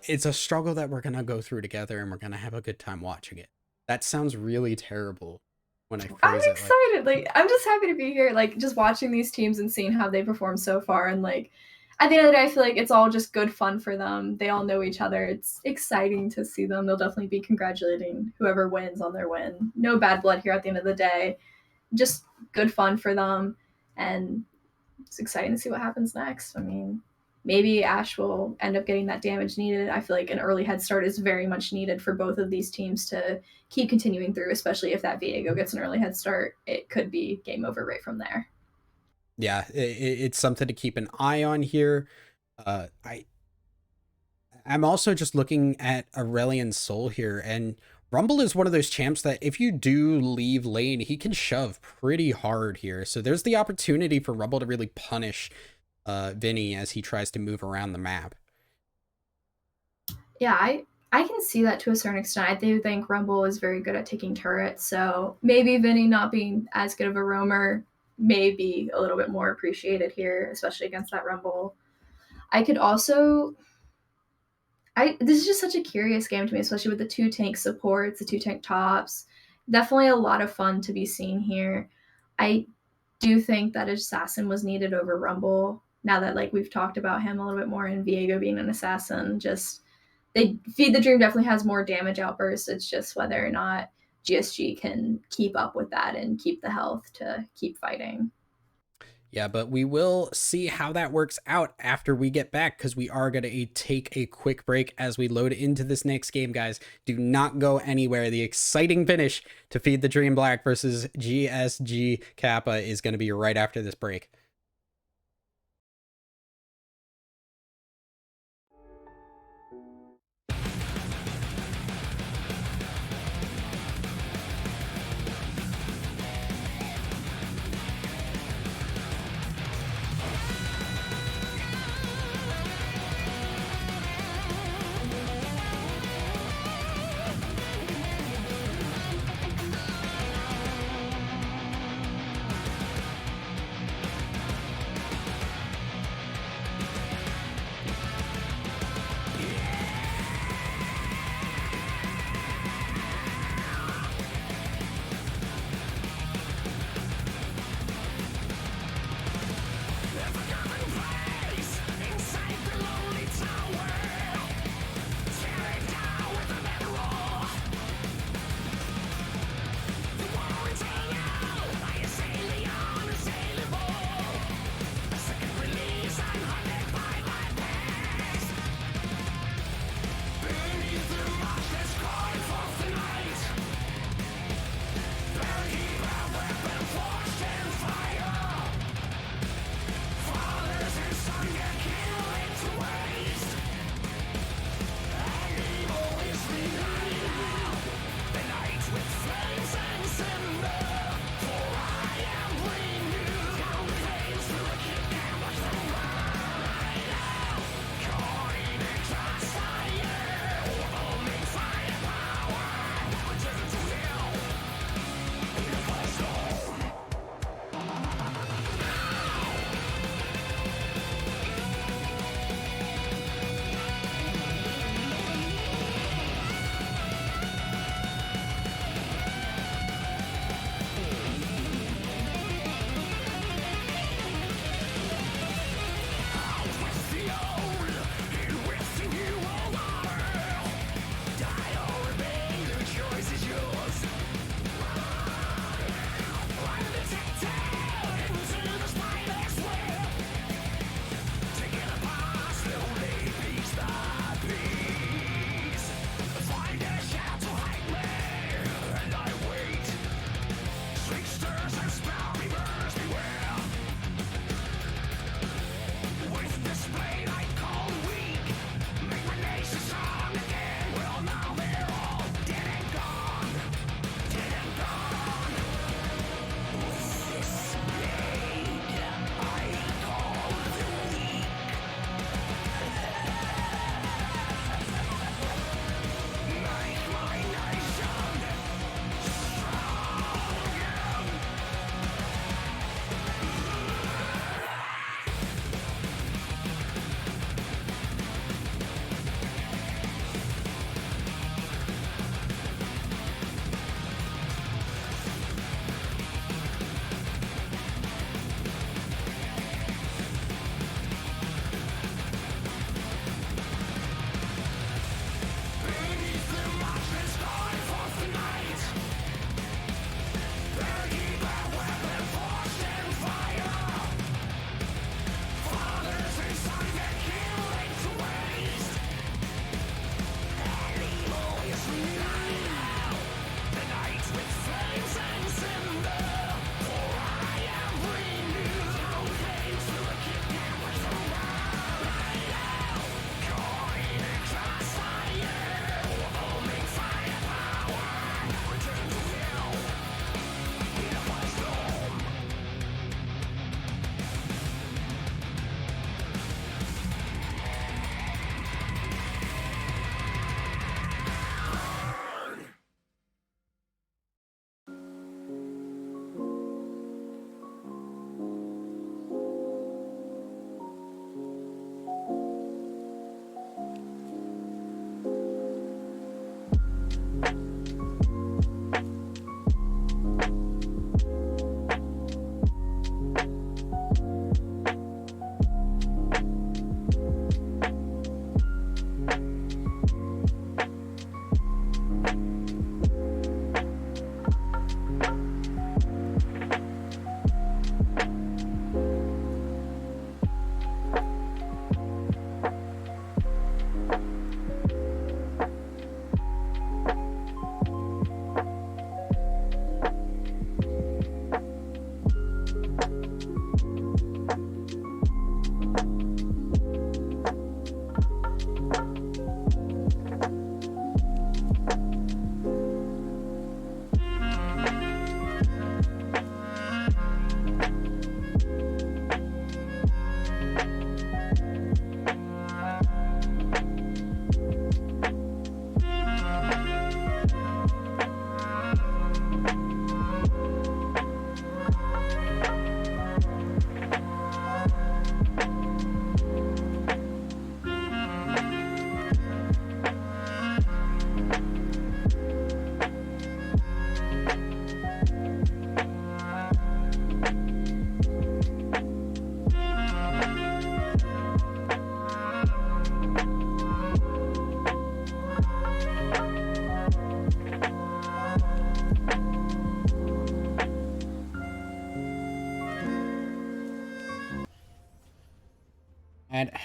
it's a struggle that we're going to go through together and we're going to have a good time watching it. That sounds really terrible when I phrase it. I'm excited. Like I'm just happy to be here, like just watching these teams and seeing how they perform so far. And like at the end of the day, I feel like it's all just good fun for them. They all know each other. It's exciting to see them. They'll definitely be congratulating whoever wins on their win. No bad blood here at the end of the day. Just good fun for them, and it's exciting to see what happens next. I mean, maybe Ashe will end up getting that damage needed. I feel like an early head start is very much needed for both of these teams to keep continuing through, especially if that Viego gets an early head start. It could be game over right from there. Yeah, it's something to keep an eye on here. I'm also just looking at Aurelion Sol here, and Rumble is one of those champs that if you do leave lane, he can shove pretty hard here. So there's the opportunity for Rumble to really punish Vinny as he tries to move around the map. Yeah, I can see that to a certain extent. I do think Rumble is very good at taking turrets, so maybe Vinny not being as good of a roamer may be a little bit more appreciated here, especially against that Rumble. I could also this is just such a curious game to me, especially with the 2 tank supports, the 2 tank tops. Definitely a lot of fun to be seen here. I do think that Assassin was needed over Rumble. Now that like we've talked about him a little bit more and Viego being an assassin, just they Feed the Dream definitely has more damage outbursts. It's just whether or not GSG can keep up with that and keep the health to keep fighting. Yeah, but we will see how that works out after we get back, because we are going to take a quick break as we load into this next game, guys. Do not go anywhere. The exciting finish to Feed the Dream Black versus GSG Kappa is going to be right after this break.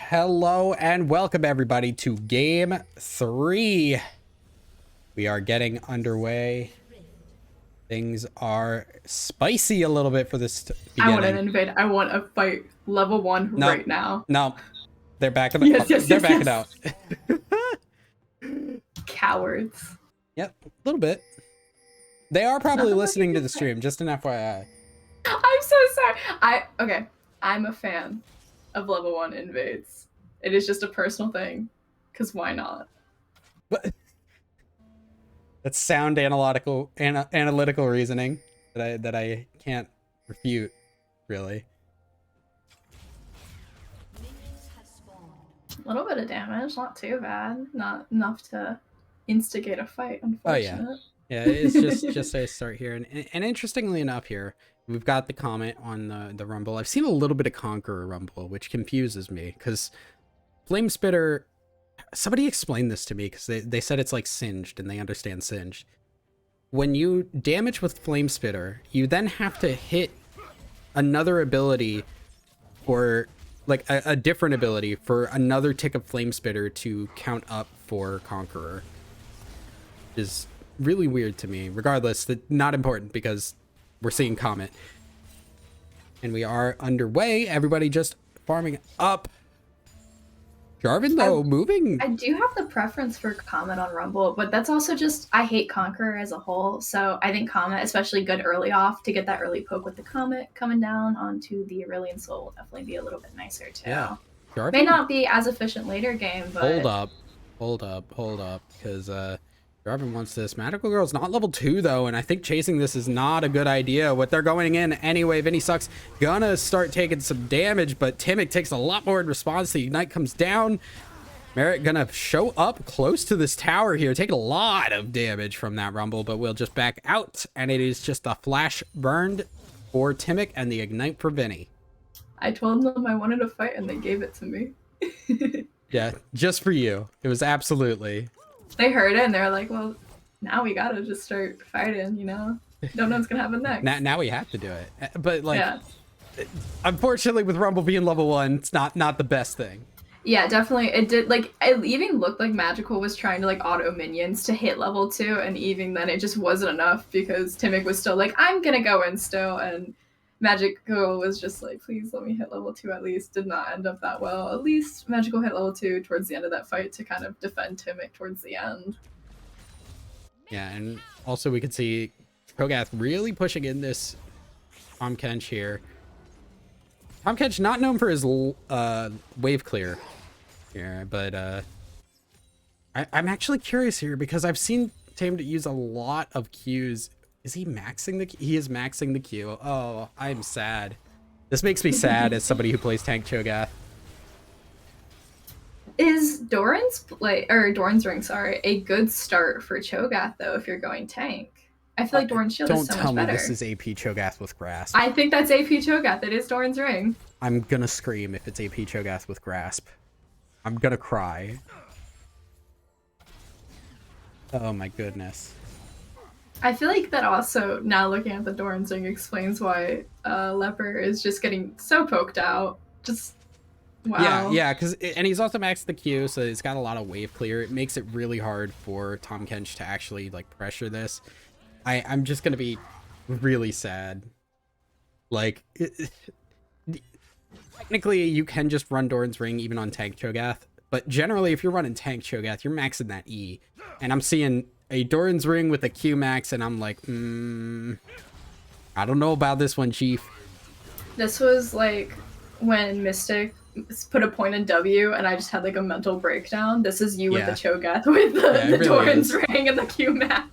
Hello and welcome everybody to game 3. We are getting underway. Things are spicy a little bit for this beginning. I want an invade. I want a fight level 1 right now. No, they're backing. They're backing out. Cowards. Yep, a little bit. They are probably listening to the stream. Just an FYI. I'm so sorry. I'm a fan of level 1 invades. It is just a personal thing, because why not? But that's sound analytical reasoning that I can't refute, really. A little bit of damage, not too bad. Not enough to instigate a fight, unfortunately. Oh yeah, it's just a start here, and interestingly enough, here we've got the comment on the Rumble. I've seen a little bit of Conqueror Rumble, which confuses me because Flame Spitter. Somebody explained this to me because they said it's like singed, and they understand singed. When you damage with Flame Spitter, you then have to hit another ability, or like a different ability for another tick of Flame Spitter to count up for Conqueror. Is really weird to me. Regardless, not important because we're seeing Comet. And we are underway. Everybody just farming up. Jarvan, though, moving. I do have the preference for Comet on Rumble, but that's also just, I hate Conqueror as a whole. So I think Comet, especially good early off, to get that early poke with the Comet coming down onto the Aurelion Soul will definitely be a little bit nicer, too. Yeah. Jarvan? May not be as efficient later game, but... Hold up, because Jarvan wants this. Magical Girl's not level 2, though, and I think chasing this is not a good idea. What they're going in anyway, Vinny Sucks gonna start taking some damage, but Timic takes a lot more in response. The Ignite comes down. Merritt gonna show up close to this tower here, take a lot of damage from that Rumble, but we'll just back out, and it is just a flash burned for Timic and the Ignite for Vinny. I told them I wanted to fight, and they gave it to me. Yeah, just for you. It was absolutely... They heard it and they're like, well, now we gotta just start fighting, you know? Don't know what's gonna happen next. Now we have to do it. But, like, yeah. Unfortunately, with Rumble being level 1, it's not the best thing. Yeah, definitely. It did, like, it even looked like Magical was trying to, like, auto minions to hit level 2, and even then it just wasn't enough because Timic was still like, I'm gonna go in still, and Magical was just like, please let me hit level 2 at least. Did not end up that well. At least Magical hit level 2 towards the end of that fight to kind of defend Timic towards the end. Yeah, and also we could see Cho'Gath really pushing in this Tahm Kench here. Tahm Kench not known for his wave clear here, but I'm actually curious here because I've seen Tahm use a lot of Qs. Is he maxing the Q? He is maxing the Q. Oh, I'm sad. This makes me sad as somebody who plays tank Cho'Gath. Is Doran's Ring, a good start for Cho'Gath though if you're going tank? I feel like Doran's Shield is so much better. Don't tell me this is AP Cho'Gath with Grasp. I think that's AP Cho'Gath. It is Doran's Ring. I'm gonna scream if it's AP Cho'Gath with Grasp. I'm gonna cry. Oh my goodness. I feel like that also, now looking at the Doran's Ring, explains why Leper is just getting so poked out. Just, wow. Yeah, and he's also maxed the Q, so he's got a lot of wave clear. It makes it really hard for Tahm Kench to actually, like, pressure this. I'm just gonna be really sad. Like, technically, you can just run Doran's Ring even on tank Cho'Gath, but generally, if you're running tank Cho'Gath, you're maxing that E. And I'm seeing a Doran's Ring with a Q max, and I'm like, I don't know about this one, Chief. This was like when Mystic put a point in W, and I just had like a mental breakdown. This is you with the Cho'Gath with the really Doran's Ring and the Q max.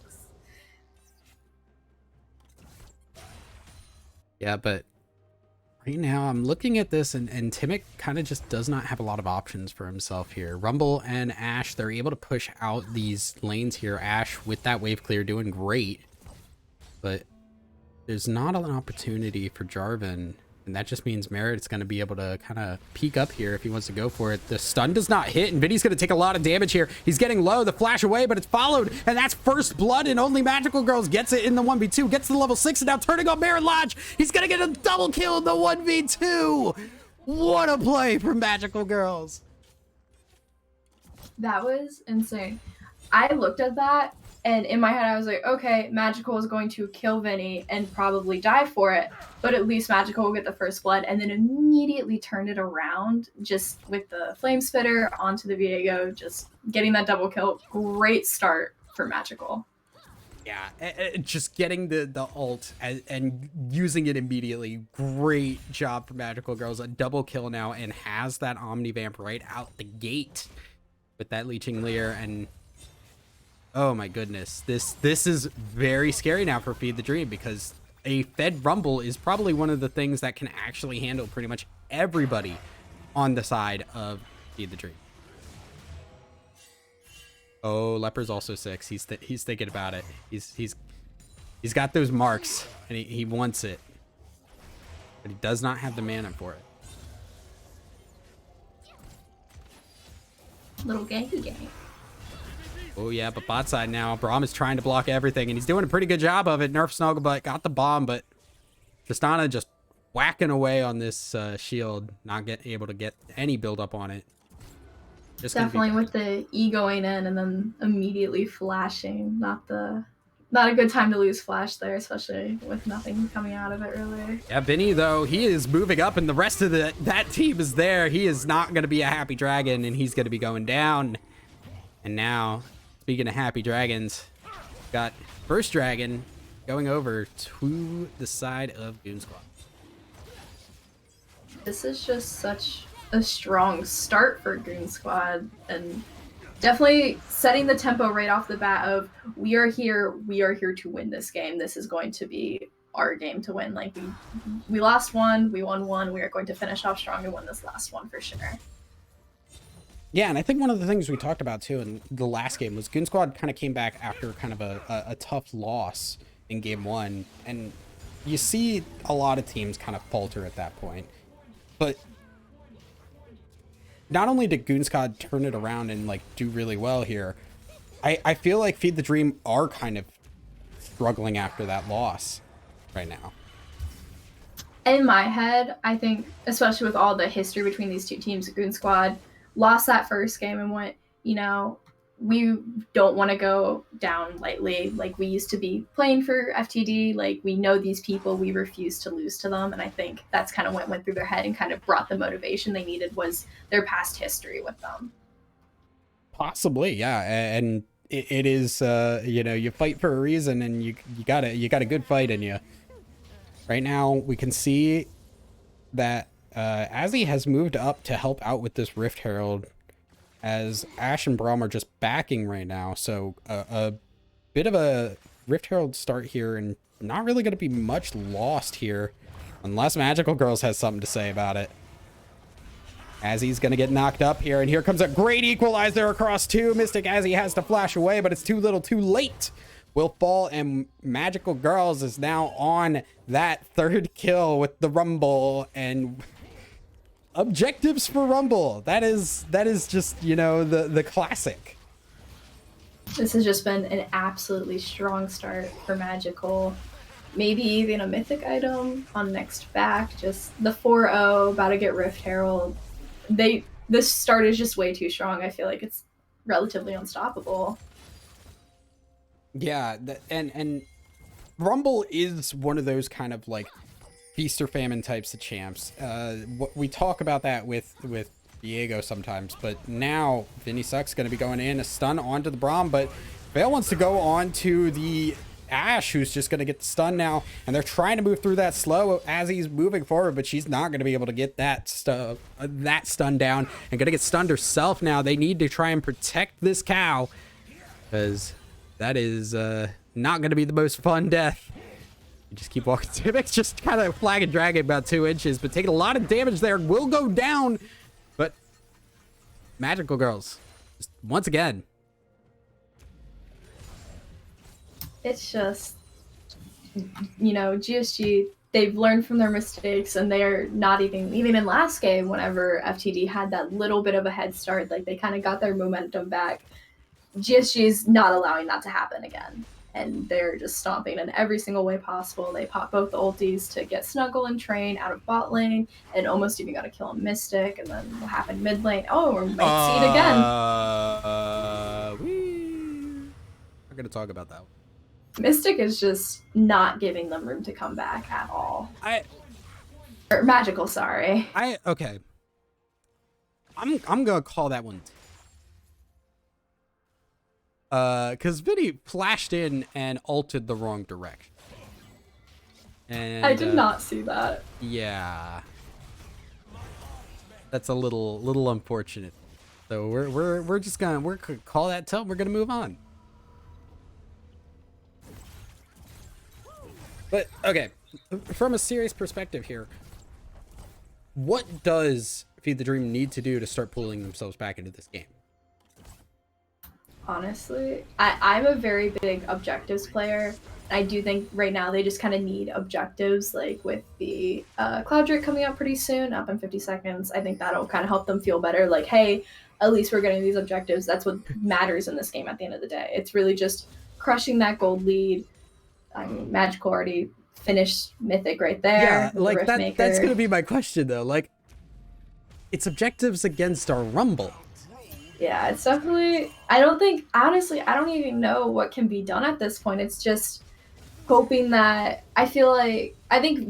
Yeah, but right now I'm looking at this, and Timic kind of just does not have a lot of options for himself here. Rumble and Ashe, they're able to push out these lanes here. Ashe with that wave clear doing great, but there's not an opportunity for Jarvan, and that just means Merritt's going to be able to kind of peek up here if he wants to go for it. The stun does not hit, and Vinny's going to take a lot of damage here. He's getting low, the flash away, but it's followed, and that's first blood, and only Magical Girls gets it in the 1v2, gets to level 6, and now turning on Merritt Lodge. He's going to get a double kill in the 1v2. What a play from Magical Girls. That was insane. I looked at that, and in my head, I was like, okay, Magical is going to kill Vinny and probably die for it, but at least Magical will get the first blood, and then immediately turned it around just with the Flame Spitter onto the Viego, just getting that double kill. Great start for Magical. Yeah, just getting the ult and using it immediately. Great job for Magical Girls. A double kill now and has that Omnivamp right out the gate with that Leeching Leer. And oh my goodness, this is very scary now for Feed the Dream, because a fed Rumble is probably one of the things that can actually handle pretty much everybody on the side of Feed the Dream. Oh, Leper's also 6. He's thinking about it. He's got those marks, and he wants it, but he does not have the mana for it. Little ganky gang. Oh yeah, but bot side now, Braum is trying to block everything, and he's doing a pretty good job of it. Nerf Snugglebutt got the bomb, but Tristana just whacking away on this shield, not able to get any build up on it. Definitely with the E going in and then immediately flashing. Not a good time to lose flash there, especially with nothing coming out of it really. Yeah, Vinny though, he is moving up, and the rest of that team is there. He is not going to be a happy dragon, and he's going to be going down. And now, speaking of happy dragons, got first dragon going over to the side of Goon Squad. This is just such a strong start for Goon Squad, and definitely setting the tempo right off the bat of we are here to win this game. This is going to be our game to win. Like we lost one, we won one, we are going to finish off strong and win this last one for sure. Yeah, and I think one of the things we talked about too in the last game was Goon Squad kind of came back after kind of a tough loss in game 1, and you see a lot of teams kind of falter at that point. But not only did Goon Squad turn it around and like do really well here, I feel like Feed the Dream are kind of struggling after that loss right now. In my head, I think, especially with all the history between these two teams, Goon Squad lost that first game and went, you know, we don't want to go down lightly. Like, we used to be playing for FTD. Like, we know these people. We refuse to lose to them. And I think that's kind of what went through their head and kind of brought the motivation they needed was their past history with them. Possibly, yeah. And it is, you know, you fight for a reason, and you got a good fight in you. Right now, we can see that Azzy has moved up to help out with this Rift Herald, as Ash and Braum are just backing right now. So a bit of a Rift Herald start here, and not really going to be much lost here unless Magical Girls has something to say about it. Azzy's going to get knocked up here, and here comes a great equalizer across 2. Mystic Azzy has to flash away, but it's too little too late. Will fall, and Magical Girls is now on that 3rd kill with the Rumble, and objectives for Rumble. That is just, you know, the classic. This has just been an absolutely strong start for Magical. Maybe even a mythic item on next back. Just the 4-0, about to get Rift Herald. This start is just way too strong. I feel like it's relatively unstoppable. Yeah, and Rumble is one of those kind of like feast or famine types of champs. We talk about that with Viego sometimes, but now Vinny Suck's going to be going in a stun onto the Braum, but Vale wants to go on to the Ash, who's just going to get the stun now, and they're trying to move through that slow as he's moving forward, but she's not going to be able to get that stun down, and going to get stunned herself now. They need to try and protect this cow, because that is not going to be the most fun death. You just keep walking. Timix just kind of flag and drag it about 2 inches, but taking a lot of damage there. Will go down, but Magical Girls, just once again. It's just, you know, GSG, they've learned from their mistakes, and they're not even in last game, whenever FTD had that little bit of a head start, like they kind of got their momentum back. GSG is not allowing that to happen again. and they're just stomping in every single way possible. They pop both the ultis to get Snuggle and Train out of bot lane, and almost even got to kill a Mystic. And then what happened mid lane? Oh, we might see it again. We're gonna talk about that one. Mystic is just not giving them room to come back at all. Or Magical, sorry. Okay. I'm gonna call that one. Because Vinny flashed in and ulted the wrong direction. And I did not see that. Yeah. That's a little unfortunate. So we're just gonna call that tilt. We're gonna move on. But okay, from a serious perspective here, what does Feed the Dream need to do to start pulling themselves back into this game? Honestly, I'm a very big objectives player. I do think right now they just kind of need objectives, like with the Cloud Drake coming out pretty soon, up in 50 seconds. I think that'll kind of help them feel better. Like, hey, at least we're getting these objectives. That's what matters in this game at the end of the day. It's really just crushing that gold lead. I mean, Magical already finished Mythic right there. Yeah, like that's going to be my question, though. Like, it's objectives against our Rumble. Yeah, it's definitely, I don't even know what can be done at this point. It's just hoping that, I think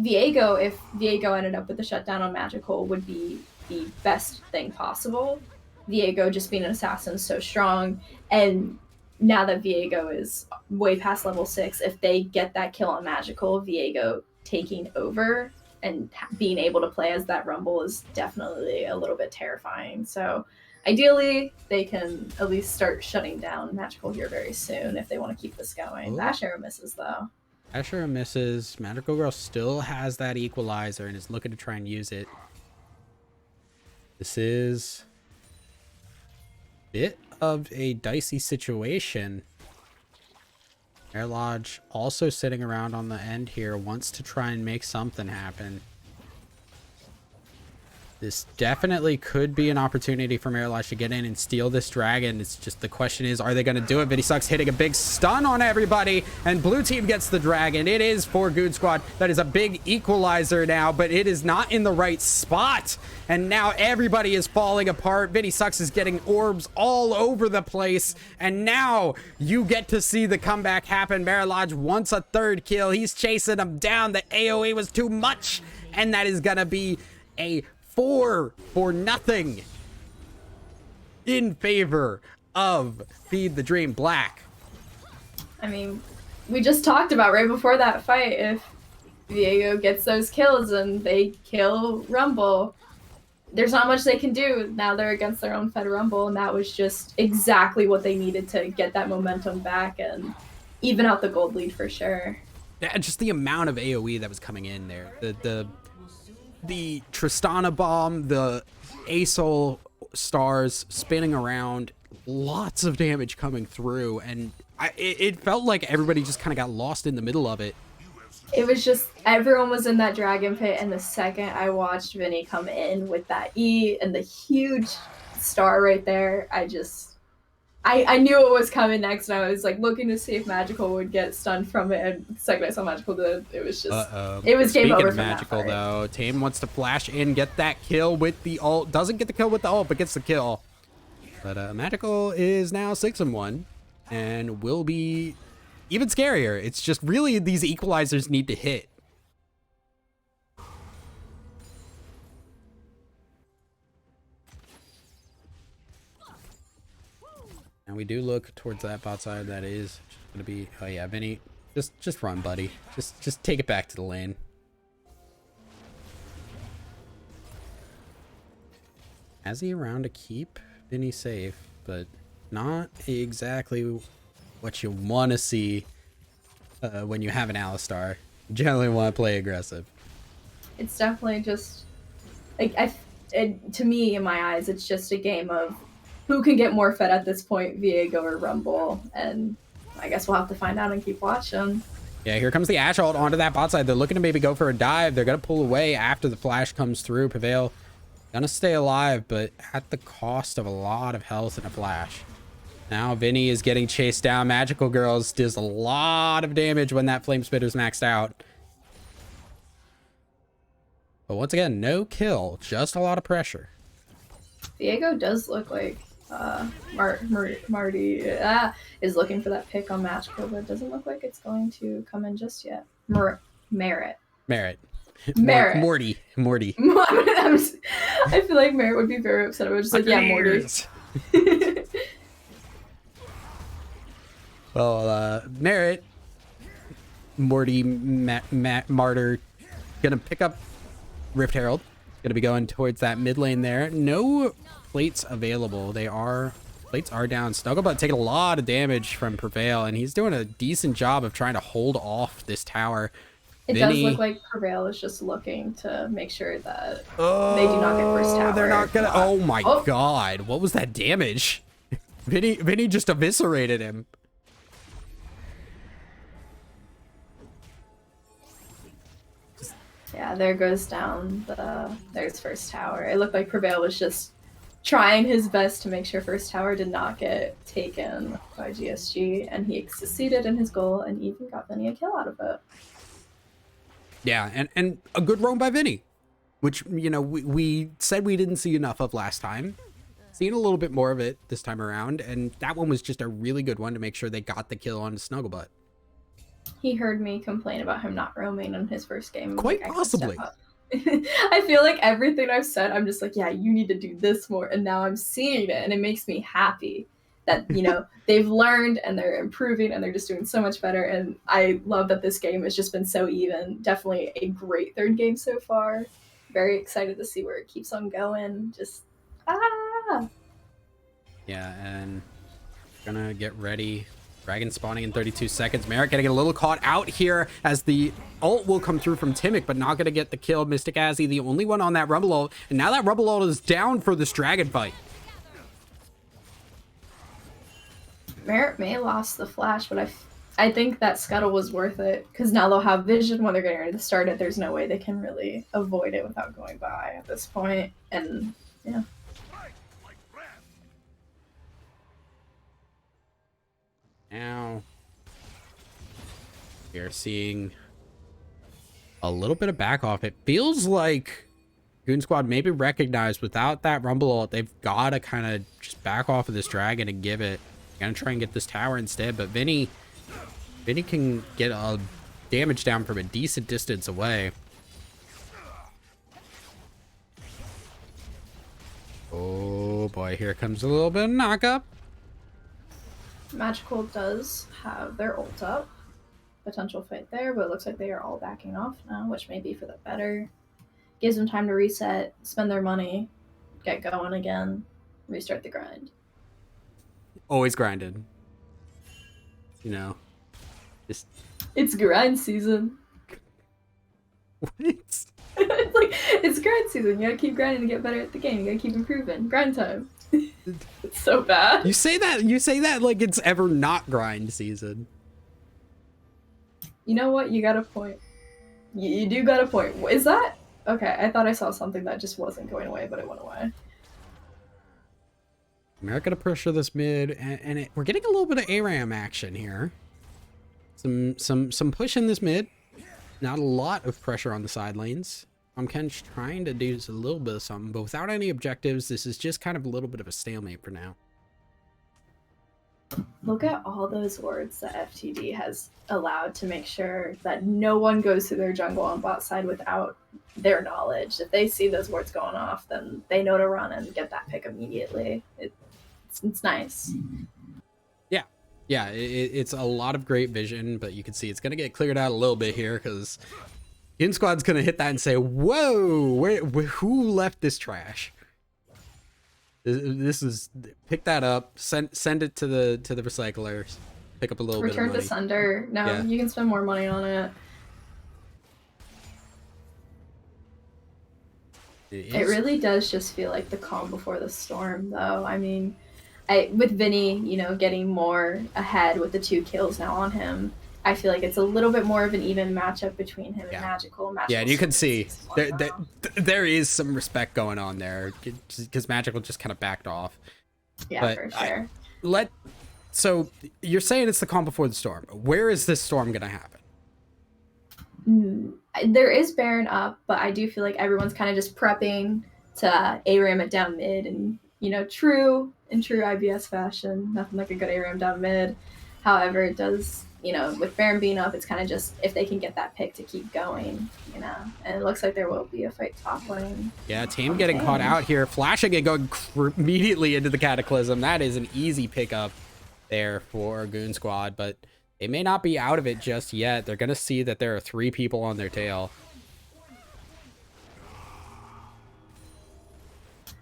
Viego, if Viego ended up with the shutdown on Magical, would be the best thing possible. Viego just being an assassin so strong, and now that Viego is way past level 6, if they get that kill on Magical, Viego taking over and being able to play as that Rumble is definitely a little bit terrifying. So ideally, they can at least start shutting down Magical here very soon if they want to keep this going. The Ash Arrow misses, though. Ash Arrow misses. Magical Girl still has that equalizer and is looking to try and use it. This is a bit of a dicey situation. Air Lodge also sitting around on the end here, wants to try and make something happen. This definitely could be an opportunity for Miralash to get in and steal this dragon. It's just the question is, are they going to do it? Vinny Sucks hitting a big stun on everybody, and blue team gets the dragon. It is for Goon Squad. That is a big equalizer now, but it is not in the right spot. And now everybody is falling apart. Vinny Sucks is getting orbs all over the place. And now you get to see the comeback happen. Miralash wants a third kill. He's chasing him down. The AoE was too much. And that is going to be a 4-0 in favor of Feed the Dream Black. I mean, we just talked about right before that fight, if Viego gets those kills and they kill Rumble, there's not much they can do. Now they're against their own Fed Rumble, and that was just exactly what they needed to get that momentum back and even out the gold lead for sure. Yeah, just the amount of AoE that was coming in there. The Tristana bomb, the Asol stars spinning around, lots of damage coming through, and it felt like everybody just kind of got lost in the middle of it. It was just, everyone was in that dragon pit, and the second I watched Vinny come in with that E and the huge star right there, I knew what was coming next, and I was like looking to see if Magical would get stunned from it, and the second I saw Magical did, it was just, it was game over. Speaking of Magical, though, Tame wants to flash in, get that kill with the ult. Doesn't get the kill with the ult, but gets the kill. But Magical is now 6-1, and will be even scarier. It's just really these equalizers need to hit. And we do look towards that bot side. That is going to be, oh yeah, Vinny, just run, buddy. Just take it back to the lane. Has he around to keep Vinny safe, but not exactly what you want to see when you have an Alistar. You generally want to play aggressive. It's definitely just, like, to me, in my eyes, it's just a game of who can get more fed at this point, Viego or Rumble, and I guess we'll have to find out and keep watching. Yeah, here comes the Ashe ult onto that bot side. They're looking to maybe go for a dive. They're going to pull away after the flash comes through. Prevail gonna stay alive, but at the cost of a lot of health and a flash. Now Vinny is getting chased down. Magical Girls does a lot of damage when that Flame Spitter's maxed out. But once again, no kill, just a lot of pressure. Diego does look like Marty is looking for that pick on Magical, but it doesn't look like it's going to come in just yet. Merit. Morty. I feel like Merit would be very upset. I was just like, yeah, Morty. Well, Merit, Morty, Martyr, gonna pick up Rift Herald. Gonna be going towards that mid lane there. No plates available. Plates are down. Snugglebutt taking a lot of damage from Prevail, and he's doing a decent job of trying to hold off this tower. It does look like Prevail is just looking to make sure that they do not get first tower. They're not gonna. Oh my god! What was that damage? Vinny just eviscerated him. Yeah, there goes down there's first tower. It looked like Prevail was just trying his best to make sure first tower did not get taken by GSG, and he succeeded in his goal and even got Vinny a kill out of it. Yeah, and a good roam by Vinny, which, you know, we said we didn't see enough of last time. Seen a little bit more of it this time around, and that one was just a really good one to make sure they got the kill on Snugglebutt. He heard me complain about him not roaming in his first game. Quite possibly. I feel like everything I've said, I'm just like, yeah, you need to do this more. And now I'm seeing it, and it makes me happy that, you know, they've learned and they're improving and they're just doing so much better. And I love that this game has just been so even. Definitely a great third game so far. Very excited to see where it keeps on going. Just, Yeah, and gonna get ready. Dragon spawning in 32 seconds. Merrick gonna get a little caught out here as the ult will come through from Timic, but not gonna get the kill. Mystic Azzy, the only one on that Rumble ult, and now that Rumble ult is down for this dragon fight. Merritt may have lost the flash, but I think that Scuttle was worth it, because now they'll have vision when they're getting ready to start it. There's no way they can really avoid it without going by at this point, and yeah. Now we are seeing a little bit of back off. It feels like Goon Squad maybe recognized without that Rumble ult, they've got to kind of just back off of this dragon and give it. Gonna try and get this tower instead, but Vinny can get a damage down from a decent distance away. Oh boy, here comes a little bit of knockup. Magical does have their ult up. Potential fight there, but it looks like they are all backing off now, which may be for the better. Gives them time to reset, spend their money, get going again, restart the grind. Always grinded. You know. Just... It's grind season. What? It's like, it's grind season. You gotta keep grinding to get better at the game. You gotta keep improving. Grind time. It's so bad. You say that like it's ever not grind season. You know what? You got a point. You do got a point. Is that? Okay, I thought I saw something that just wasn't going away, but it went away. America to pressure this mid, and we're getting a little bit of ARAM action here. Some push in this mid. Not a lot of pressure on the side lanes. Ken's trying to do a little bit of something, but without any objectives, this is just kind of a little bit of a stalemate for now. Look at all those wards that FTD has allowed to make sure that no one goes to their jungle on bot side without their knowledge. If they see those wards going off, then they know to run and get that pick immediately. It's nice. Yeah, it's a lot of great vision, but you can see it's going to get cleared out a little bit here because Goon Squad's going to hit that and say, whoa, who left this trash? This is, pick that up, send it to the recyclers, pick up a little bit of money. Return to sender. No, Yeah. You can spend more money on it. It really does just feel like the calm before the storm, though. I mean, with Vinny, you know, getting more ahead with the 2 kills now on him, I feel like it's a little bit more of an even matchup between him and Magical. Yeah, and you can see there is some respect going on there because Magical just kind of backed off. Yeah, but for sure. So you're saying it's the calm before the storm. Where is this storm gonna happen? There is Baron up, but I do feel like everyone's kind of just prepping to ARAM it down mid, and true IBS fashion, nothing like a good ARAM down mid. However, it does, with Baron being up, it's kind of just if they can get that pick to keep going, And it looks like there will be a fight top lane. Yeah, team getting caught out here, flashing and going immediately into the Cataclysm. That is an easy pickup there for Goon Squad, but they may not be out of it just yet. They're gonna see that there are 3 people on their tail.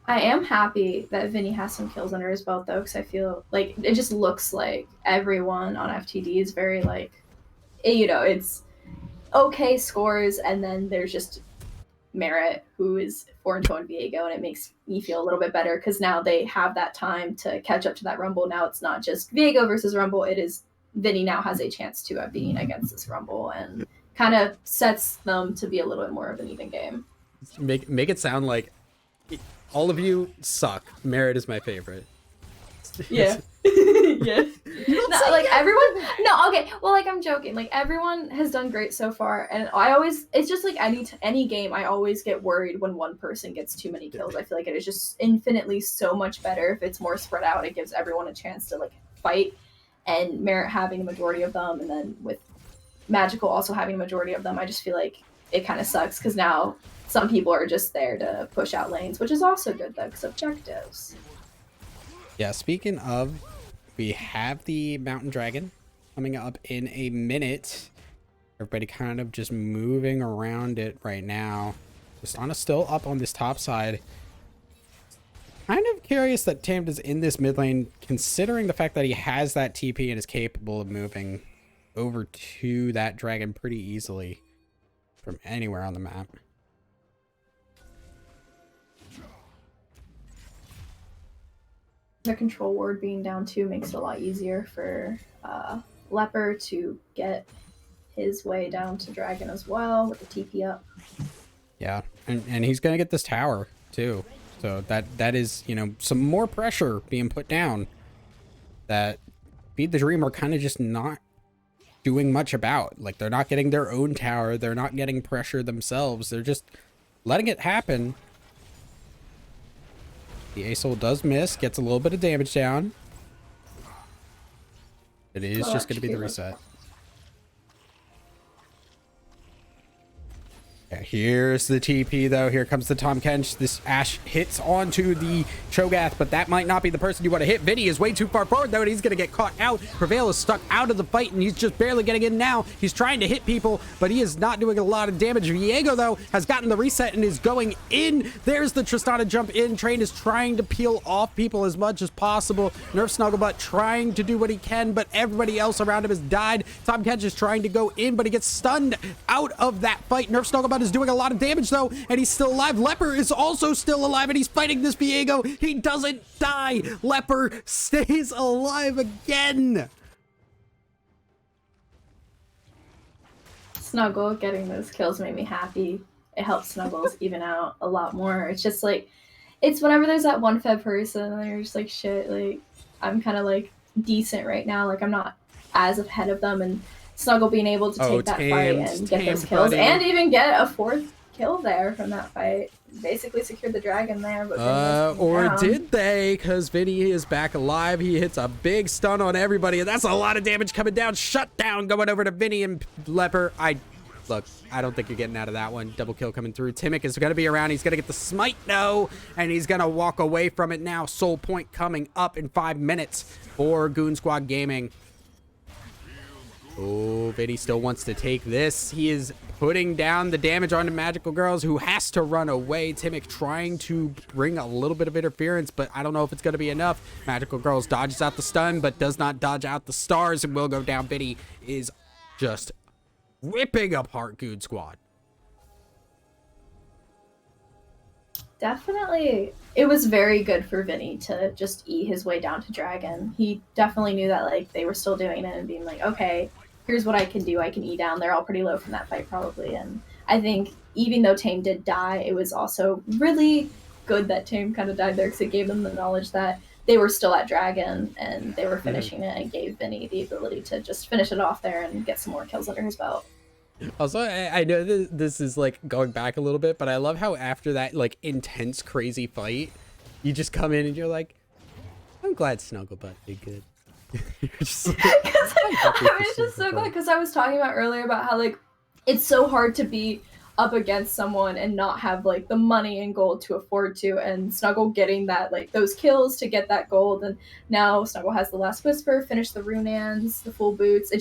I am happy that Vinny has some kills under his belt, though, because I feel like it just looks like everyone on FTD is very, it's okay scores, and then there's just Merritt, who is 4-2 on Viego, and it makes me feel a little bit better, because now they have that time to catch up to that Rumble. Now it's not just Viego versus Rumble, it is Vinny now has a chance to being against this Rumble, and kind of sets them to be a little bit more of an even game. Make it sound like all of you suck. Merritt is my favorite. Yeah. Yeah. Everyone. No, okay. Well, I'm joking. Everyone has done great so far, and it's just like any game, I always get worried when one person gets too many kills. I feel like it is just infinitely so much better if it's more spread out. It gives everyone a chance to fight, and Merritt having a majority of them, and then with Magical also having a majority of them, I just feel like it kind of sucks, because now some people are just there to push out lanes, which is also good though, because objectives. Yeah, speaking of, we have the Mountain Dragon coming up in a minute. Everybody kind of just moving around it right now. Tristana still up on this top side. Kind of curious that Tamed is in this mid lane, considering the fact that he has that TP and is capable of moving over to that dragon pretty easily from anywhere on the map. The control ward being down 2 makes it a lot easier for Leper to get his way down to Dragon as well with the TP up. Yeah, and he's gonna get this tower too, so that is some more pressure being put down that Feed the Dream are kind of just not doing much about. They're not getting their own tower, they're not getting pressure themselves, they're just letting it happen. The Asol does miss, gets a little bit of damage down. It is just going to be the reset. Yeah, here's the TP though. Here comes the Tahm Kench. This Ashe hits onto the Cho'Gath, but that might not be the person you want to hit. Vinny is way too far forward though, and he's going to get caught out. Prevail is stuck out of the fight, and he's just barely getting in now. He's trying to hit people, but he is not doing a lot of damage. Viego though has gotten the reset and is going in. There's the Tristana jump in. Train is trying to peel off people as much as possible. Nerf Snugglebutt trying to do what he can, but everybody else around him has died. Tahm Kench is trying to go in, but he gets stunned out of that fight. Nerf Snugglebutt is doing a lot of damage though, and he's still alive. Leper is also still alive, and he's fighting this Viego. He doesn't die. Leper stays alive again. Snuggle getting those kills made me happy. It helps Snuggles even out a lot more. It's just it's whenever there's that one fed person and you're just shit, I'm kind of decent right now. I'm not as ahead of them, and Snuggle being able to take that fight and get those kills, buddy. And even get a 4th kill there from that fight. Basically secured the dragon there. But or did they? Because Vinny is back alive. He hits a big stun on everybody, and that's a lot of damage coming down. Shut down going over to Vinny and Leper. Look, I don't think you're getting out of that one. Double kill coming through. Timic is going to be around. He's going to get the smite, no, and he's going to walk away from it now. Soul Point coming up in 5 minutes for Goon Squad Gaming. Oh, Vinny still wants to take this. He is putting down the damage onto Magical Girls, who has to run away. Timic trying to bring a little bit of interference, but I don't know if it's going to be enough. Magical Girls dodges out the stun, but does not dodge out the stars and will go down. Vinny is just ripping apart Goon Squad. Definitely. It was very good for Vinny to just eat his way down to Dragon. He definitely knew that they were still doing it and being okay, here's what I can do. I can eat down. They're all pretty low from that fight probably. And I think even though Tame did die, it was also really good that Tame kind of died there, because it gave them the knowledge that they were still at Dragon and they were finishing it, and gave Vinny the ability to just finish it off there and get some more kills under his belt. Also, I know this is like going back a little bit, but I love how after that like intense, crazy fight, you just come in and you're like, I'm glad Snugglebutt did good. Just like, it's just so glad, because I was talking about earlier about how like it's so hard to be up against someone and not have like the money and gold to afford to, and Snuggle getting that like those kills to get that gold, and now Snuggle has the last whisper, finish the Runans, the full boots.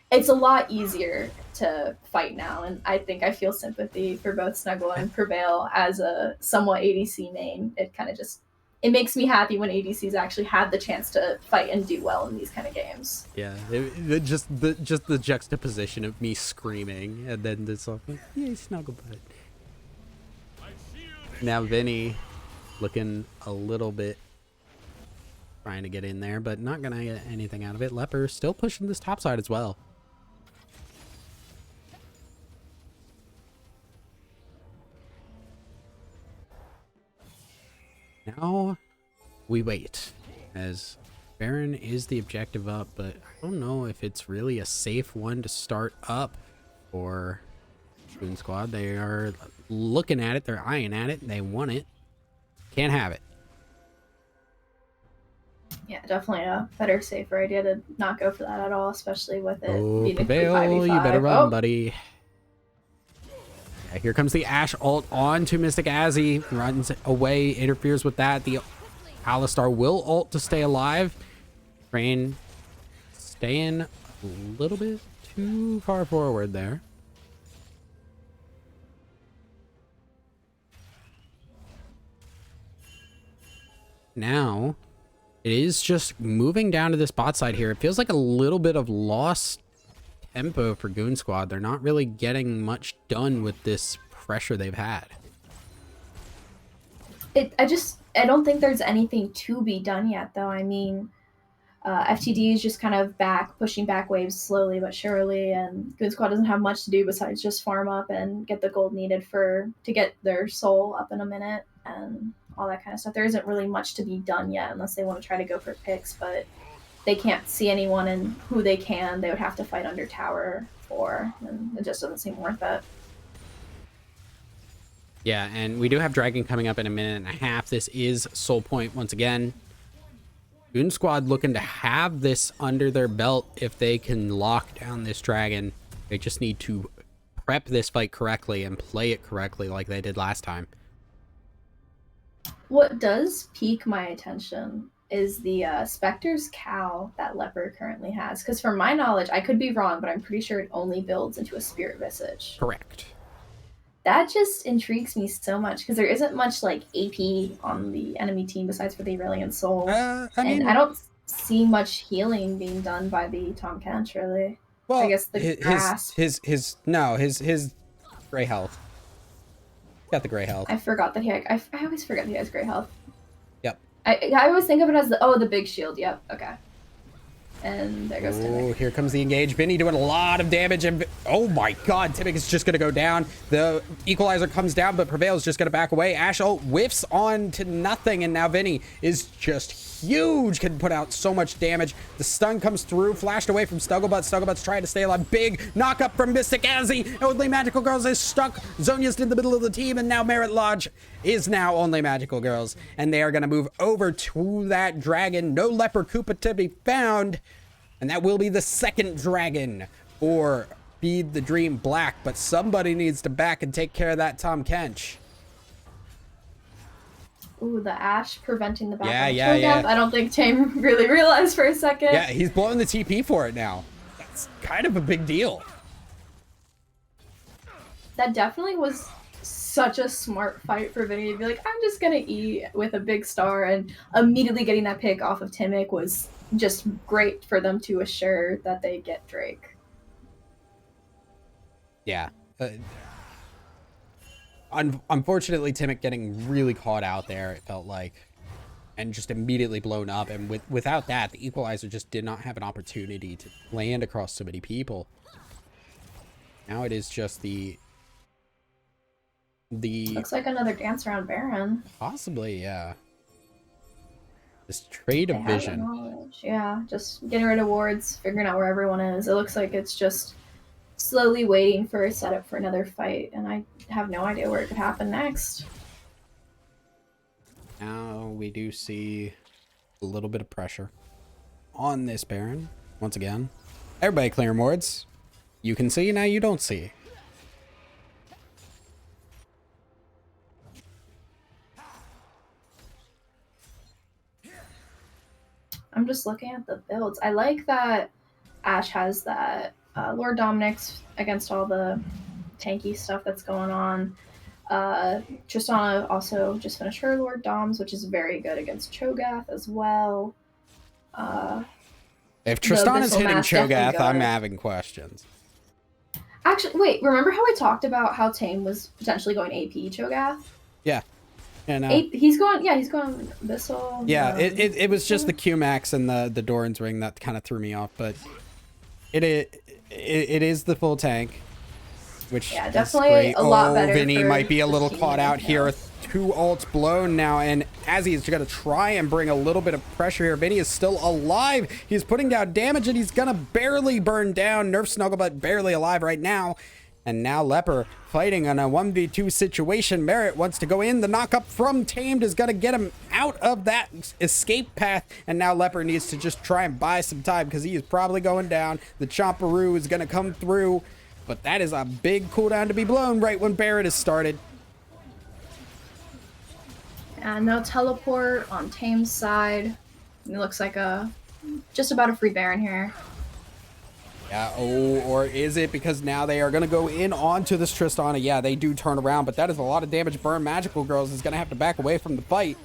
It's a lot easier to fight now, and I think I feel sympathy for both Snuggle and Prevail as a somewhat ADC main. It makes me happy when ADCs actually have the chance to fight and do well in these kind of games. Yeah, just the juxtaposition of me screaming and then this song, yay, Snugglebutt. Now Vinny looking a little bit trying to get in there, but not gonna get anything out of it. Leper still pushing this top side as well. Now we wait, as Baron is the objective up, but I don't know if it's really a safe one to start up for Goon Squad. They are looking at it, they're eyeing at it, they want it. Can't have it. Yeah, definitely a better, safer idea to not go for that at all, especially with it being a Prevail, 5v5. you better run, buddy. Yeah, here comes the Ashe ult onto Mystic Azzy. Runs away, interferes with that. The Alistar will ult to stay alive. Train staying a little bit too far forward there. Now, it is just moving down to this bot side here. It feels like a little bit of lost tempo for Goon Squad. They're not really getting much done with this pressure they've had. I don't think there's anything to be done yet, though. I mean, FTD is just kind of pushing back waves slowly but surely, and Goon Squad doesn't have much to do besides just farm up and get the gold needed to get their soul up in a minute and all that kind of stuff. There isn't really much to be done yet unless they want to try to go for picks, but they can't see anyone, and who they would have to fight under tower for, and it just doesn't seem worth it. Yeah, and we do have Dragon coming up in a minute and a half. This is Soul Point once again. Goon Squad looking to have this under their belt if they can lock down this Dragon. They just need to prep this fight correctly and play it correctly like they did last time. What does pique my attention is the Spectre's cow that Leper currently has. Because from my knowledge, I could be wrong, but I'm pretty sure it only builds into a Spirit Visage. Correct. That just intrigues me so much, because there isn't much like AP on the enemy team besides for the Aurelion Soul. I mean, and I don't see much healing being done by the Tom Kench, really. well, I guess the grass. His gray health. Got the gray health. I forgot that I always forget he has gray health. Yep. I always think of it as the big shield. Yep. Okay. And there goes Timmick. Here comes the engage. Vinny doing a lot of damage, and oh my god, Timmick is just gonna go down. The equalizer comes down, but Prevail's just gonna back away. Ashe ult whiffs on to nothing, and now Vinny is just huge, can put out so much damage. The stun comes through, flashed away from Snugglebutt. Snugglebutt's trying to stay alive. Big knock up from Mystic Azzy. Only Magical Girls is stuck. Zonya's in the middle of the team, and now Merit Lodge is now Only Magical Girls, and they are gonna move over to that Dragon. No Leper Koopa to be found. And that will be the second Dragon for Feed the Dream Black. But somebody needs to back and take care of that Tom Kench. Ooh, the Ashe preventing the back. Yeah. I don't think Tame really realized for a second. Yeah, he's blowing the TP for it now. That's kind of a big deal. That definitely was such a smart fight for Vinny to be like, I'm just gonna E with a big star, and immediately getting that pick off of Timmick was just great for them to assure that they get Drake. Yeah. Unfortunately, Timmick getting really caught out there, it felt like, and just immediately blown up. And without that, the equalizer just did not have an opportunity to land across so many people. Now it is just the looks like another dance around Baron. Possibly, yeah. This trade They of have the vision. knowledge. Yeah, just getting rid of wards, figuring out where everyone is. It looks like it's just slowly waiting for a setup for another fight, and I have no idea where it could happen next. Now we do see a little bit of pressure on this Baron. Once again, everybody clearing wards. You can see, now you don't see. I'm just looking at the builds. I like that Ash has that Lord Dominic's against all the tanky stuff that's going on. Tristana also just finished her Lord Doms, which is very good against Cho'Gath as well. If Tristana's Abyssal hitting Mass definitely Cho'Gath, I'm good. having questions. Actually, wait, remember how we talked about how Tame was potentially going AP Cho'Gath? Yeah. And He's going Abyssal. yeah, it was just the Q-Max and the Doran's ring that kind of threw me off, but it is the full tank, which Yeah, is definitely great. a lot better Vinny for might be a little this caught team, out yeah. here. 2 ults blown now, and as he's going to try and bring a little bit of pressure here, Vinny is still alive. He's putting down damage, and he's going to barely burn down. Nerf Snugglebutt barely alive right now. And now Leper fighting on a 1v2 situation. Merritt wants to go in. The knockup from Tamed is going to get him out of that escape path. And now Leper needs to just try and buy some time because he is probably going down. The Chomperoo is going to come through. But that is a big cooldown to be blown right when Barrett has started. And no teleport on Tame's side. It looks like just about a free Baron here. Yeah, oh, or is it because now they are going to go in onto this Tristana? Yeah, they do turn around, but that is a lot of damage. Burn Magical Girls is going to have to back away from the fight,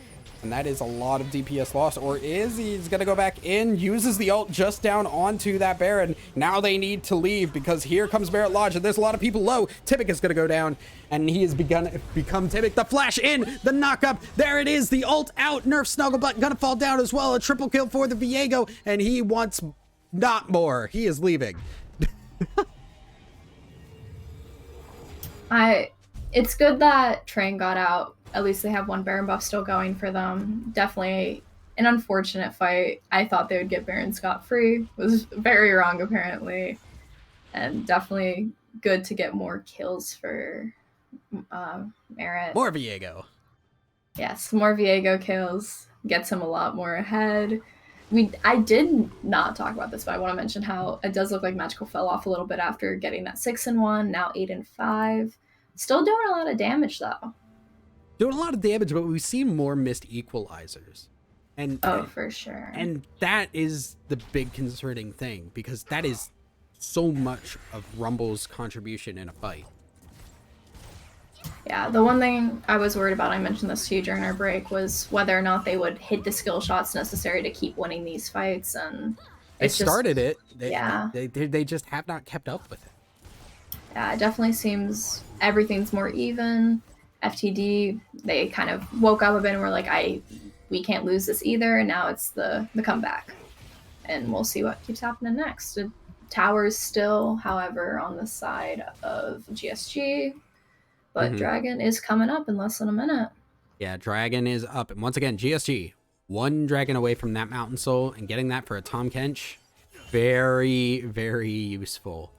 and that is a lot of DPS loss. Or is he's going to go back in, uses the ult just down onto that Baron. Now they need to leave because here comes Barret Lodge, and there's a lot of people low. Tibik is going to go down, and he has become Tibik. The flash in, the knockup, there it is, the ult out. Nerf Snugglebutt going to fall down as well. A triple kill for the Viego, and he wants not more. He is leaving. It's good that Train got out. At least they have one Baron buff still going for them. Definitely an unfortunate fight. I thought they would get Baron scot-free. Was very wrong apparently. And definitely good to get more kills for Merritt. More Viego. Yes, more Viego kills. Gets him a lot more ahead. I did not talk about this, but I want to mention how it does look like Magical fell off a little bit after getting that 6-1, now 8-5. Still doing a lot of damage though. Doing a lot of damage, but we've seen more missed equalizers. And For sure. And that is the big concerning thing, because that is so much of Rumble's contribution in a fight. Yeah, the one thing I was worried about, I mentioned this to you during our break, was whether or not they would hit the skill shots necessary to keep winning these fights. And They started it. Yeah. They just have not kept up with it. Yeah, it definitely seems everything's more even. FTD, they kind of woke up a bit and were like, we can't lose this either. And now it's the comeback. And we'll see what keeps happening next. The tower's still, however, on the side of GSG. But Dragon is coming up in less than a minute. Yeah, Dragon is up. And once again, GSG, 1 Dragon away from that Mountain Soul, and getting that for a Tahm Kench, very, very useful.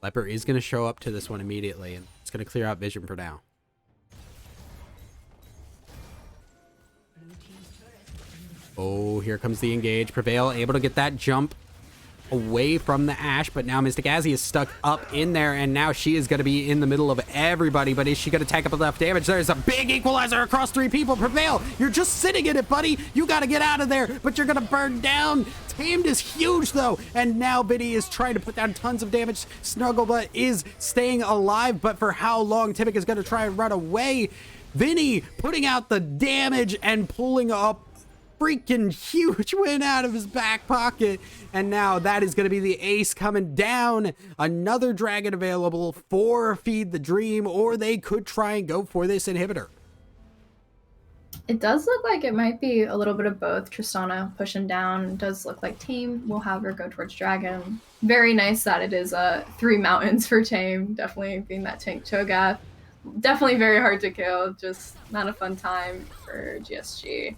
Leper is going to show up to this one immediately, and it's going to clear out vision for now. Oh, here comes the engage. Prevail able to get that jump away from the Ashe, but now Mystic Azzy is stuck up in there, and now she is going to be in the middle of everybody. But is she going to take up enough damage? There's a big equalizer across 3 people. Prevail, you're just sitting in it, buddy. You got to get out of there, but you're going to burn down. Tamed is huge, though, and now Biddy is trying to put down tons of damage. Snugglebutt is staying alive, but for how long? Tibik is going to try and run away. Vinny putting out the damage and pulling up freaking huge win out of his back pocket, and now that is going to be the ace coming down. Another Dragon available for Feed the Dream, or they could try and go for this inhibitor. It does look like it might be a little bit of both. Tristana pushing down. It does look like Tame will have her go towards Dragon. Very nice that it is 3 mountains for Tame. Definitely being that tank Cho'Gath. Definitely very hard to kill. Just not a fun time for GSG.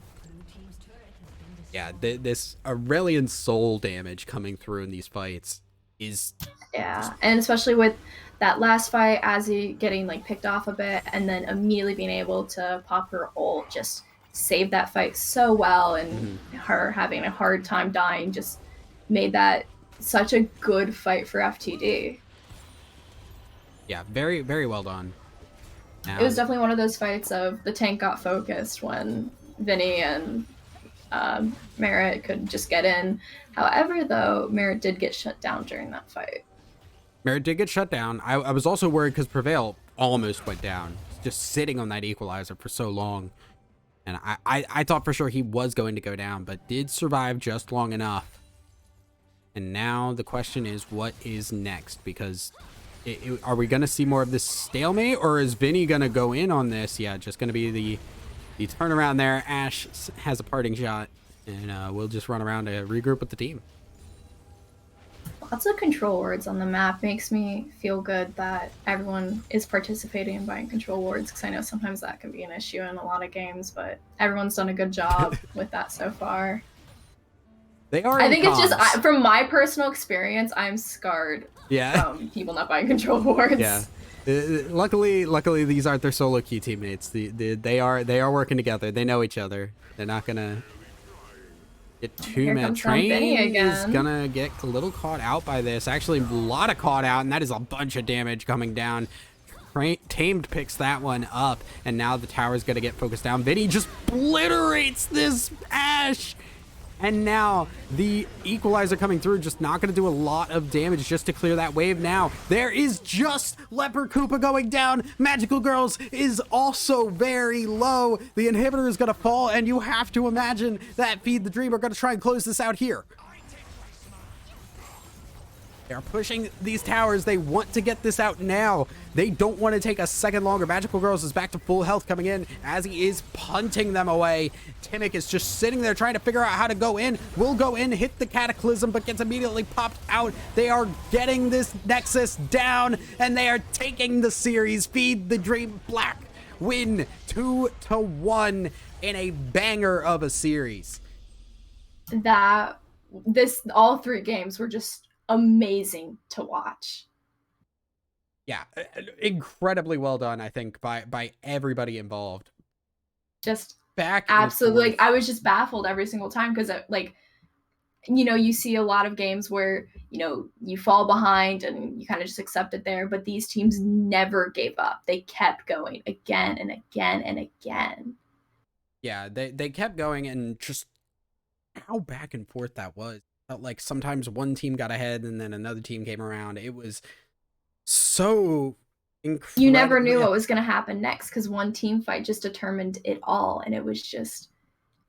Yeah, this Aurelian soul damage coming through in these fights is Yeah, and especially with that last fight, Azzy getting like picked off a bit, and then immediately being able to pop her ult, just saved that fight so well, and her having a hard time dying just made that such a good fight for FTD. yeah, very very well done. It was definitely one of those fights of the tank got focused when Vinny and Merritt could just get in. However, though, Merritt did get shut down during that fight. Merritt did get shut down. I was also worried because Prevail almost went down, just sitting on that equalizer for so long. And I thought for sure he was going to go down, but did survive just long enough. And now the question is, what is next? Because are we going to see more of this stalemate, or is Vinny going to go in on this? Yeah, just going to be the turnaround there. Ash has a parting shot, and we'll just run around to regroup with the team. Lots of control wards on the map makes me feel good that everyone is participating in buying control wards, because I know sometimes that can be an issue in a lot of games, but everyone's done a good job with that so far. They are. I think it's just from my personal experience, I'm scarred from people not buying control wards. Yeah. Luckily, these aren't their solo queue teammates. They are working together. They know each other. They're not gonna get too mad. Train is gonna get a little caught out by this. Actually, a lot of caught out, and that is a bunch of damage coming down. Tamed picks that one up, and now the tower's gonna get focused down. Vinny just obliterates this Ash. And now the equalizer coming through, just not going to do a lot of damage just to clear that wave. Now there is just Leper Koopa going down. Magical Girls is also very low. The inhibitor is going to fall, and you have to imagine that Feed the Dream are going to try and close this out here. They're pushing these towers. They want to get this out now. They don't want to take a second longer. Magical Girls is back to full health coming in as he is punting them away. Timic is just sitting there trying to figure out how to go in. Will go in, hit the Cataclysm, but gets immediately popped out. They are getting this Nexus down, and they are taking the series. Feed the Dream Black win 2-1 in a banger of a series. All three games were just amazing to watch. Yeah, incredibly well done, I think, by everybody involved. Just back absolutely. Like, I was just baffled every single time because, like, you know, you see a lot of games where, you know, you fall behind and you kind of just accept it there, but these teams never gave up. They kept going again and again and again. Yeah, they kept going, and just how back and forth that was. Like sometimes one team got ahead and then another team came around. It was so incredible. You never knew what was going to happen next because one team fight just determined it all, and it was just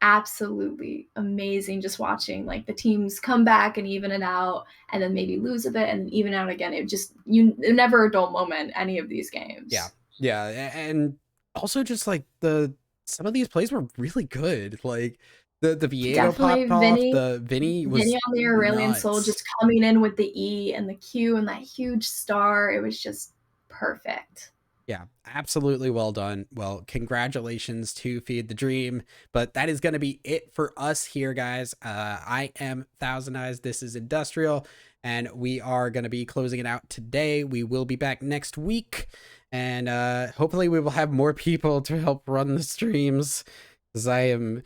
absolutely amazing just watching like the teams come back and even it out, and then maybe lose a bit and even out again. It just never a dull moment in any of these games. Yeah, and also just like some of these plays were really good. Like the Viego popped off. The Vinny was on the Aurelian Soul just coming in with the E and the Q and that huge star. It was just perfect. Yeah, absolutely well done. Well, congratulations to Feed the Dream. But that is going to be it for us here, guys. I am Thousand Eyes. This is Industrial, and we are going to be closing it out today. We will be back next week, and hopefully we will have more people to help run the streams, because I am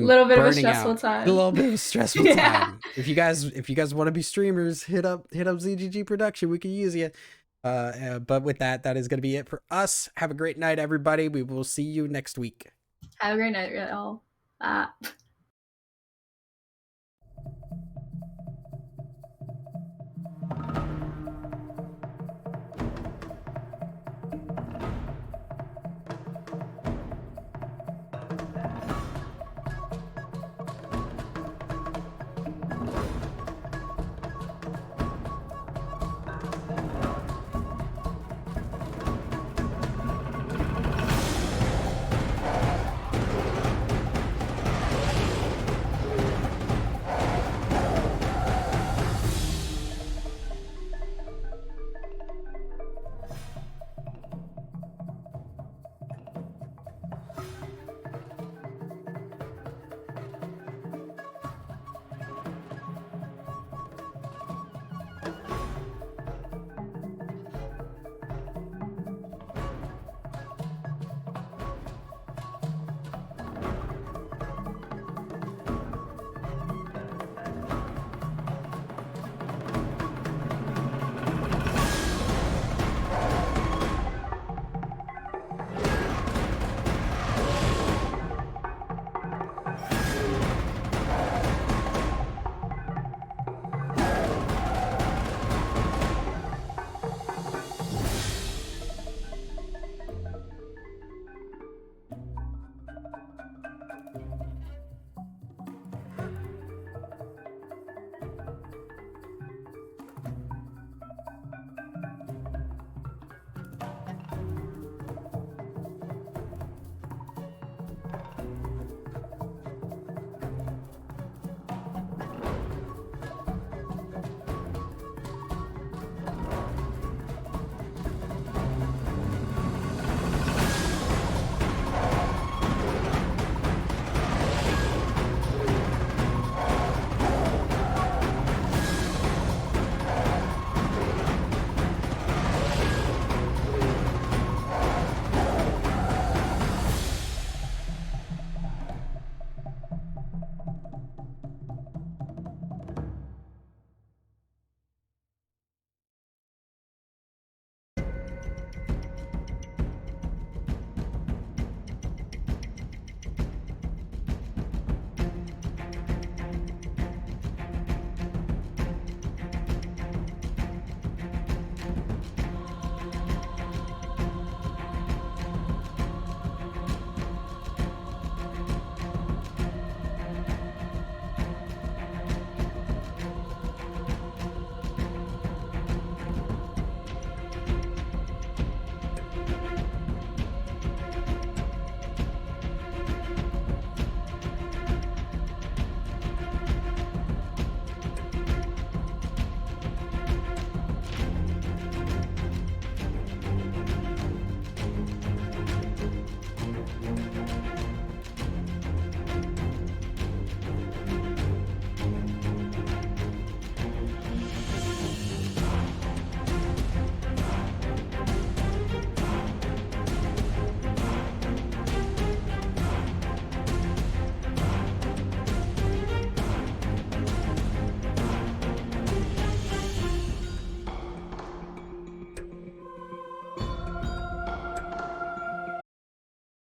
a little bit of a stressful time. A little bit of a stressful time. If you guys want to be streamers, hit up ZGG Production. We can use you. But with that is going to be it for us. Have a great night, everybody. We will see you next week. Have a great night, y'all.